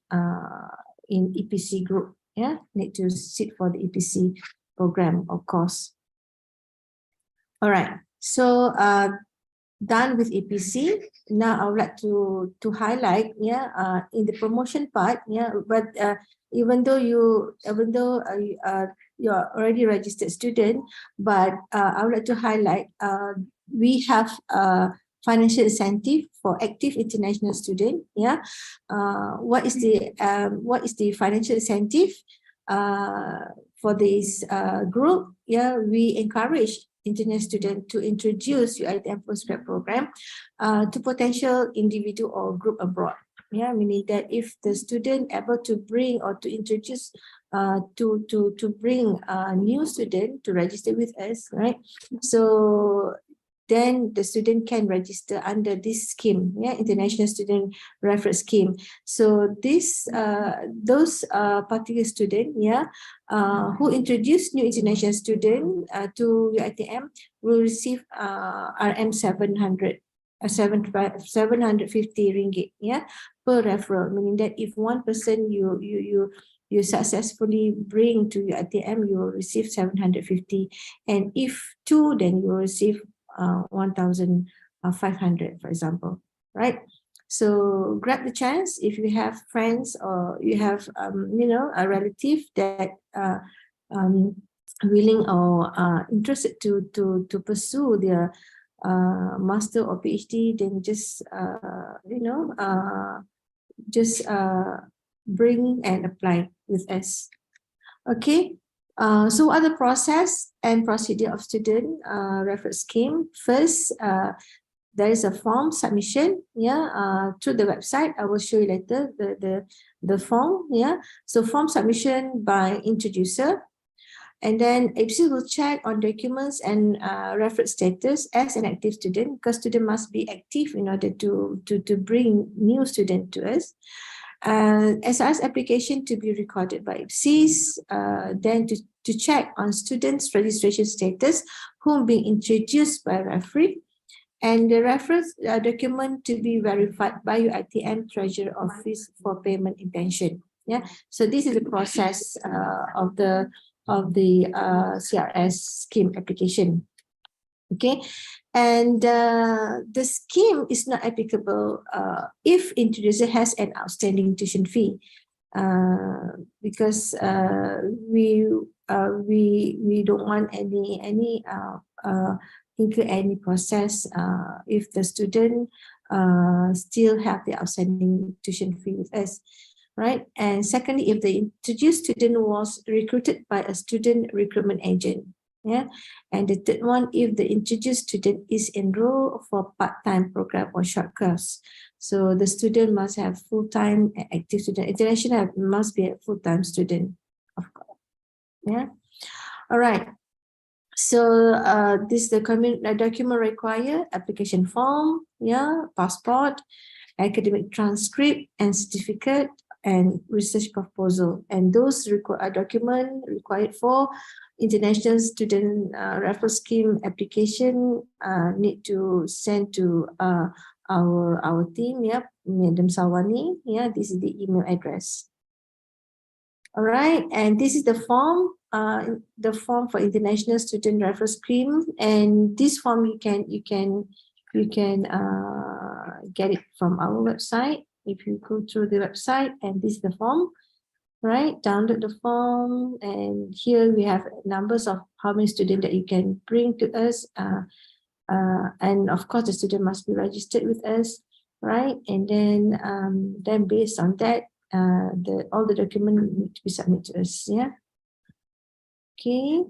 EPC group, yeah, need to sit for the EPC program or course. All right, so done with EPC. Now I would like to highlight, yeah, in the promotion part, yeah, but even though you're already registered student, but I would like to highlight we have financial incentive for active international student, yeah. What is the financial incentive for this group? Yeah, we encourage international student to introduce UiTM postgrad program to potential individual or group abroad. Yeah, meaning that if the student able to bring or to introduce to bring a new student to register with us, right? So then the student can register under this scheme, yeah, international student reference scheme. So this those particular student, yeah, who introduce new international student to UiTM will receive RM 750 ringgit, yeah, per referral, meaning that if one person you successfully bring to UiTM, you will receive 750, and if two, then you will receive 1,500, for example, right? So grab the chance if you have friends or you have you know, a relative that willing or interested to pursue their master or PhD, then just you know, just bring and apply with us. Okay. So what are the process and procedure of student reference scheme? First, there is a form submission, through the website. I will show you later the form, So form submission by introducer. And then IPSis will check on documents and reference status as an active student, because student must be active in order to bring new student to us. SRS application to be recorded by IPSis, then to check on students' registration status, whom being introduced by referee, and the reference document to be verified by UiTM Treasurer Office for payment intention. So this is the process of the CRS scheme application. Okay, and the scheme is not applicable if introducer has an outstanding tuition fee, because we don't want any incur any process if the student still have the outstanding tuition fee with us. Right, and secondly, if the introduced student was recruited by a student recruitment agent, and the third one, if the introduced student is enrolled for part-time program or short course, so the student must have full-time active student. International must be a full-time student, of course. All right. So this is the document required: application form, passport, academic transcript and certificate, and research proposal. And those document required for international student referral scheme application need to send to our team, Madam Sawani. This is the email address. All right, and this is the form for international student referral scheme. And this form you can get it from our website. If you go through the website, and this is the form, right? Download the form, and here we have numbers of how many students that you can bring to us, and of course the student must be registered with us, right? And then based on that, all the documents need to be submitted to us. Okay.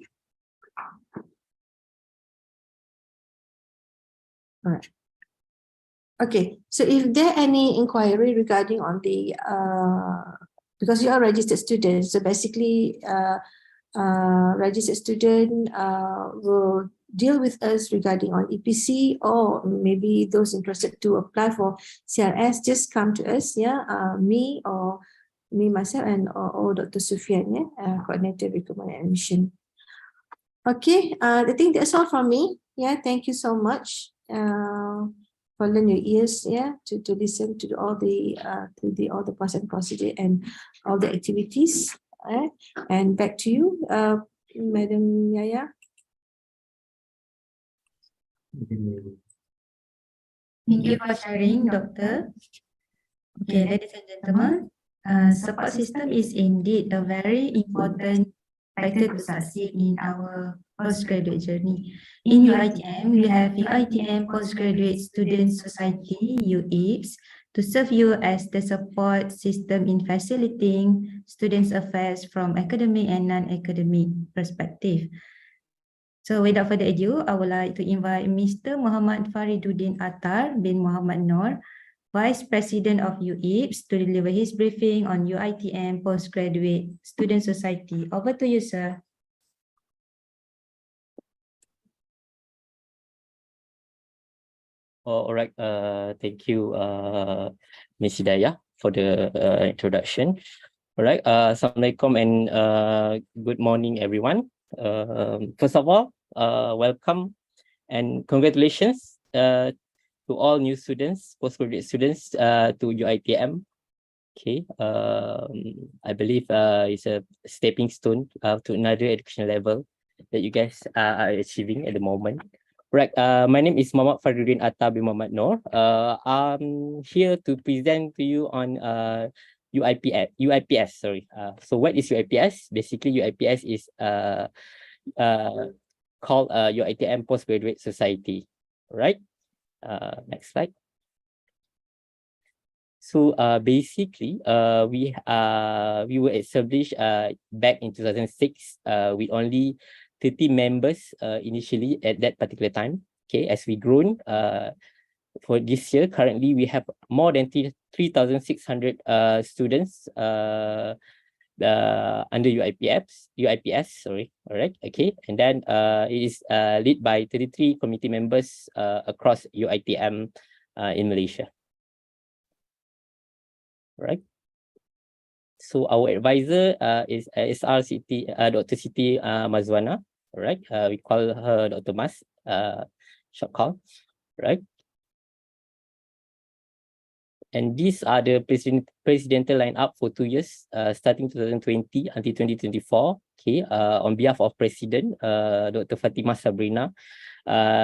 All right. Okay, so if there any inquiry regarding on the because you are registered students, so basically registered student will deal with us regarding on EPC, or maybe those interested to apply for CRS, just come to us, me myself, and or Dr. Sufian, coordinator recruitment admission. Okay, I think that's all from me. Thank you so much. For lend your ears, to listen to all the process and procedure and all the activities. And back to you, Madam Yaya. Thank you for sharing, Doctor. Okay, ladies and gentlemen, support system is indeed a very important factor to succeed in our postgraduate journey. In UiTM, we have UiTM Postgraduate Student Society, UiPS, to serve you as the support system in facilitating students' affairs from academic and non-academic perspective. So without further ado, I would like to invite Mr. Muhammad Fariduddin Attar bin Muhammad Noor, Vice President of UiPS, to deliver his briefing on UiTM Postgraduate Student Society. Over to you, sir. All right. Thank you, Ms. Hidayah, for the introduction. All right. Assalamualaikum and good morning, everyone. First of all, welcome and congratulations to all new students, postgraduate students to UiTM. Okay. I believe it's a stepping stone to another education level that you guys are achieving at the moment. Right. My name is Muhammad Fariduddin Attar bin Muhammad Noor. I'm here to present to you on UiPS. Sorry. So what is UiPS? Basically, UiPS is called UiTM Postgraduate Society. Right. Next slide. So basically, we were established back in 2006 with only 30 members initially at that particular time. Okay, as we grown, for this year, currently we have more than 3,600 students under UiPS, sorry, all right, okay. And then it is led by 33 committee members across UiTM in Malaysia. Right. So our advisor is SR Siti, Dr. Siti Mazwana, right? We call her Dr. Mas, short call, right? And these are the presidential lineup for 2 years, starting 2020 until 2024. Okay, on behalf of President Dr. Fatimah Sabrina,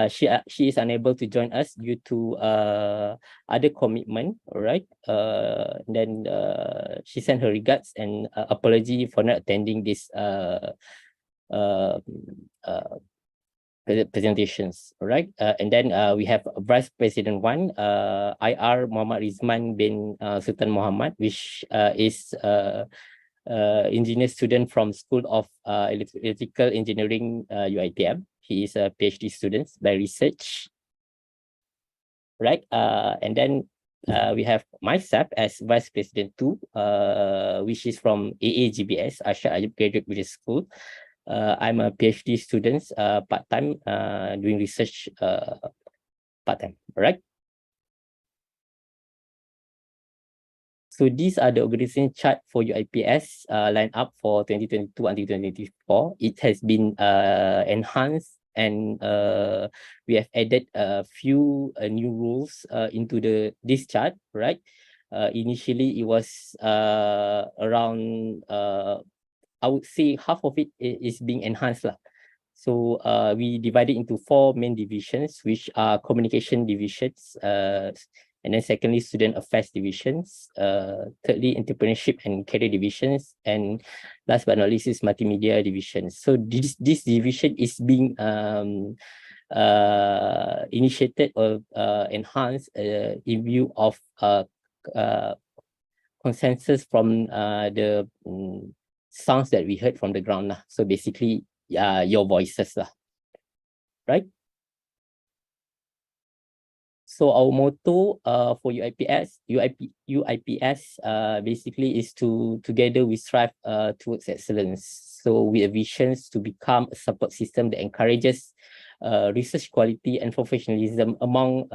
she is unable to join us due to other commitment. All right. Then she sent her regards and apology for not attending this presentations. All right. And then we have Vice President 1, IR Muhammad Rizman bin Sultan Muhammad, which is engineer student from School of Electrical Engineering, UiTM. He is a PhD student by research. Right. And then we have myself as Vice President 2, which is from AAGBS, Asia Ajib Graduate Business School. I'm a PhD student, part-time, doing research part-time, all right? So these are the organization chart for UiPS line up for 2022 until 2024. It has been enhanced, and we have added a few new rules into this chart, right? Initially, it was around I would say half of it is being enhanced lah. So we divided into 4 main divisions, which are communication divisions, and then secondly, student affairs divisions, thirdly, entrepreneurship and career divisions, and last but not least is multimedia divisions. So this division is being initiated or enhanced in view of consensus from the sounds that we heard from the ground lah. So basically, your voices lah, right? So our motto for UiPS basically is to together we strive towards excellence. So we have visions to become a support system that encourages research quality and professionalism among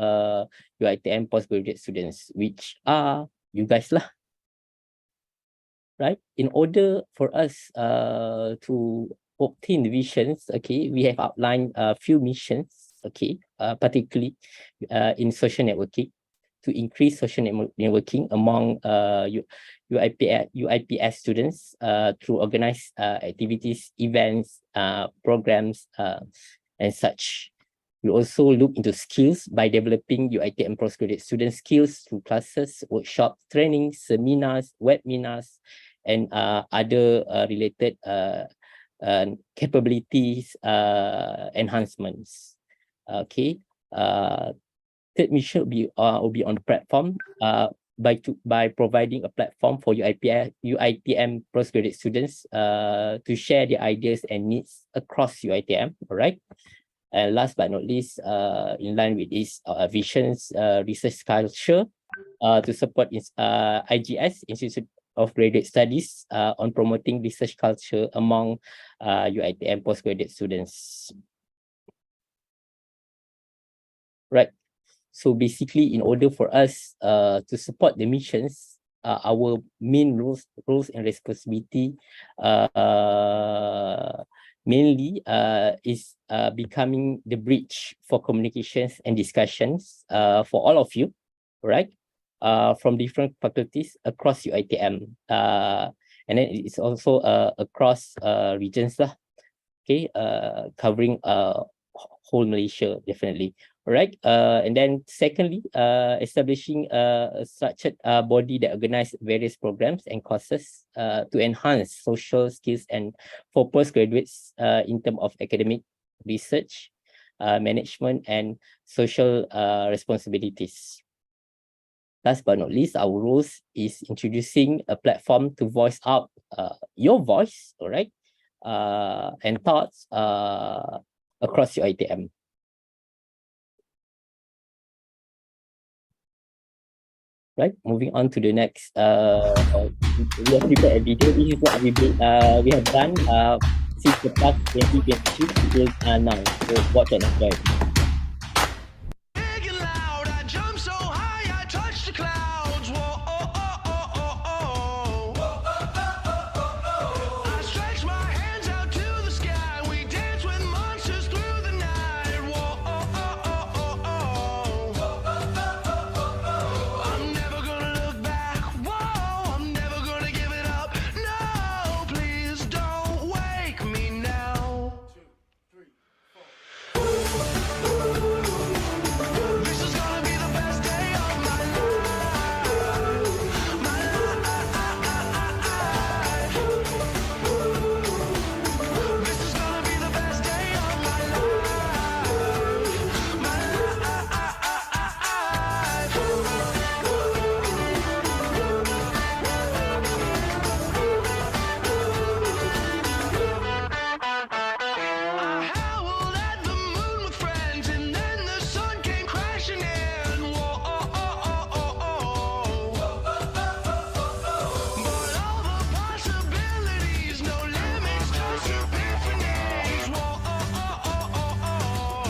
UiTM postgraduate students, which are you guys lah. Right? In order for us to obtain the visions, okay, we have outlined a few missions, okay, particularly in social networking, to increase social networking among UiPS students through organized activities, events, programs, and such. We also look into skills by developing UiTM postgraduate student skills through classes, workshops, trainings, seminars, webinars, and other related capabilities enhancements. Okay. Third mission will be on the platform by providing a platform for UiTM postgraduate students to share their ideas and needs across UiTM. All right. And last but not least, in line with this visions, research culture to support IGS, Institute of Graduate Studies, on promoting research culture among UiTM postgraduate students. Right. So basically, in order for us to support the missions, our main roles and responsibility mainly is becoming the bridge for communications and discussions for all of you, right? From different faculties across UiTM. And then it's also across regions lah, okay, covering whole Malaysia, definitely. All right. And then secondly, establishing a structured body that organizes various programs and courses to enhance social skills and for postgraduates in terms of academic research, management, and social responsibilities. Last but not least, our roles is introducing a platform to voice out your voice, all right, and thoughts across your UiTM. Right, moving on to the next. We have prepared a video. This is what we have done since the past 2022 until now. So watch and enjoy. Big and loud, I jump so high, I touch the clouds. Whoa, oh, oh, oh, oh, oh. I stretch my hands out to the sky. We dance with monsters through the night. Whoa, oh, oh, oh, oh, oh. I'm never gonna look back. Whoa, I'm never gonna give it up. No, please don't wake me now. 2, 3, 4. This is gonna be the best day of my life. My life. This is gonna be the best day of my life. My I howled at the moon with friends, and then the sun came crashing in. Whoa, oh, oh, oh, oh, oh. But all the possibilities, no limits, just epiphanies. Whoa, oh, oh, oh, oh, oh.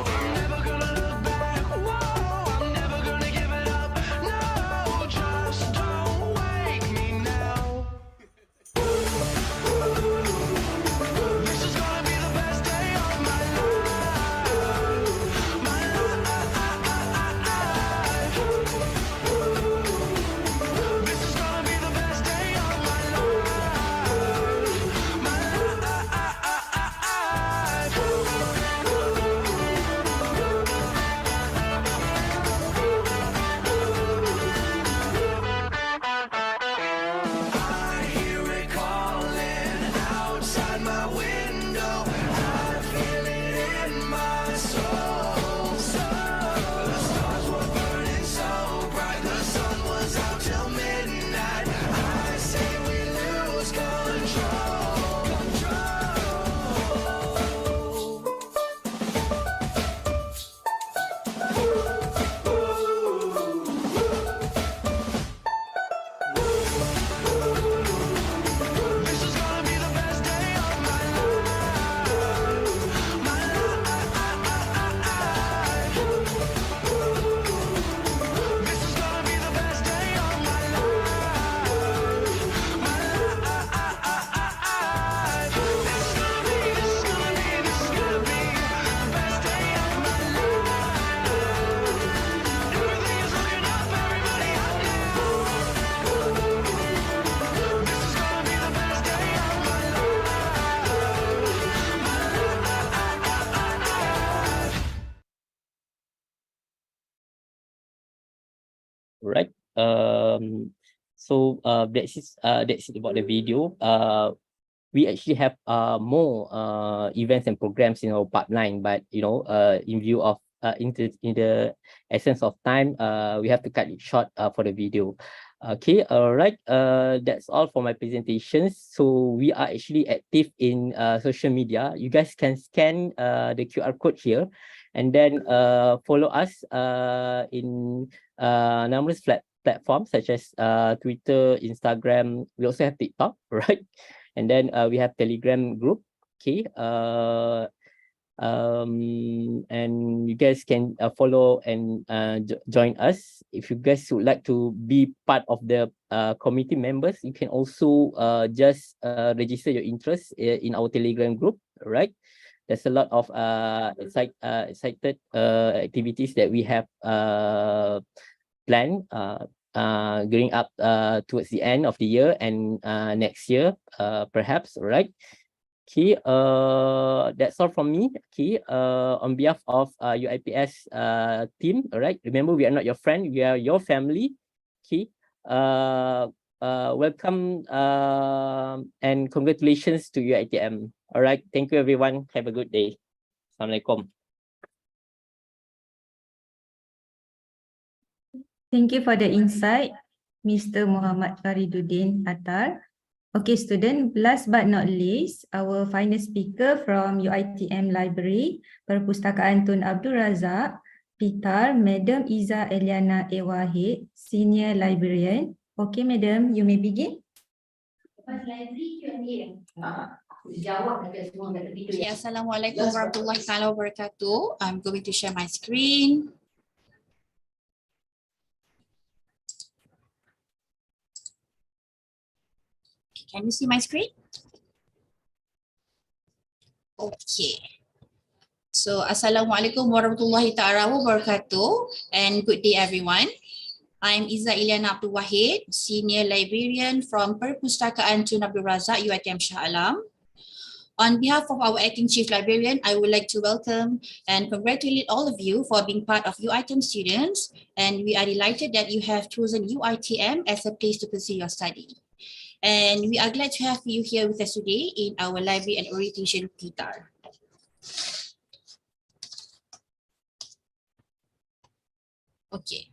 I'm never gonna look back. Whoa, I'm never gonna give it up. No, just don't wake me now. This is gonna be the best day of my life. My life. This is gonna be the best day of my life. My I hear it calling outside my window. I feel it in my soul. The stars were burning so bright, the sun was out till midnight. I say we lose control. This is gonna be the best day of my life. My life. This is gonna be the best day of my life. My life. This is gonna be the best day of my life. Everything is looking up, everybody out now. This is gonna be the best day of my Right. So that's it about the video. We actually have more events and programs in our pipeline, but in view of in the essence of time, we have to cut it short for the video. Okay, all right. That's all for my presentations. So we are actually active in social media. You guys can scan the QR code here, and then follow us in numerous platforms such as Twitter, Instagram. We also have TikTok, right? And then we have Telegram group. Okay. And you guys can follow and join us. If you guys would like to be part of the committee members, you can also just register your interest in our Telegram group, right? There's a lot of excited activities that we have planned going up towards the end of the year and next year, perhaps, right? Okay, that's all from me. Okay, on behalf of UiPS team, all right. Remember, we are not your friend, we are your family. Okay, welcome and congratulations to UiTM. All right, thank you everyone. Have a good day. Assalamualaikum. Thank you for the insight, Mr. Muhammad Fariduddin Attar. Okay, student, last but not least, our final speaker from UiTM Library, Perpustakaan Tun Abdul Razak, PTAR, Madam Iza Eliana A. Wahid, Senior Librarian. Okay, Madam, you may begin. Okay, Assalamualaikum warahmatullahi wabarakatuh. I'm going to share my screen. Can you see my screen? Okay. So, Assalamualaikum warahmatullahi wabarakatuh and good day everyone. I'm Iza Iliana Abdul Wahid, Senior Librarian from Perpustakaan Tun Abdul Razak, UiTM Shah Alam. On behalf of our Acting Chief Librarian, I would like to welcome and congratulate all of you for being part of UiTM students, and we are delighted that you have chosen UiTM as a place to pursue your study. And we are glad to have you here with us today in our Library and Orientation PTAR. Okay.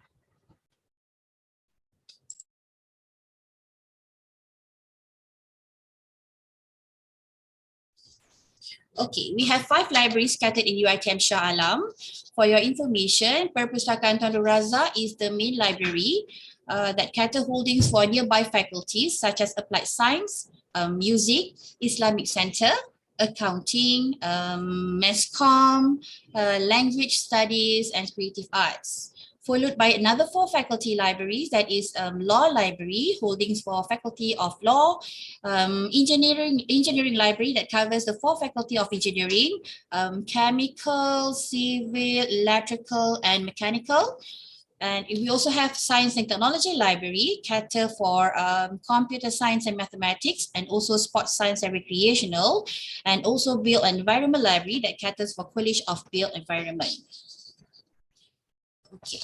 Okay, we have 5 libraries scattered in UiTM Shah Alam. For your information, Perpustakaan Tun Abdul Razak is the main library that cater holdings for nearby faculties such as Applied Science, Music, Islamic Center, Accounting, Mass Comm, Language Studies, and Creative Arts. Followed by another 4 faculty libraries, that is Law Library, holdings for Faculty of Law, Engineering Library that covers the 4 faculty of engineering, Chemical, Civil, Electrical, and Mechanical. And we also have Science and Technology Library, cater for Computer Science and Mathematics, and also Sports Science and Recreational, and also Built Environment Library that caters for College of Built Environment. Okay.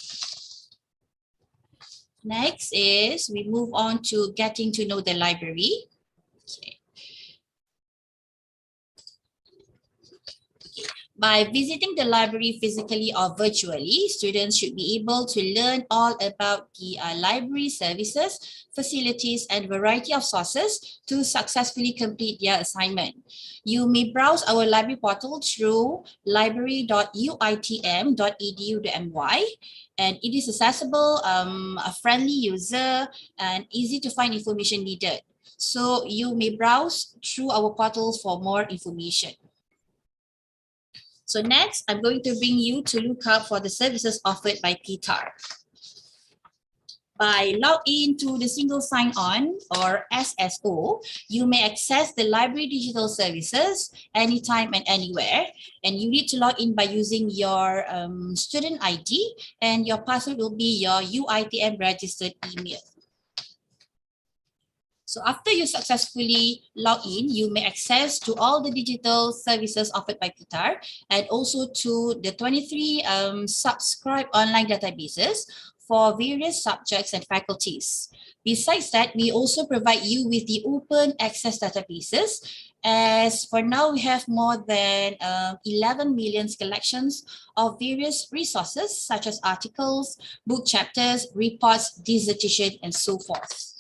Next is we move on to getting to know the library. Okay. By visiting the library physically or virtually, students should be able to learn all about the library services, facilities, and variety of sources to successfully complete their assignment. You may browse our library portal through library.uitm.edu.my, and it is accessible, a friendly user, and easy to find information needed. So you may browse through our portals for more information. So next, I'm going to bring you to look up for the services offered by PTAR. By login to the single sign-on or SSO, you may access the library digital services anytime and anywhere. And you need to log in by using your student ID, and your password will be your UiTM registered email. So after you successfully log in, you may access to all the digital services offered by PTAR and also to the 23 subscribed online databases for various subjects and faculties. Besides that, we also provide you with the open access databases. As for now, we have more than 11 million collections of various resources such as articles, book chapters, reports, dissertation, and so forth.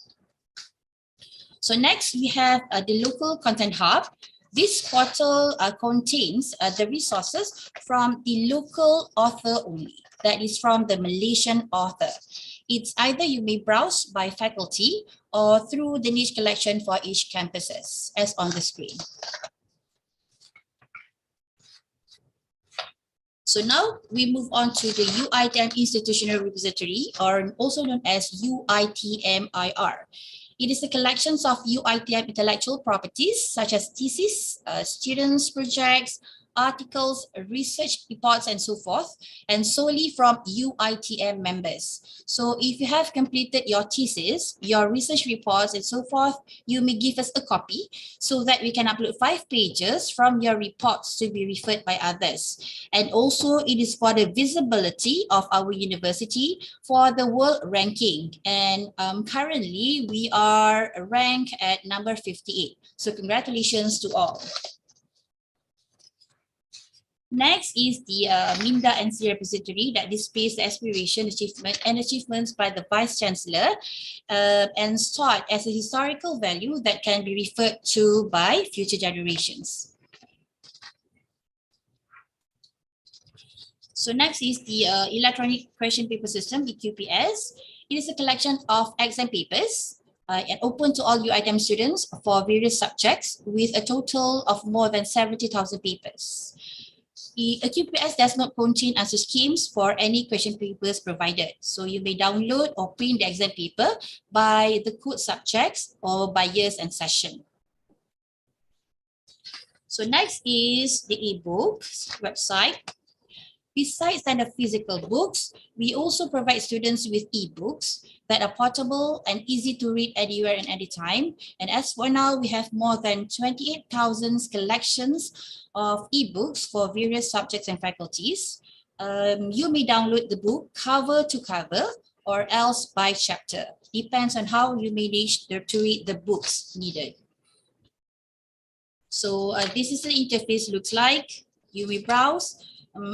So next, we have the local content hub. This portal contains the resources from the local author only, that is from the Malaysian author. It's either you may browse by faculty or through the niche collection for each campuses, as on the screen. So now we move on to the UiTM Institutional Repository, or also known as UiTM-IR. It is a collection of UiTM intellectual properties such as thesis, students' projects, articles, research reports, and so forth, and solely from UiTM members. So if you have completed your thesis, your research reports, and so forth, you may give us a copy so that we can upload 5 pages from your reports to be referred by others. And also it is for the visibility of our university for the world ranking. And currently we are ranked at number 58. So congratulations to all. Next is the Minda NC repository that displays the aspiration, achievement, and achievements by the Vice Chancellor and stored as a historical value that can be referred to by future generations. So next is the electronic question paper system, EQPS. It is a collection of exam papers and open to all UiTM students for various subjects with a total of more than 70,000 papers. The QPS does not contain answer schemes for any question papers provided. So you may download or print the exam paper by the code subjects or by years and session. So next is the ebook website. Besides the physical books, we also provide students with ebooks that are portable and easy to read anywhere and anytime. And as for now, we have more than 28,000 collections of ebooks for various subjects and faculties. You may download the book cover to cover or else by chapter. Depends on how you manage to read the books needed. So this is the interface looks like. You may browse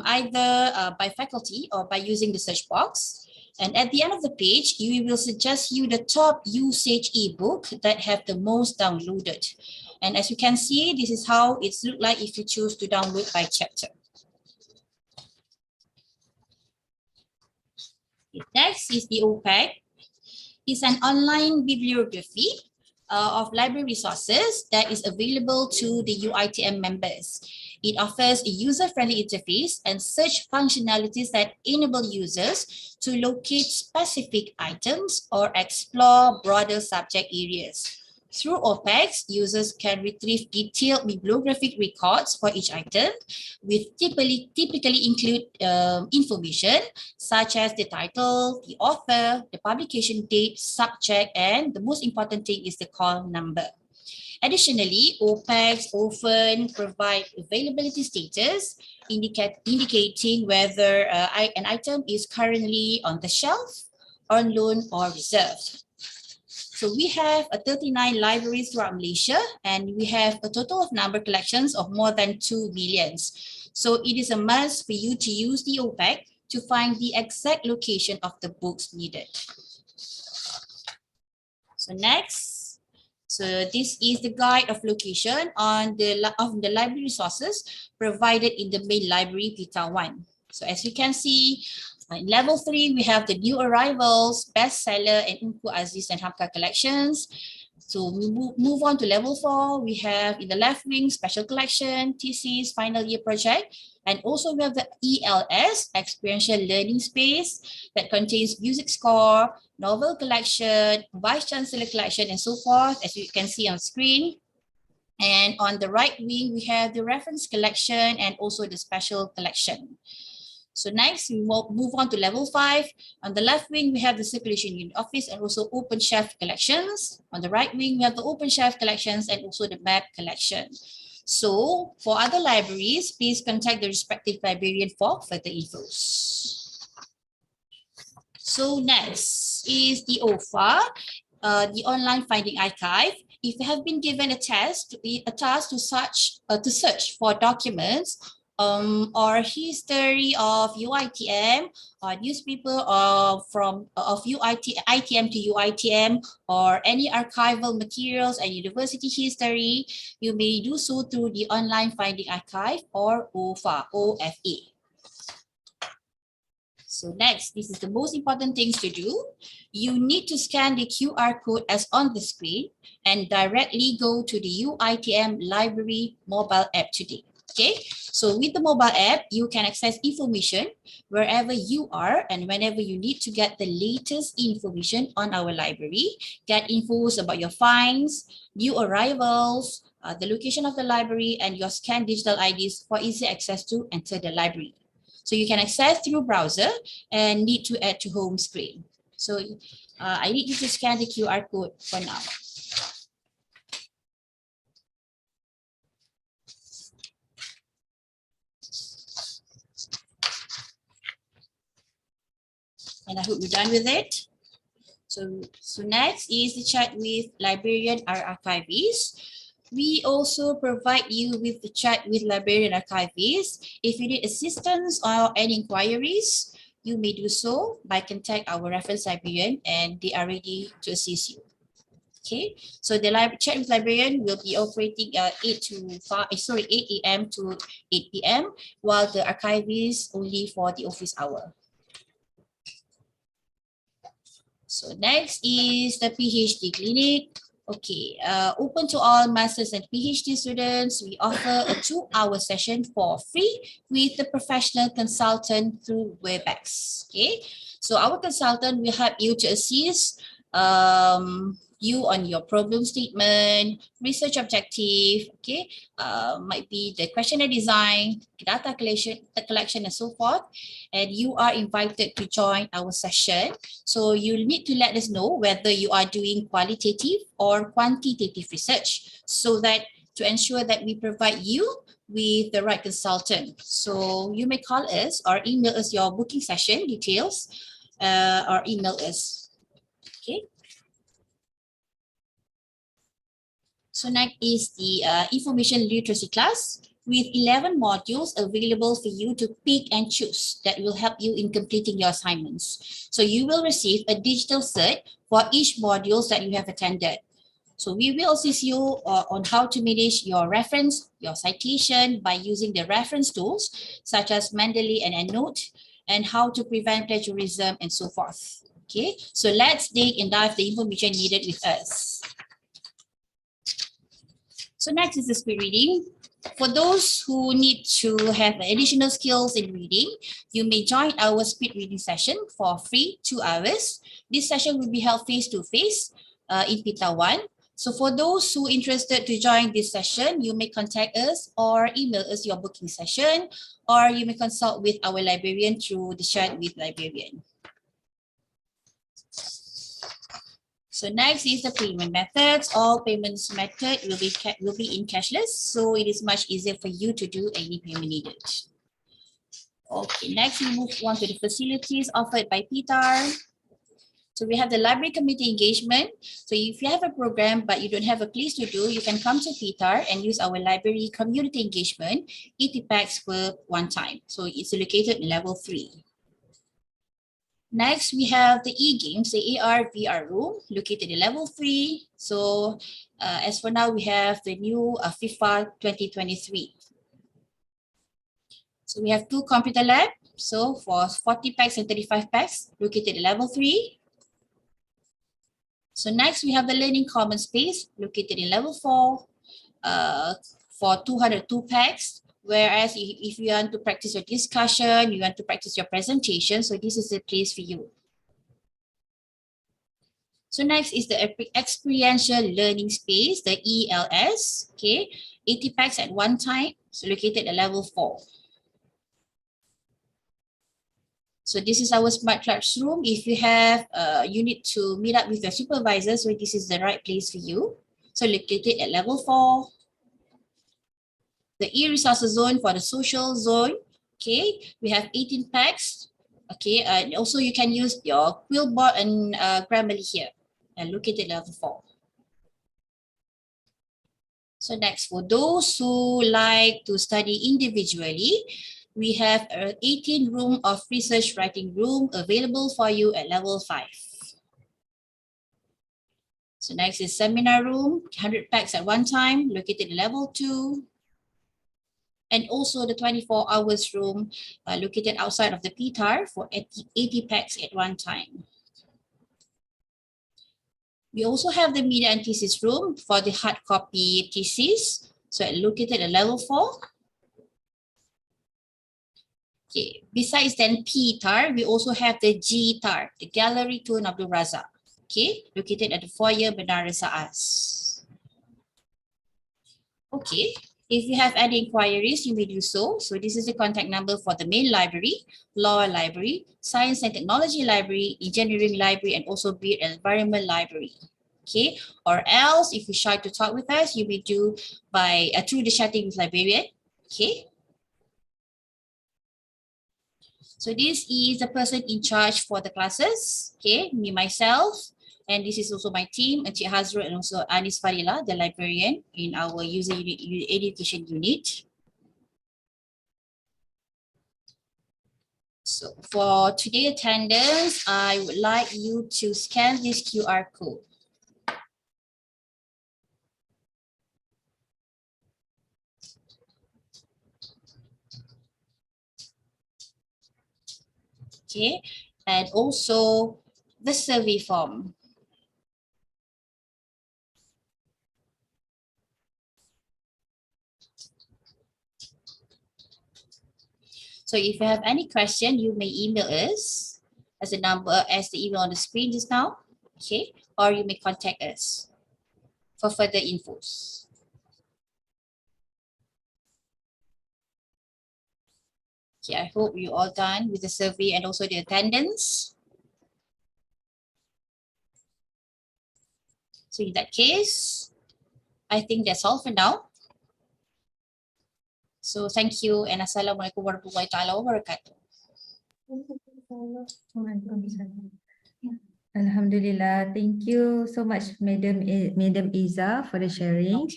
either by faculty or by using the search box. And at the end of the page, we will suggest you the top usage ebook that have the most downloaded. And as you can see, this is how it's look like if you choose to download by chapter. Next is the OPAC. It's an online bibliography of library resources that is available to the UiTM members. It offers a user-friendly interface and search functionalities that enable users to locate specific items or explore broader subject areas. Through OPACs, users can retrieve detailed bibliographic records for each item, which typically include information such as the title, the author, the publication date, subject, and the most important thing is the call number. Additionally, OPACs often provide availability status, indicating whether an item is currently on the shelf, on loan, or reserved. So we have 39 libraries throughout Malaysia, and we have a total of number collections of more than 2 million. So it is a must for you to use the OPAC to find the exact location of the books needed. So next. So this is the guide of location of the library resources provided in the main library PTAR 1. So as you can see, in level 3, we have the new arrivals, bestseller, and Unku Aziz and Hamka collections. So we move on to level 4. We have in the left wing, special collection, thesis, final year project. And also we have the ELS, experiential learning space, that contains music score, novel collection, vice chancellor collection, and so forth, as you can see on screen. And on the right wing, we have the reference collection and also the special collection. So next, we will move on to level 5. On the left wing, we have the circulation unit office and also open shelf collections. On the right wing, we have the open shelf collections and also the map collection. So for other libraries, please contact the respective librarian for further infos. So next is the OFA, the online finding archive. If you have been given a task to search for documents or history of UiTM or newspaper of ITM to UiTM or any archival materials and university history, you may do so through the online finding archive or OFA. So next, this is the most important things to do. You need to scan the QR code as on the screen and directly go to the UiTM library mobile app today. Okay, so with the mobile app, you can access information wherever you are and whenever you need to get the latest information on our library, get infos about your finds, new arrivals, the location of the library, and your scanned digital IDs for easy access to enter the library. So you can access through browser and need to add to home screen. So I need you to scan the QR code for now. And I hope you're done with it. So next is the chat with librarian or archivist. We also provide you with the chat with librarian archivist. If you need assistance or any inquiries, you may do so by contact our reference librarian and they are ready to assist you. Okay, so the chat with librarian will be operating 8 a.m. to 8 p.m. while the archivist only for the office hour. So next is the PhD clinic. Okay, open to all masters and PhD students. We offer a 2-hour session for free with the professional consultant through WebEx. Okay, so our consultant will help you to assist you on your problem statement, research objective, okay, might be the questionnaire design, data collection and so forth. And you are invited to join our session. So you need to let us know whether you are doing qualitative or quantitative research so that to ensure that we provide you with the right consultant. So you may call us or email us your booking session details or email us. Okay. So next is the information literacy class with 11 modules available for you to pick and choose that will help you in completing your assignments. So you will receive a digital cert for each modules that you have attended. So we will assist you on how to manage your reference, your citation by using the reference tools such as Mendeley and EndNote, and how to prevent plagiarism and so forth. Okay, so let's dig and dive the information needed with us. So next is the speed reading. For those who need to have additional skills in reading, you may join our speed reading session for free 2 hours. This session will be held face-to-face in PTAR 1. So for those who are interested to join this session, you may contact us or email us your booking session, or you may consult with our librarian through the chat with librarian. So next is the payment methods. All payments method will be in cashless, so it is much easier for you to do any payment needed. Okay, next we move on to the facilities offered by PTAR. So we have the library community engagement. So if you have a program but you don't have a place to do, you can come to PTAR and use our library community engagement, 80 packs per one time. So it's located in level 3. Next, we have the e-games, the AR VR room located in level 3. So as for now, we have the new FIFA 2023. So we have 2 computer lab. So for 40 packs and 35 packs located in level 3. So next, we have the learning common space located in level 4 for 202 packs. Whereas if you want to practice your discussion, you want to practice your presentation, so this is the place for you. So next is the experiential learning space, the ELS, okay, 80 packs at one time, so located at level 4. So this is our smart classroom. If you have, you need to meet up with your supervisor, so this is the right place for you. So located at level 4. The e-resources zone for the social zone, okay, we have 18 packs, okay, and also you can use your Quillboard and Grammarly here, and located at level 4. So next, for those who like to study individually, we have an 18 room of research writing room available for you at level 5. So next is seminar room, 100 packs at one time, located at level 2. And also the 24 hours room located outside of the PTAR for 80 packs at one time. We also have the media and thesis room for the hard copy thesis. So located at level 4. Okay. Besides then PTAR, we also have the GTAR, the Gallery Tun Abdul Razak. Okay, located at the foyer Bandar Saas. Okay. If you have any inquiries, you may do so. So this is the contact number for the main library, law library, science and technology library, engineering library, and also build and environment library. Okay, or else if you shy to talk with us, you may do by through the chatting with librarian. Okay. So this is the person in charge for the classes. Okay, me myself. And this is also my team, Encik Hazrul and also Anis Farila, the librarian in our user unit, education unit. So for today's attendance, I would like you to scan this QR code. Okay, and also the survey form. So if you have any question, you may email us as the email on the screen just now, okay, or you may contact us for further infos. Okay, I hope you all done with the survey and also the attendance. So in that case, I think that's all for now. So thank you and Assalamualaikum warahmatullahi wabarakatuh. Alhamdulillah. Thank you so much, Madam Iza, for the sharing.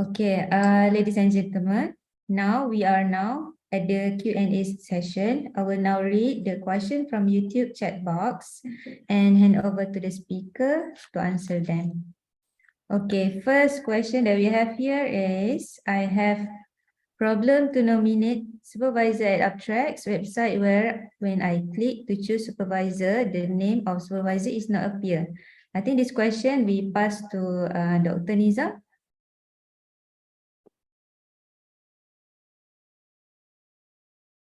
Okay, ladies and gentlemen, now we are at the Q&A session. I will now read the question from YouTube chat box and hand over to the speaker to answer them. Okay, first question that we have here is, I have problem to nominate supervisor at Uptrack's website where when I click to choose supervisor, the name of supervisor is not appear. I think this question we pass to Dr. Niza.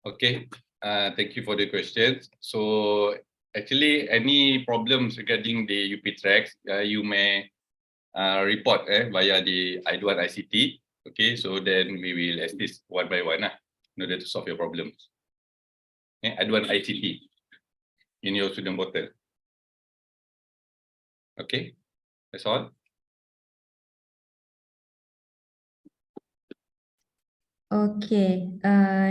Okay, thank you for the question. So actually, any problems regarding the UP tracks, you may report via the I21 ICT. Okay, so then we will assist one by one in order to solve your problems. Okay, I21 ICT in your student portal. Okay, that's all. Okay,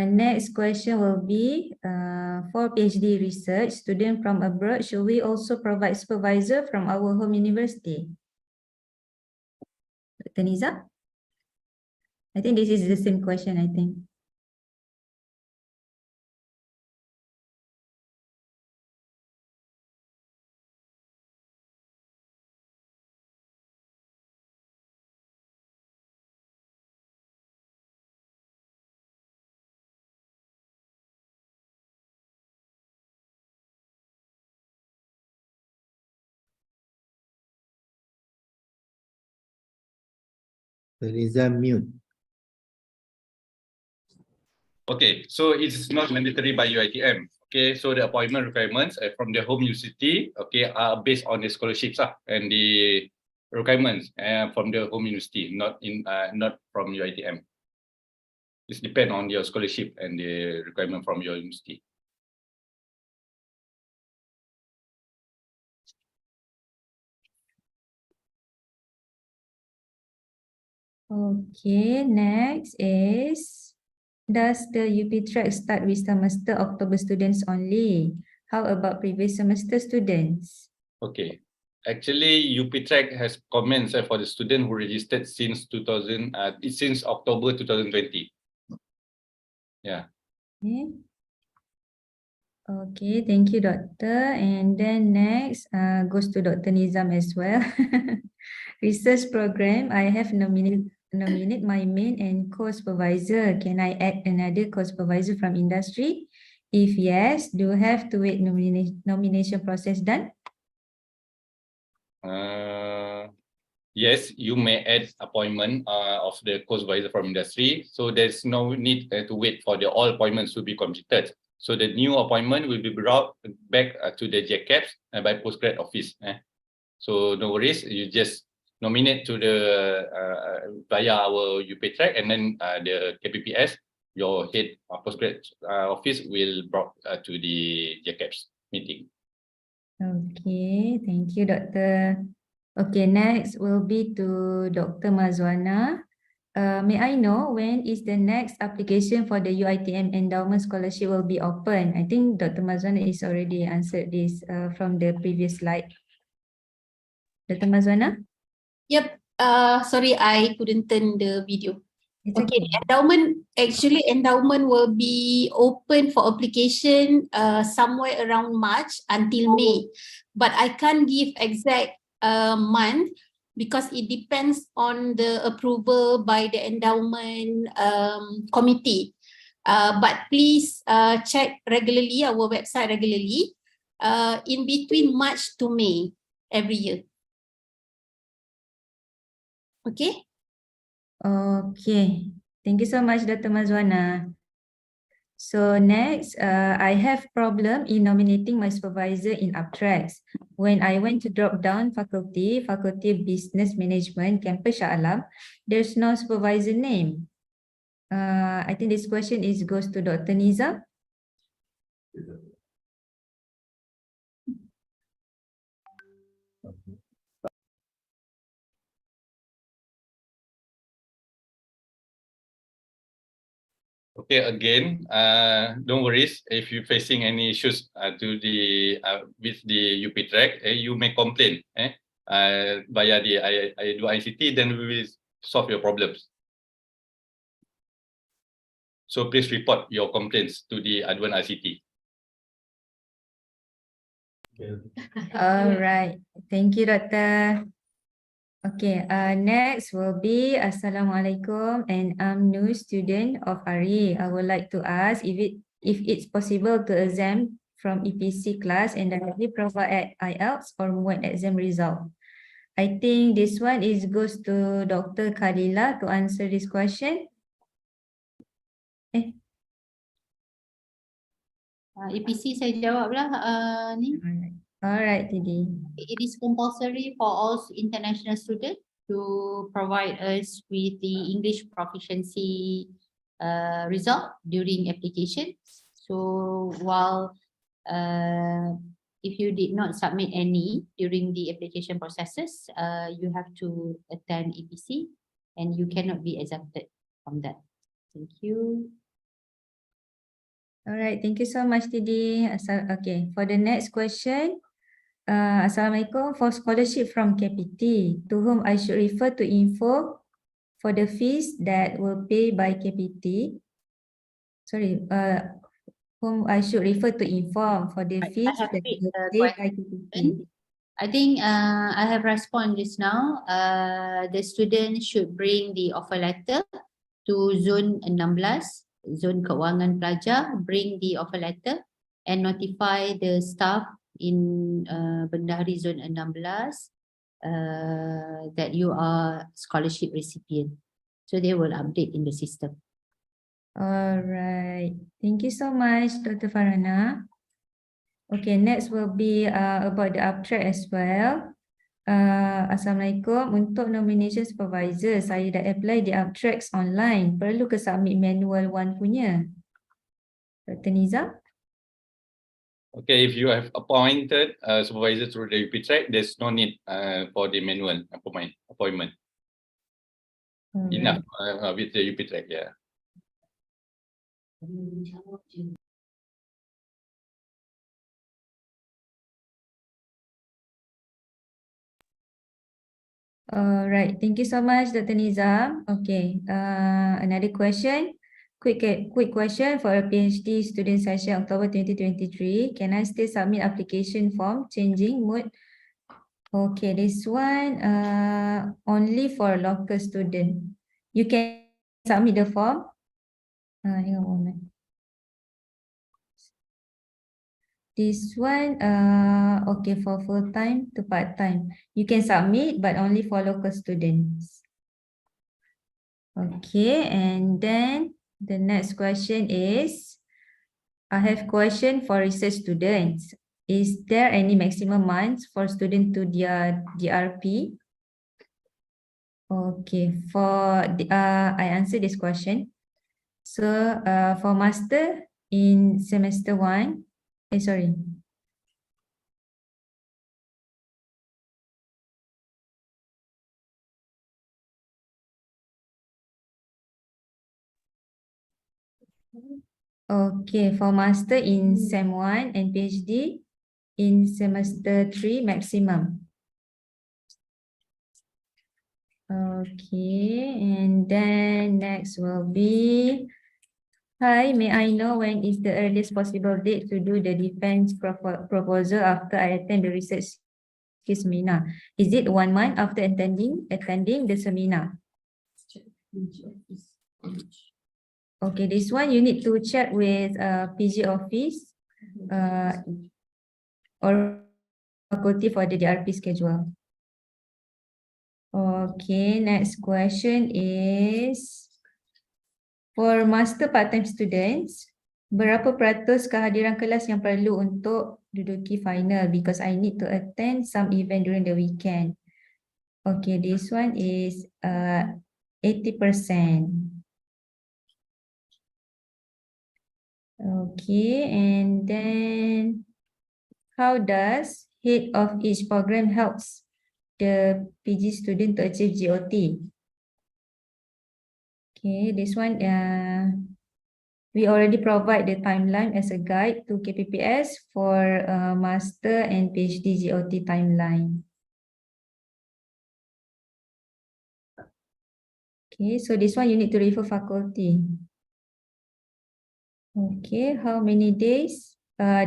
next question will be for PhD research, student from abroad, should we also provide supervisor from our home university? Dr. Niza? I think this is the same question, I think. Riza mute. Okay, so it's not mandatory by UiTM. Okay, so the appointment requirements from the home university, okay, are based on the scholarships and the requirements from the home university, not from UiTM. It depends on your scholarship and the requirement from your university. Okay, next is, does the UP track start with semester October students only? How about previous semester students? Okay, actually UP track has commenced for the student who registered since October 2020. Yeah. Okay. Okay, thank you, doctor. And then next goes to Dr. Nizam as well. Research program, I have nominate my main and co-supervisor. Can I add another co-supervisor from industry? If yes, do you have to wait nomination process done? Yes, you may add appointment of the co-supervisor from industry. So there's no need to wait for the all appointments to be completed. So the new appointment will be brought back to the JCAPS by Postgraduate office. So no worries, you just nominate to the via our UP track, and then the KPPS, your head Postgraduate office will brought to the JCAPS meeting. Okay, thank you, doctor. Okay, next will be to Dr. Mazwana. May I know when is the next application for the UiTM endowment scholarship will be open? I think Dr. Mazwana is already answered this from the previous slide. Dr. Mazwana? Yep. Sorry, I couldn't turn the video. It's Okay, endowment will be open for application somewhere around March until May, but I can't give exact month because it depends on the approval by the endowment committee. But please check regularly, our website regularly, in between March to May every year. Okay? Okay. Thank you so much, Dr. Zuhaina. So next, I have problem in nominating my supervisor in Abtracts. When I went to drop down faculty of Business Management, Campus Shah Alam, there's no supervisor name. I think this question goes to Dr. Niza. Okay, again, don't worry if you're facing any issues to the with the UP track, you may complain via the ICT, then we will solve your problems. So please report your complaints to the Adwan ICT. All right. Thank you, Doctor. Okay, next will be Assalamualaikum, and I'm new student of ARI. I would like to ask if it's possible to exempt from EPC class and directly provide IELTS or MUAT exam result. I think this one goes to Dr. Khalila to answer this question. EPC saya jawablah ni. Alright, Didi. It is compulsory for all international students to provide us with the English proficiency result during application. So while if you did not submit any during the application processes, you have to attend EPC and you cannot be exempted from that. Thank you. All right, thank you so much, Didi. Okay, for the next question, Assalamualaikum. For scholarship from KPT, to whom I should refer to info for the fees that were paid by KPT? Sorry, whom I should refer to inform for the fees that were paid by KPT? I think I have responded just now. The student should bring the offer letter to zone 16, zone keuangan pelajar, bring the offer letter and notify the staff in Bendahari zone 16 that you are scholarship recipient. So they will update in the system. All right, thank you so much, Dr. Farhana. Okay, next will be about the abstract as well. Assalamualaikum. Untuk nomination supervisor, saya dah apply the abstracts online. Perlu ke submit manual one punya? Dr. Niza? Okay, if you have appointed supervisor through the UP track, there's no need for the manual appointment. Enough with the UP track, yeah. All right, thank you so much, Dr. Niza. Okay, another question. Quick question for a PhD student session October 2023. Can I still submit application form changing mode? Okay, this one only for local student. You can submit the form. Hang on a moment. This one okay for full time to part time. You can submit but only for local students. Okay, and then the next question is, I have question for research students. Is there any maximum months for student to their DRP? Okay, for the, I answer this question. So for master in semester 1, sorry. Okay, for master in Sem 1 and PhD in semester 3 maximum. Okay, and then next will be, hi, may I know when is the earliest possible date to do the defense proposal after I attend the research seminar? Is it 1 month after attending the seminar? Okay, this one you need to check with PG office or faculty for the DRP schedule. Okay, next question is for master part-time students, berapa peratus kehadiran kelas yang perlu untuk duduki final because I need to attend some event during the weekend. Okay, this one is 80%. Okay, and then how does head of each program helps the PG student to achieve GOT? Okay, this one we already provide the timeline as a guide to KPPS for master and PhD GOT timeline. Okay, so this one you need to refer faculty. Okay, how many days?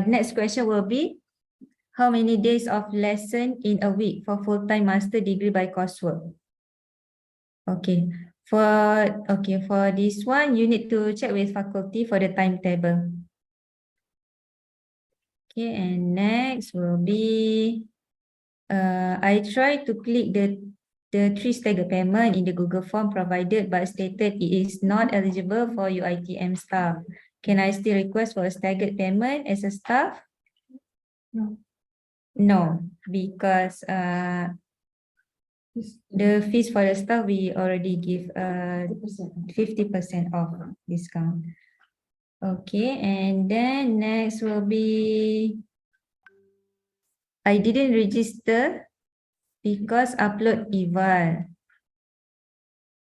Next question will be, how many days of lesson in a week for full-time master degree by coursework? Okay, for this one, you need to check with faculty for the timetable. Okay, and next will be, I try to click the 3 staggered payment in the Google form provided but stated it is not eligible for UiTM staff. Can I still request for a staggered payment as a staff? No. No, because the fees for the staff we already give 50% off discount. Okay, and then next will be, I didn't register because upload eval.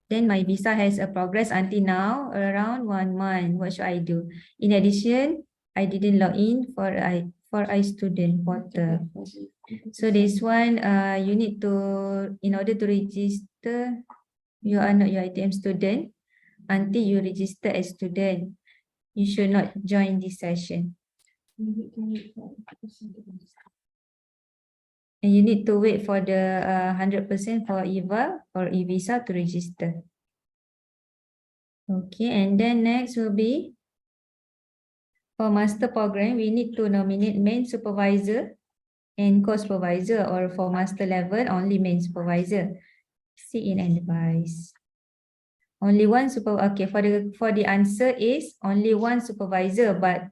Then my visa has a progress until now around 1 month. What should I do? In addition, I didn't log in for iStudent portal. So this one, you need to, in order to register, you are not UiTM student until you register as student. You should not join this session. And you need to wait for the 100% for eval or e-visa to register. Okay, and then next will be, for master program, we need to nominate main supervisor and co-supervisor, or for master level, only main supervisor. See in advice. Only one okay, for the answer is only one supervisor, but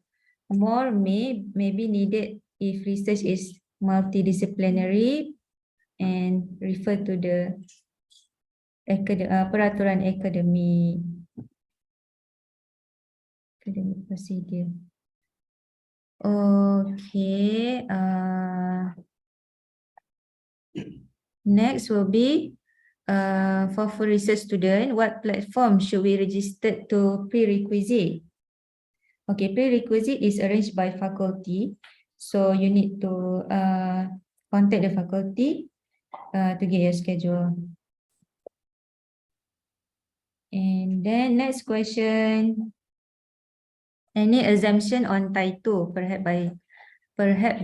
more may be needed if research is multidisciplinary and refer to the peraturan academic procedure. Okay, next will be for full research student, what platform should we register to prerequisite? Okay, prerequisite is arranged by faculty. So you need to contact the faculty to get your schedule. And then next question, any assumption on Title, perhaps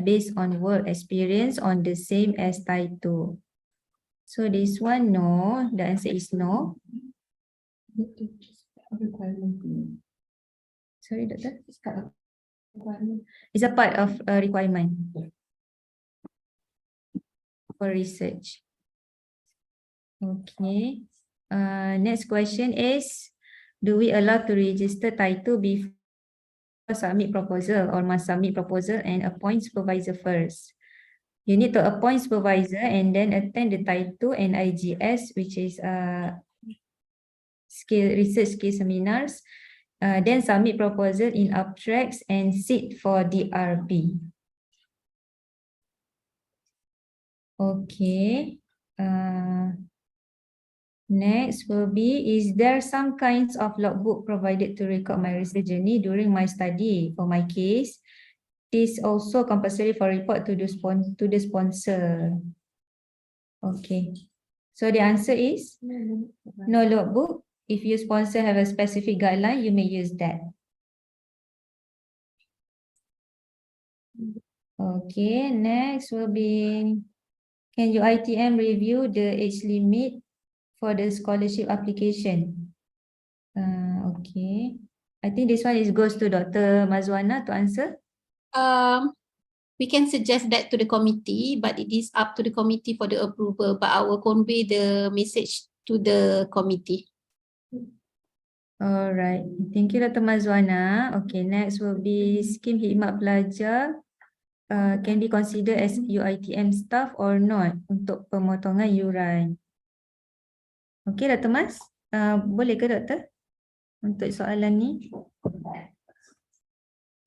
based on work experience on the same as Title? So this one, no. The answer is no. Sorry, doctor. It's a part of a requirement for research. Okay. Next question is, do we allow to register Title before submit proposal, or must submit proposal and appoint supervisor first? You need to appoint supervisor and then attend the Title and IGS, which is research skill seminars. Then submit proposal in abstracts and sit for DRP. Okay. Next will be, is there some kinds of logbook provided to record my research journey during my study? For my case, this also compulsory for report to the sponsor. Okay. So the answer is no logbook. If your sponsor have a specific guideline, you may use that. Okay, next will be, can UiTM review the age limit for the scholarship application? Okay. I think this one goes to Dr. Mazwana to answer. We can suggest that to the committee, but it is up to the committee for the approval. But I will convey the message to the committee. All right. Thank you, Dr. Mazwana. Okay, next will be Skim Hikmat Pelajar. Can be considered as UiTM staff or not untuk pemotongan yuran. Okay, Dr. Mas. Boleh ke Doktor untuk soalan ni?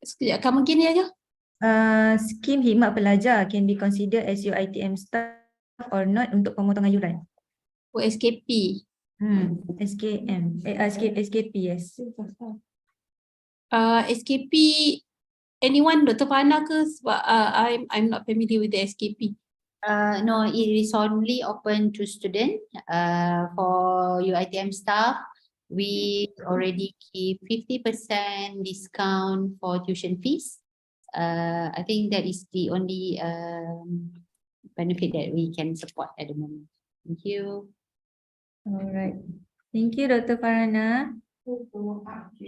Sekejap, kamu gini aja. Skim Hikmat Pelajar can be considered as UiTM staff or not untuk pemotongan yuran. For SKP. SKP, yes. SKP, anyone, Dr. Fana ke? Sebab I'm not familiar with the SKP. No, it is only open to student. For UiTM staff, we already give 50% discount for tuition fees. I think that is the only benefit that we can support at the moment. Thank you. All right. Thank you, Dr. Farhana. Okay.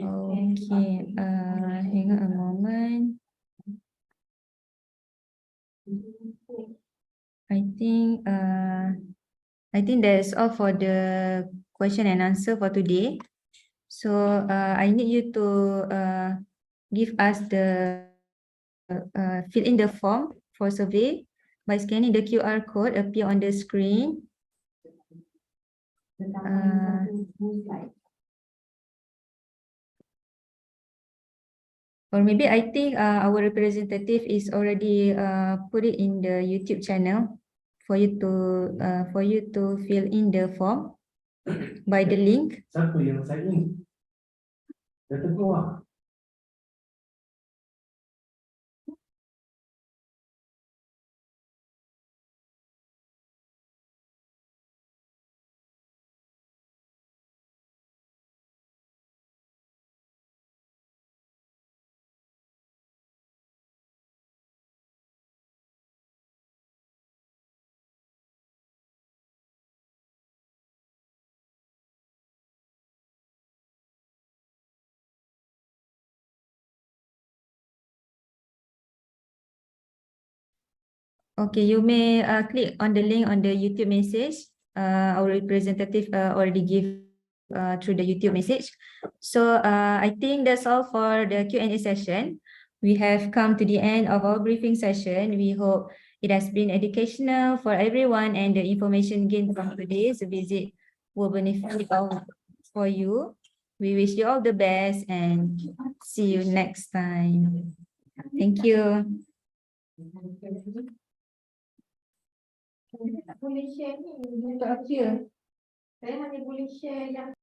Hang on a moment. I think that's all for the question and answer for today. So I need you to give us the fill in the form for survey by scanning the QR code appear on the screen. Or maybe I think our representative is already put it in the YouTube channel for you to fill in the form by the link. Siapa yang sign in? Dah terkeluar. Okay, you may click on the link on the YouTube message. Our representative already give through the YouTube message. So I think that's all for the Q&A session. We have come to the end of our briefing session. We hope it has been educational for everyone and the information gained from today's visit will benefit for you. We wish you all the best and see you next time. Thank you. Tak boleh share ni untuk apa? Saya hanya boleh share yang